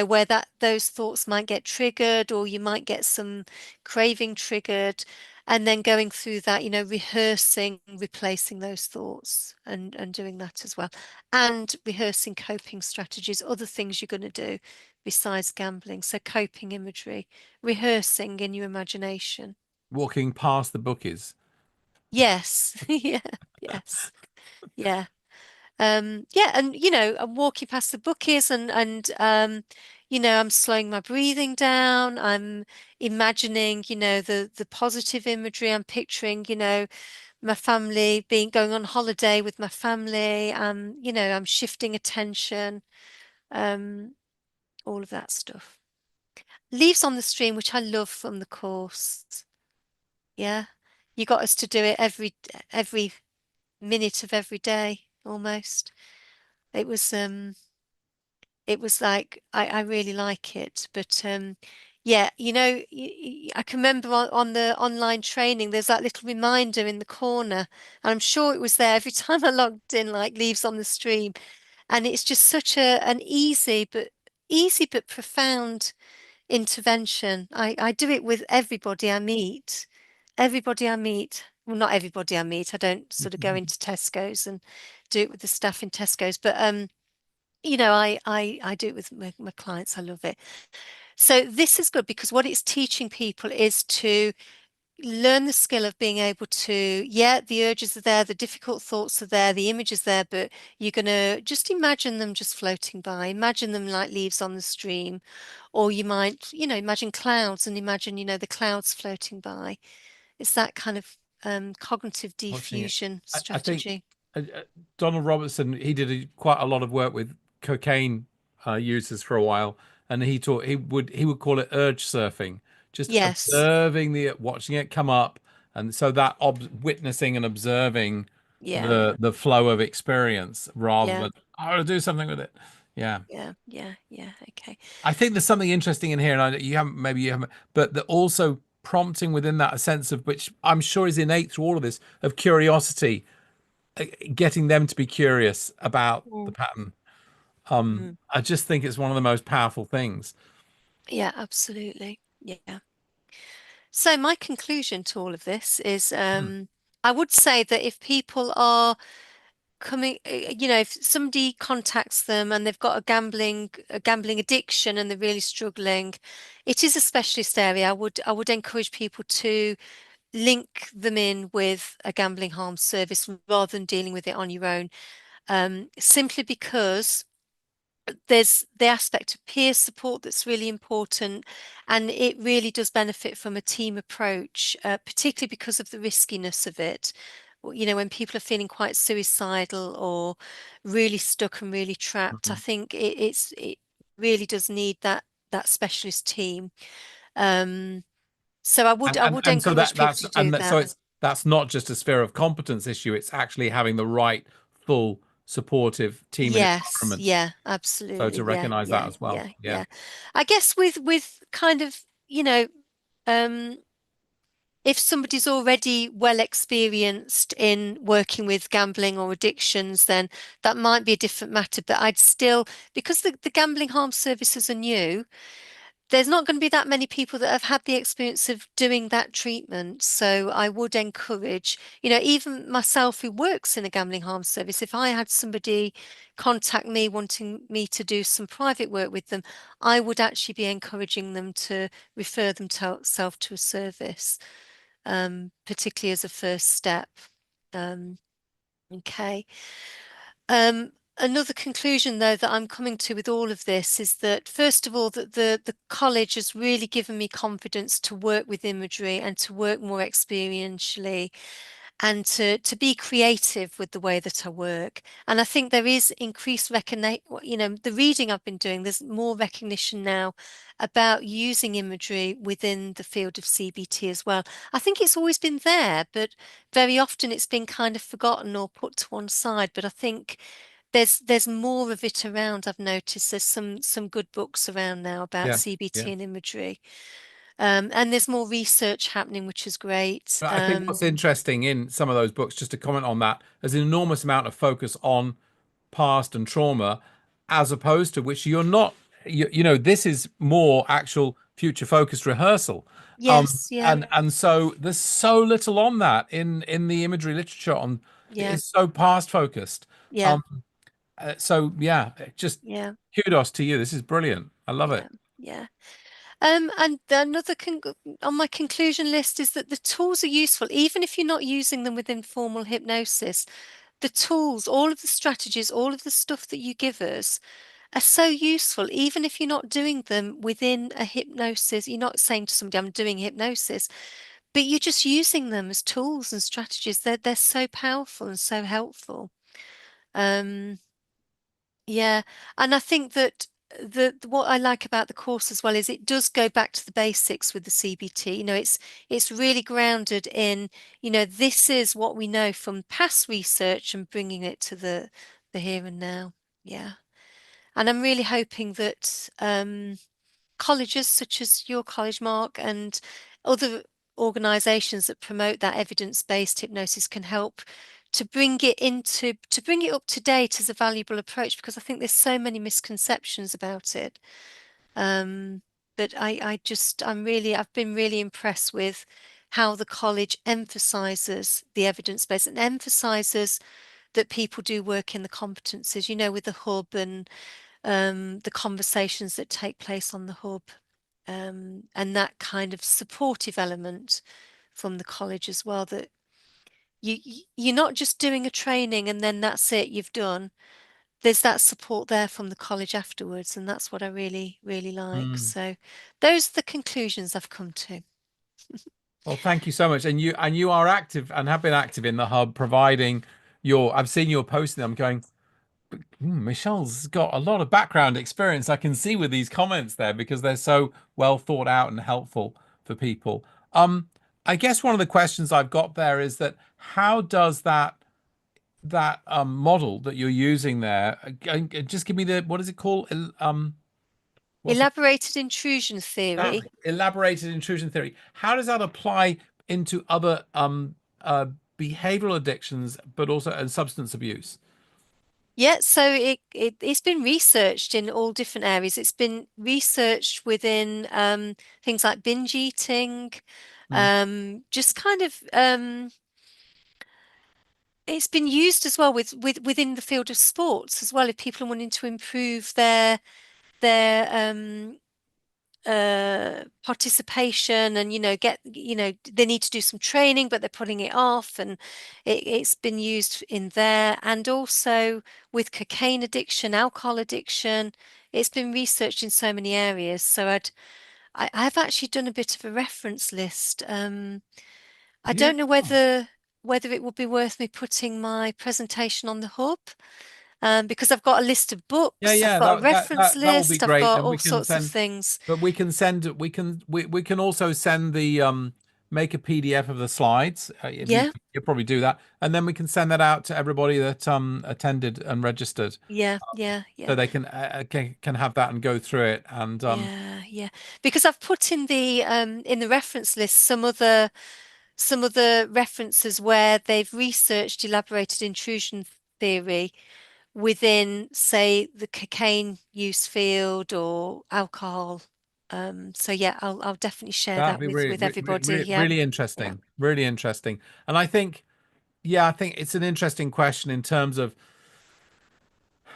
where those thoughts might get triggered, or you might get some craving triggered, and then going through that, rehearsing, replacing those thoughts, and doing that as well. And rehearsing coping strategies, other things you're going to do besides gambling. So coping imagery, rehearsing in your imagination.
Walking past the bookies.
Yes. Yeah, yes. Yeah. Yeah, and I'm walking past the bookies, and I'm slowing my breathing down. I'm imagining, the positive imagery. I'm picturing, my family going on holiday with my family. I'm shifting attention, um, all of that stuff. Leaves on the Stream, which I love from the course. Yeah. You got us to do it every minute of every day almost. It was like I really like it, but yeah, I can remember on the online training, there's that little reminder in the corner, and I'm sure it was there every time I logged in, like Leaves on the Stream, and it's just such an easy but profound intervention. I do it with everybody I meet. Everybody I meet, well, not everybody I meet. I don't sort of go into Tesco's and do it with the staff in Tesco's, but I do it with my clients. I love it. So this is good because what it's teaching people is to learn the skill of being able to, yeah, the urges are there, the difficult thoughts are there, the image is there, but you're going to just imagine them just floating by. Imagine them like leaves on the stream, or you might, imagine clouds and imagine, the clouds floating by. It's that kind of cognitive
Watching it.
diffusion
I think
strategy.
Donald Robertson, he did quite a lot of work with cocaine users for a while, and he would call it urge surfing, just
Yes.
observing watching it come up, and so that witnessing and observing
Yeah.
the flow of experience rather
Yeah.
than I want to do something with it. Yeah.
Yeah. Yeah. Yeah. Okay.
I think there's something interesting in here, and maybe you haven't, but also prompting within that a sense of which I'm sure is innate through all of this of curiosity, getting them to be curious about the
Mm.
pattern.
Mm.
I just think it's one of the most powerful things.
Yeah, absolutely. Yeah. So my conclusion to all of this is
Hmm.
I would say that if people are coming, if somebody contacts them and they've got a gambling addiction and they're really struggling, it is a specialist area. I would encourage people to link them in with a gambling harm service rather than dealing with it on your own. Simply because there's the aspect of peer support that's really important, and it really does benefit from a team approach, particularly because of the riskiness of it. When people are feeling quite suicidal or really stuck and really trapped, I
Mhm.
think it really does need that specialist team. Um, so I would
And
I
and
would
and so
encourage people
that's
to do
and that, so
that.
it's that's not just a sphere of competence issue. It's actually having the right full supportive team and
Yes,
environment.
yeah,
So
absolutely.
to
Yeah,
recognize that
yeah,
as well.
yeah,
Yeah.
yeah. I guess with kind of, um, if somebody's already well experienced in working with gambling or addictions, then that might be a different matter. But I'd still, because the gambling harm services are new, there's not going to be that many people that have had the experience of doing that treatment. So I would encourage, even myself who works in a gambling harm service, if I had somebody contact me wanting me to do some private work with them, I would actually be encouraging them to refer themselves to a service, particularly as a first step. Um, okay. Another conclusion, though, that I'm coming to with all of this is that, first of all, that the college has really given me confidence to work with imagery and to work more experientially and to be creative with the way that I work. And I think there is increased recognition, the reading I've been doing, there's more recognition now about using imagery within the field of CBT as well. I think it's always been there, but very often it's been kind of forgotten or put to one side. But I think there's more of it around. I've noticed there's some good books around now about
Yeah.
CBT
Yeah.
and imagery. And there's more research happening, which is great.
But I think what's interesting in some of those books, just to comment on that, there's an enormous amount of focus on past and trauma, as opposed to which you're not. This is more actual future focused rehearsal,
Yes, yeah,
and so there's so little on that in the imagery literature. On it
yeah,
is so past focused.
yeah,
Um, so yeah, just
yeah,
kudos to you. This is brilliant. I love
yeah,
it.
yeah. And another on my conclusion list is that the tools are useful, even if you're not using them within formal hypnosis. The tools, all of the strategies, all of the stuff that you give us are so useful, even if you're not doing them within a hypnosis. You're not saying to somebody, I'm doing hypnosis, but you're just using them as tools and strategies. They're so powerful and so helpful. Um, yeah, and I think that what I like about the course as well is it does go back to the basics with the CBT. It's really grounded in, this is what we know from past research and bringing it to the here and now. Yeah. And I'm really hoping that colleges such as your college, Mark, and other organisations that promote that evidence-based hypnosis can help to bring it up to date as a valuable approach, because I think there's so many misconceptions about it. Um, but I've been really impressed with how the college emphasizes the evidence base and emphasizes that people do work in the competencies, with the hub and the conversations that take place on the hub, and that kind of supportive element from the college as well, that you're not just doing a training and then that's it, you've done. There's that support there from the college afterwards, and that's what I really, really like.
Mm.
So those are the conclusions I've come to.
Well, thank you so much. And you are active and have been active in the hub, providing your. I've seen your posting. I'm going. Michelle's got a lot of background experience. I can see with these comments there because they're so well thought out and helpful for people. I guess one of the questions I've got there is that how does that model that you're using there? Just give me the what is it called? What's it?
Elaborated intrusion
That
theory.
elaborated intrusion theory. How does that apply into other behavioral addictions, but also and substance abuse?
Yeah, so it's been researched in all different areas. It's been researched within things like binge eating,
Mm.
Just kind of it's been used as well within the field of sports as well. If people are wanting to improve their participation, and they need to do some training but they're putting it off, and it's been used in there, and also with cocaine addiction, alcohol addiction. It's been researched in so many areas. So I've actually done a bit of a reference list. I
Yeah.
don't know whether it would be worth me putting my presentation on the hub, because I've got a list of
Yeah,
books, I've
yeah,
got a
that that
reference
that that will be
list, I've
great,
got
and
all
we can
sorts of
send.
things.
But we can also send the make a PDF of the slides. If
Yeah,
you probably do that, and then we can send that out to everybody that attended and registered,
yeah, yeah,
so
yeah.
they can have that and go through it. And
Yeah, yeah. Because I've put in the reference list some other references where they've researched elaborated intrusion theory within, say, the cocaine use field or alcohol. So yeah, I'll definitely share
that'd
that
be
with everybody. Yeah,
really
yeah,
interesting, really interesting. And I think, yeah, I think it's an interesting question in terms of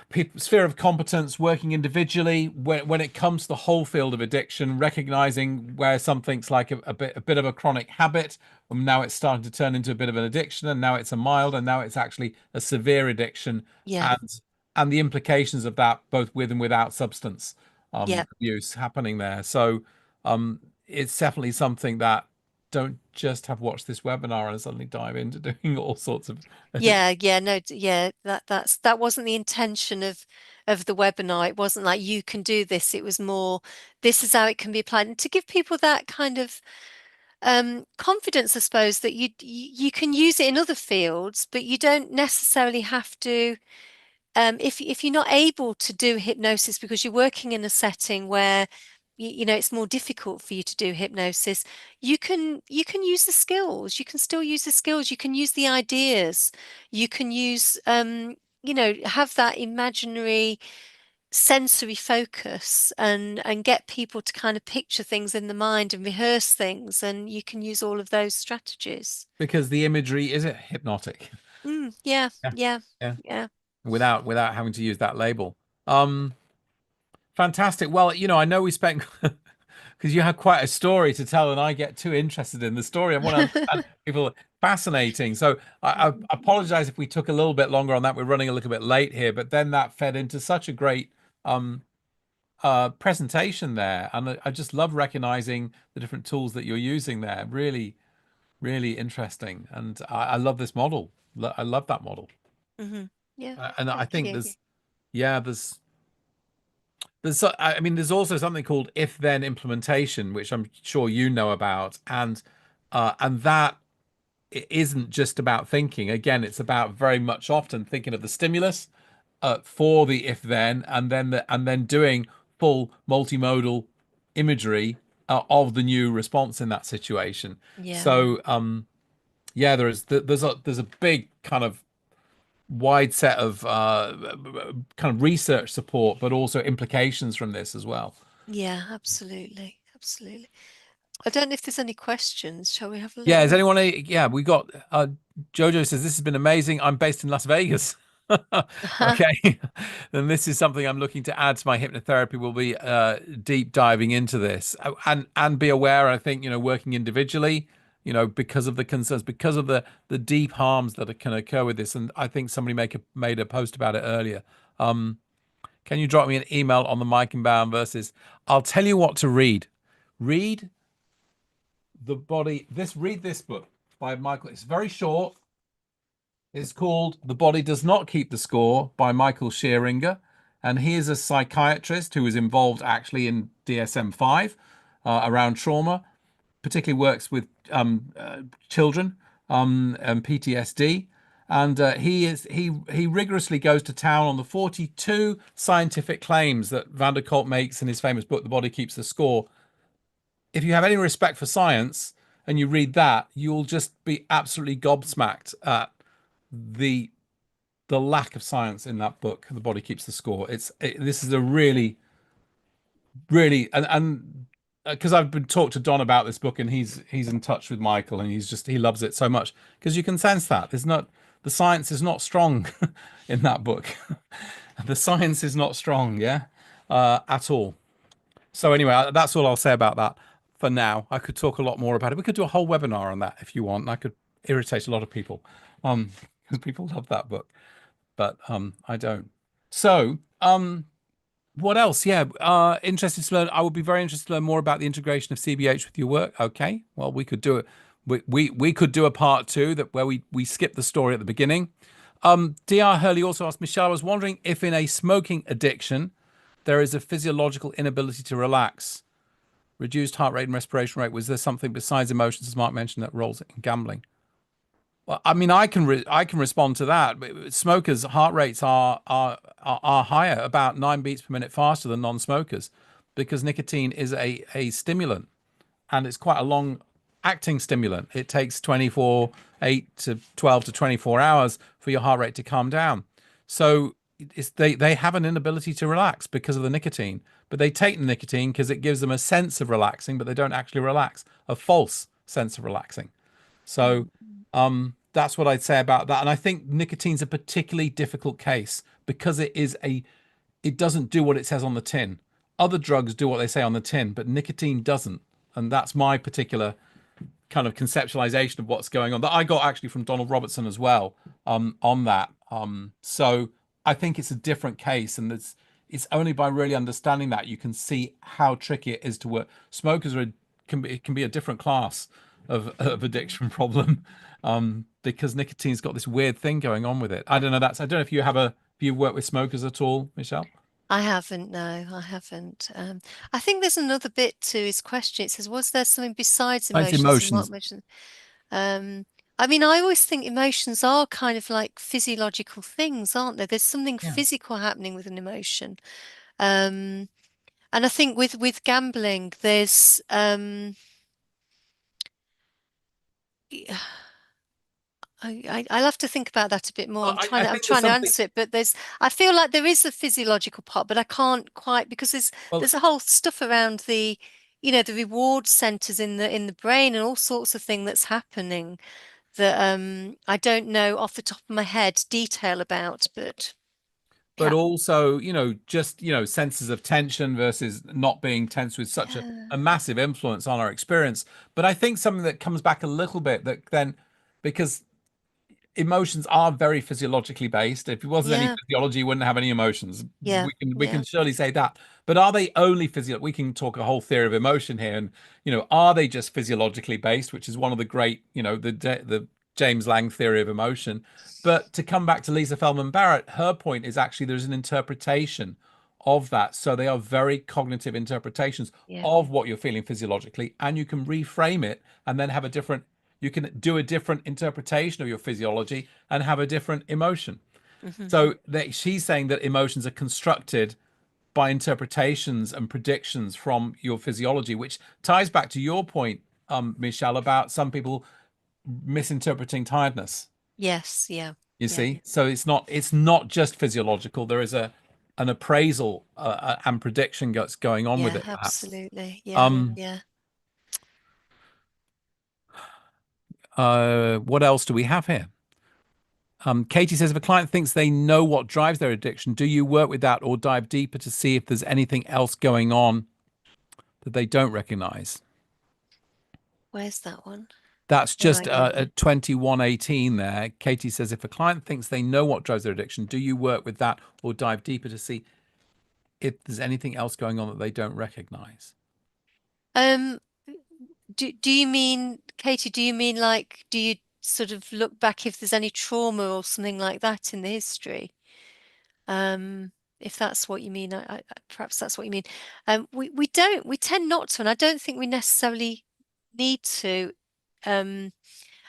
people, sphere of competence, working individually when it comes to the whole field of addiction, recognizing where something's like a bit of a chronic habit, and now it's starting to turn into a bit of an addiction, and now it's a mild, and now it's actually a severe addiction,
yeah,
and the implications of that both with and without substance
yeah.
abuse happening there. So it's definitely something that don't just have watched this webinar and suddenly dive into doing all sorts of
Yeah, yeah, no, yeah, that wasn't the intention of the webinar. It wasn't like you can do this. It was more, this is how it can be applied, and to give people that kind of confidence, I suppose, that you can use it in other fields, but you don't necessarily have to. If you're not able to do hypnosis because you're working in a setting where it's more difficult for you to do hypnosis, you can use the skills. You can still use the skills. You can use the ideas. You can use have that imaginary sensory focus, and get people to kind of picture things in the mind and rehearse things, and you can use all of those strategies.
because the imagery is it hypnotic.
Yeah,
Yeah,
yeah,
yeah.
yeah.
Without having to use that label. Fantastic. Well, I know we spent because you had quite a story to tell, and I get too interested in the story. I want to understand people. Fascinating. So I apologize if we took a little bit longer on that. We're running a little bit late here, but then that fed into such a great um presentation there, and I just love recognizing the different tools that you're using there. Really, really interesting, and I love this model. I love that model.
Hmm. Yeah,
And I
thank
think
you.
yeah, I mean, there's also something called if-then implementation, which I'm sure you know about, and that isn't just about thinking. Again, it's about very much often thinking of the stimulus for the if-then, and then doing full multimodal imagery of the new response in that situation.
Yeah,
So, yeah, there's a big kind of wide set of kind of research support, but also implications from this as well.
yeah, absolutely, absolutely. I don't know if there's any questions. Shall we have a
Yeah, is
little?
anyone? Yeah, we got Jojo says this has been amazing. I'm based in Las Vegas. Okay, then this is something I'm looking to add to my hypnotherapy. We'll be deep diving into this, and be aware. I think working individually, because of the concerns, because of the deep harms that can occur with this. And I think somebody made a post about it earlier. Can you drop me an email on the Mike and Bound versus? I'll tell you what to read. Read the body. Read this book by Michael. It's very short. It's called The Body Does Not Keep the Score by Michael Shearinger. And he is a psychiatrist who was involved actually in DSM-5 around trauma, particularly works with children and PTSD. And he rigorously goes to town on the 42 scientific claims that Van der Kolk makes in his famous book, The Body Keeps the Score. If you have any respect for science and you read that, you'll just be absolutely gobsmacked at the lack of science in that book. The Body Keeps the Score. This is a really, really, and because I've been talked to Don about this book, and he's in touch with Michael, and he loves it so much because you can sense that there's not the science is not strong in that book. The science is not strong, yeah, at all. So anyway, that's all I'll say about that for now. I could talk a lot more about it. We could do a whole webinar on that if you want. And I could irritate a lot of people, because people love that book, but I don't. So what else? Yeah, interested to learn. I would be very interested to learn more about the integration of CBH with your work. Okay, well, we could do it. We could do a part two that where we skip the story at the beginning. Dr. Hurley also asked Michelle, I was wondering if in a smoking addiction there is a physiological inability to relax, reduced heart rate and respiration rate. Was there something besides emotions, as Mark mentioned, that roles in gambling? Well, I mean, I can respond to that. Smokers' heart rates are higher, about 9 beats per minute faster than non-smokers, because nicotine is a stimulant, and it's quite a long acting stimulant. It takes 8 to 12 to 24 hours for your heart rate to calm down. So they have an inability to relax because of the nicotine, but they take the nicotine because it gives them a sense of relaxing, but they don't actually relax, a false sense of relaxing. So that's what I'd say about that. And I think nicotine's a particularly difficult case because it doesn't do what it says on the tin. Other drugs do what they say on the tin, but nicotine doesn't. And that's my particular kind of conceptualization of what's going on that I got actually from Donald Robertson as well, on that. So I think it's a different case, and it's only by really understanding that you can see how tricky it is to work. Smokers can be a different class of addiction problem, because nicotine's got this weird thing going on with it. I don't know. I don't know if you work with smokers at all, Michelle.
I haven't, no, I haven't. I think there's another bit to his question. It says, was there something besides
It's
emotions? And Mark
emotions,
mentioned, um, I mean, I always think emotions are kind of like physiological things, aren't they? There's something
yeah.
physical happening with an emotion. Um, and I think with gambling, there's I'll have to think about that a bit more.
Well, I
I'm
think there's
trying to
something.
answer it, but I feel like there is a physiological part, but I can't quite because
Well,
there's a whole stuff around the reward centers in the brain and all sorts of thing that's happening that I don't know off the top of my head detail about, but
but
yeah.
also, just, senses of tension versus not being tense with such a
Yeah.
massive influence on our experience. But I think something that comes back a little bit that then, because emotions are very physiologically based. If it wasn't any
Yeah.
physiology, you wouldn't have any emotions.
Yeah.
We can
Yeah.
surely say that. But are they only physio? We can talk a whole theory of emotion here, and are they just physiologically based, which is one of the great, the James Lang theory of emotion. But to come back to Lisa Feldman Barrett, her point is actually there's an interpretation of that. So they are very cognitive interpretations
Yeah.
of what you're feeling physiologically, and you can reframe it and then have a different you can do a different interpretation of your physiology and have a different emotion.
Hmm.
So she's saying that emotions are constructed by interpretations and predictions from your physiology, which ties back to your point, Michelle, about some people misinterpreting tiredness.
Yes. Yeah.
You
Yeah.
see, so it's not just physiological. There is an appraisal and prediction that's going on with
Yeah.
it, perhaps.
Absolutely. Yeah.
Um,
Yeah.
what else do we have here? Katie says, if a client thinks they know what drives their addiction, do you work with that or dive deeper to see if there's anything else going on that they don't recognize?
Where's that one?
That's
All
just
right. Yeah.
at 2118 there. Katie says, if a client thinks they know what drives their addiction, do you work with that or dive deeper to see if there's anything else going on that they don't recognize?
Um, do you mean, Katie, do you mean like, do you sort of look back if there's any trauma or something like that in the history? Um, if that's what you mean, perhaps that's what you mean. We tend not to, and I don't think we necessarily need to. Um,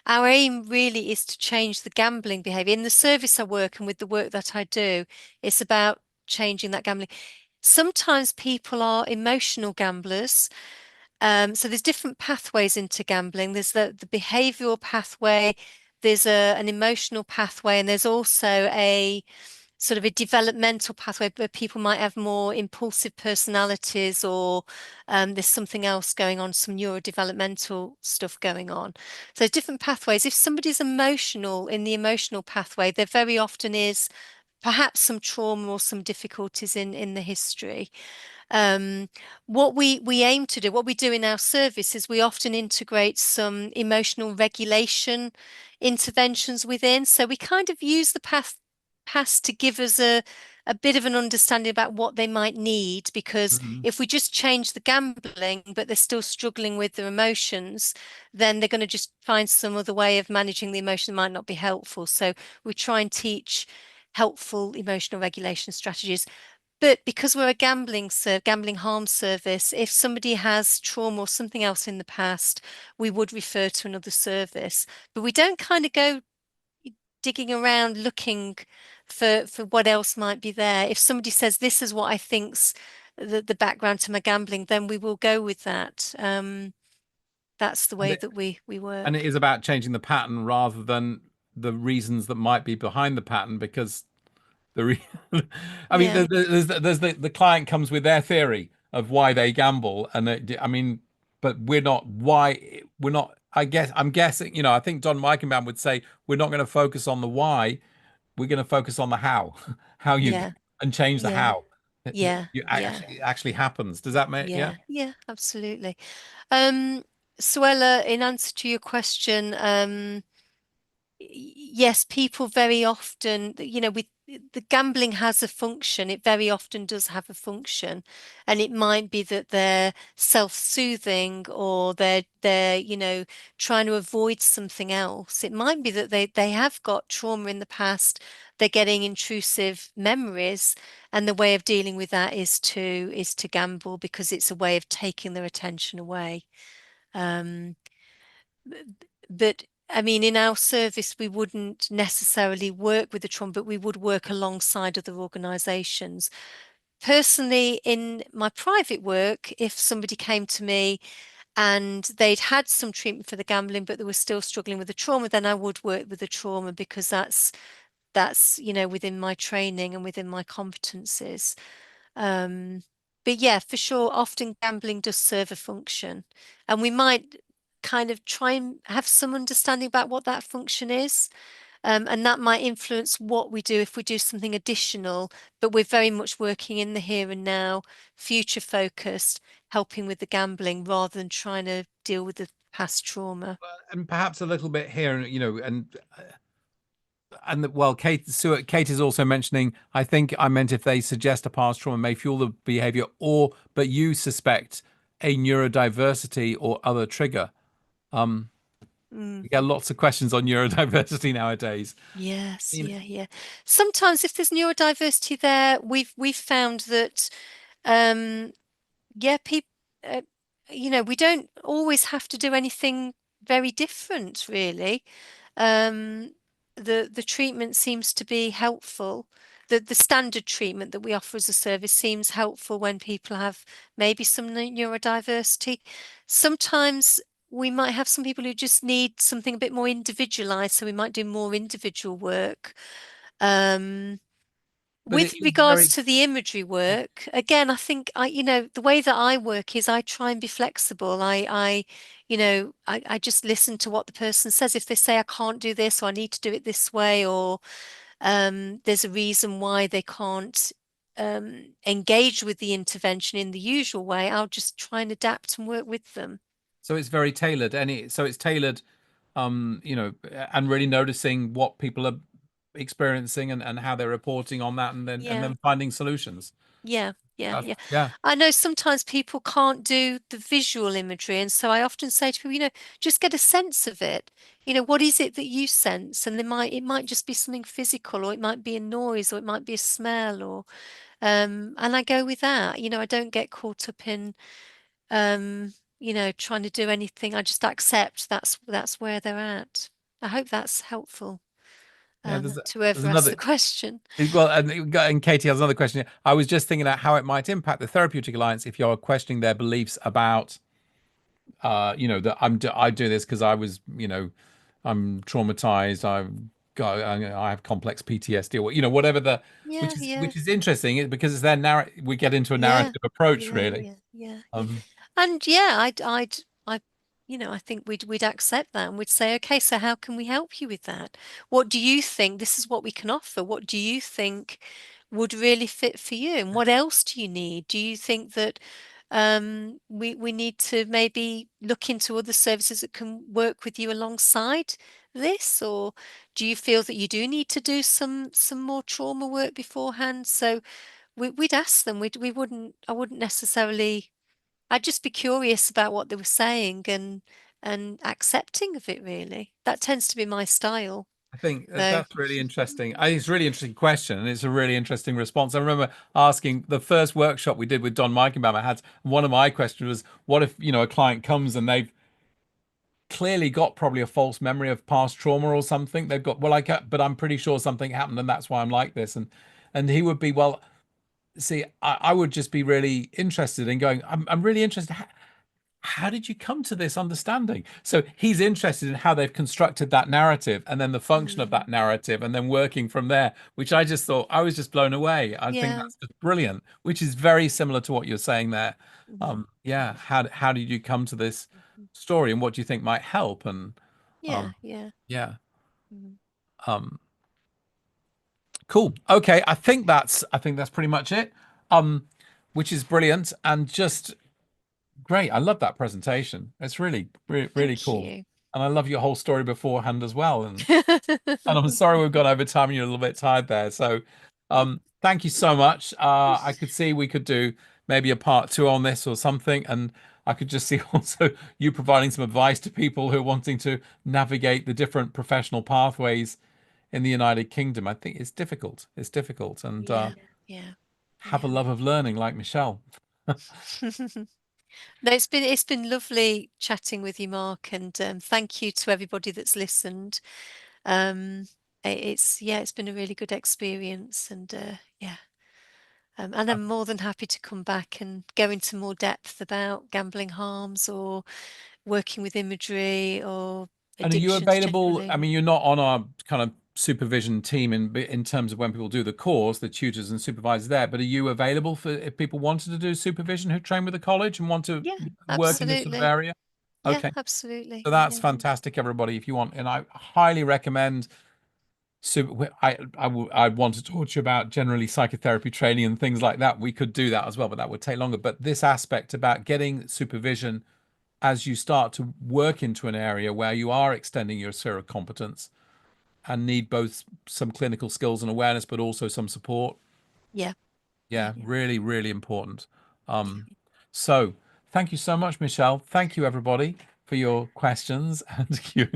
our aim really is to change the gambling behavior. In the service I work and with the work that I do, it's about changing that gambling. Sometimes people are emotional gamblers. So there's different pathways into gambling. There's the behavioral pathway, there's an emotional pathway, and there's also a sort of a developmental pathway where people might have more impulsive personalities, or there's something else going on, some neurodevelopmental stuff going on. So different pathways. If somebody's emotional, in the emotional pathway, there very often is perhaps some trauma or some difficulties in the history. Um, what we aim to do, what we do in our service, is we often integrate some emotional regulation interventions within. So we kind of use the past to give us a bit of an understanding about what they might need, because
Mhm.
if we just change the gambling, but they're still struggling with their emotions, then they're going to just find some other way of managing the emotion that might not be helpful. So we try and teach helpful emotional regulation strategies. But because we're a gambling harm service, if somebody has trauma or something else in the past, we would refer to another service. But we don't kind of go digging around looking for what else might be there. If somebody says, this is what I think's the background to my gambling, then we will go with that. That's the
And
way
it,
that we
and it
work.
is about changing the pattern rather than the reasons that might be behind the pattern, because the re I mean,
Yeah,
there's the client comes with their theory of why they gamble, and I mean, but we're not. I'm guessing, I think Don Meichenbaum would say we're not going to focus on the why, we're going to focus on the how, how you
yeah,
and change the
yeah,
how.
yeah, yeah,
It actually happens. Does that make, yeah?
yeah, yeah, absolutely. Um, Suella, in answer to your question, yes, people very often, with the gambling has a function. It very often does have a function, and it might be that they're self-soothing, or they're trying to avoid something else. It might be that they have got trauma in the past. They're getting intrusive memories, and the way of dealing with that is to gamble, because it's a way of taking their attention away. Um, but I mean, in our service, we wouldn't necessarily work with the trauma, but we would work alongside other organisations. Personally, in my private work, if somebody came to me and they'd had some treatment for the gambling, but they were still struggling with the trauma, then I would work with the trauma, because that's within my training and within my competencies. Um, but yeah, for sure, often gambling does serve a function, and we might kind of try and have some understanding about what that function is. And that might influence what we do if we do something additional, but we're very much working in the here and now, future focused, helping with the gambling rather than trying to deal with the past trauma.
And perhaps a little bit here, well, Kate is also mentioning, I think I meant if they suggest a past trauma may fuel the behavior, but you suspect a neurodiversity or other trigger. Um,
Mm.
we get lots of questions on neurodiversity nowadays.
Yes,
You know,
yeah, yeah. Sometimes if there's neurodiversity there, we've found that um yeah, people, uh, we don't always have to do anything very different, really. Um, the treatment seems to be helpful. The standard treatment that we offer as a service seems helpful when people have maybe some neurodiversity. Sometimes we might have some people who just need something a bit more individualized, so we might do more individual work. Um,
but it
with
is
regards
very,
to the imagery work, again, I think the way that I work is I try and be flexible. I just listen to what the person says. If they say I can't do this, or I need to do it this way, or there's a reason why they can't engage with the intervention in the usual way, I'll just try and adapt and work with them.
so it's very tailored, so it's tailored, and really noticing what people are experiencing, and how they're reporting on that, and
Yeah.
then finding solutions.
Yeah, yeah,
That's,
yeah.
yeah.
I know sometimes people can't do the visual imagery, and so I often say to people, just get a sense of it. What is it that you sense? And it might just be something physical, or it might be a noise, or it might be a smell, or and I go with that. I don't get caught up in trying to do anything. I just accept that's where they're at. I hope that's helpful
Yeah,
to
there's
whoever asked the
another.
question.
Well, and Katie has another question. I was just thinking about how it might impact the Therapeutic Alliance if you're questioning their beliefs about, that I do this because I'm traumatized. God, I have complex PTSD, or whatever the,
Yeah, yeah,
which is interesting because it's their narrative. We get into a
yeah,
narrative approach,
yeah,
really.
yeah, yeah, yeah.
Um,
And yeah, I, I think we'd accept that and we'd say, okay, so how can we help you with that? What do you think? This is what we can offer. What do you think would really fit for you? And what else do you need? Do you think that we need to maybe look into other services that can work with you alongside this, or do you feel that you do need to do some more trauma work beforehand? So we'd ask them. We wouldn't. I wouldn't necessarily. I'd just be curious about what they were saying and accepting of it, really. That tends to be my style,
I think
though.
that's really interesting. I think it's a really interesting question, and it's a really interesting response. I remember asking the first workshop we did with Don Meichenbaum. I had one of my questions was, "What if a client comes and they've clearly got probably a false memory of past trauma or something? They've got, well, but I'm pretty sure something happened, and that's why I'm like this." And he would be, well, see, I would just be really interested in going, I'm really interested. How did you come to this understanding? So he's interested in how they've constructed that narrative and then the function of
Mm,
that narrative and then working from there, which I just thought I was just blown away. I think
yeah.
that's just brilliant, which is very similar to what you're saying there.
Mhm,
Yeah, how did you come to this
mhm.
story and what do you think might help? And
Yeah,
um,
yeah.
yeah,
Mhm.
um, cool. Okay, I think that's pretty much it. Um, which is brilliant and just great. I love that presentation. It's really
Thank
cool.
you.
And I love your whole story beforehand as well. And I'm sorry we've gone over time and you're a little bit tired there. So thank you so much. I could see we could do maybe a part two on this or something. And I could just see also you providing some advice to people who are wanting to navigate the different professional pathways in the United Kingdom. I think it's difficult. It's difficult. And
Yeah, yeah,
have a
yeah.
love of learning like Michelle.
No, it's been lovely chatting with you, Mark, and thank you to everybody that's listened. It's yeah, it's been a really good experience, and yeah, and I'm more than happy to come back and go into more depth about gambling harms or working with imagery or
And are you
addictions
available? I
generally.
mean, you're not on our kind of supervision team in terms of when people do the course, the tutors and supervisors there, but are you available for if people wanted to do supervision who train with the college and want to
Yeah,
work in this sort of
absolutely.
area?
Yeah,
Okay.
absolutely.
So that's
Yeah,
fantastic, everybody. If you want, and I highly recommend. So I want to talk to you about generally psychotherapy training and things like that. We could do that as well, but that would take longer. But this aspect about getting supervision as you start to work into an area where you are extending your sphere of competence and need both some clinical skills and awareness, but also some support.
yeah, yeah,
Yeah, really, really important. Um, so thank you so much, Michelle. Thank you, everybody, for your questions and you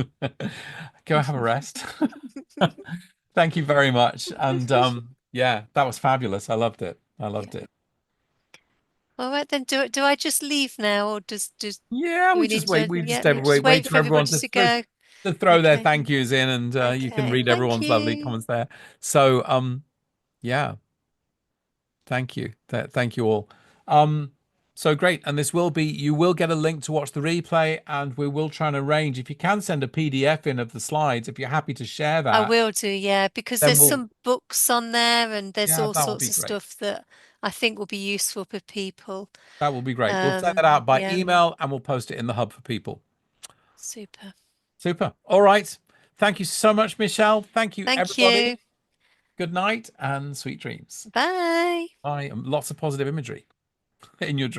go have a rest. Thank you very much. And yeah, that was fabulous. I loved it. I
yeah.
loved it.
All right then. Do I just leave now, or
Yeah,
do
we
we
just
need
wait.
to?
We
Yeah,
just
yeah. Just
wait
wait
for
for
everyone
everybody to go.
to throw their
Okay.
thank yous in, and you can
Okay.
read
Thank
everyone's lovely
you.
comments there. So yeah. Thank you. Thank you all. Um, so great. And you will get a link to watch the replay, and we will try and arrange, if you can send a PDF in of the slides, if you're happy to share
I
that,
will do, yeah, because
then
there's some books on there and there's
yeah,
all
that will
sorts
be
of
great.
stuff that I think will be useful for people.
That will be great. We'll send that out by
Yeah,
email and we'll post it in the hub for people.
super.
Super. All right. Thank you so much, Michelle. Thank you,
Thank
everybody.
you.
Good night and sweet dreams.
Bye.
Bye. And lots of positive imagery in your dreams.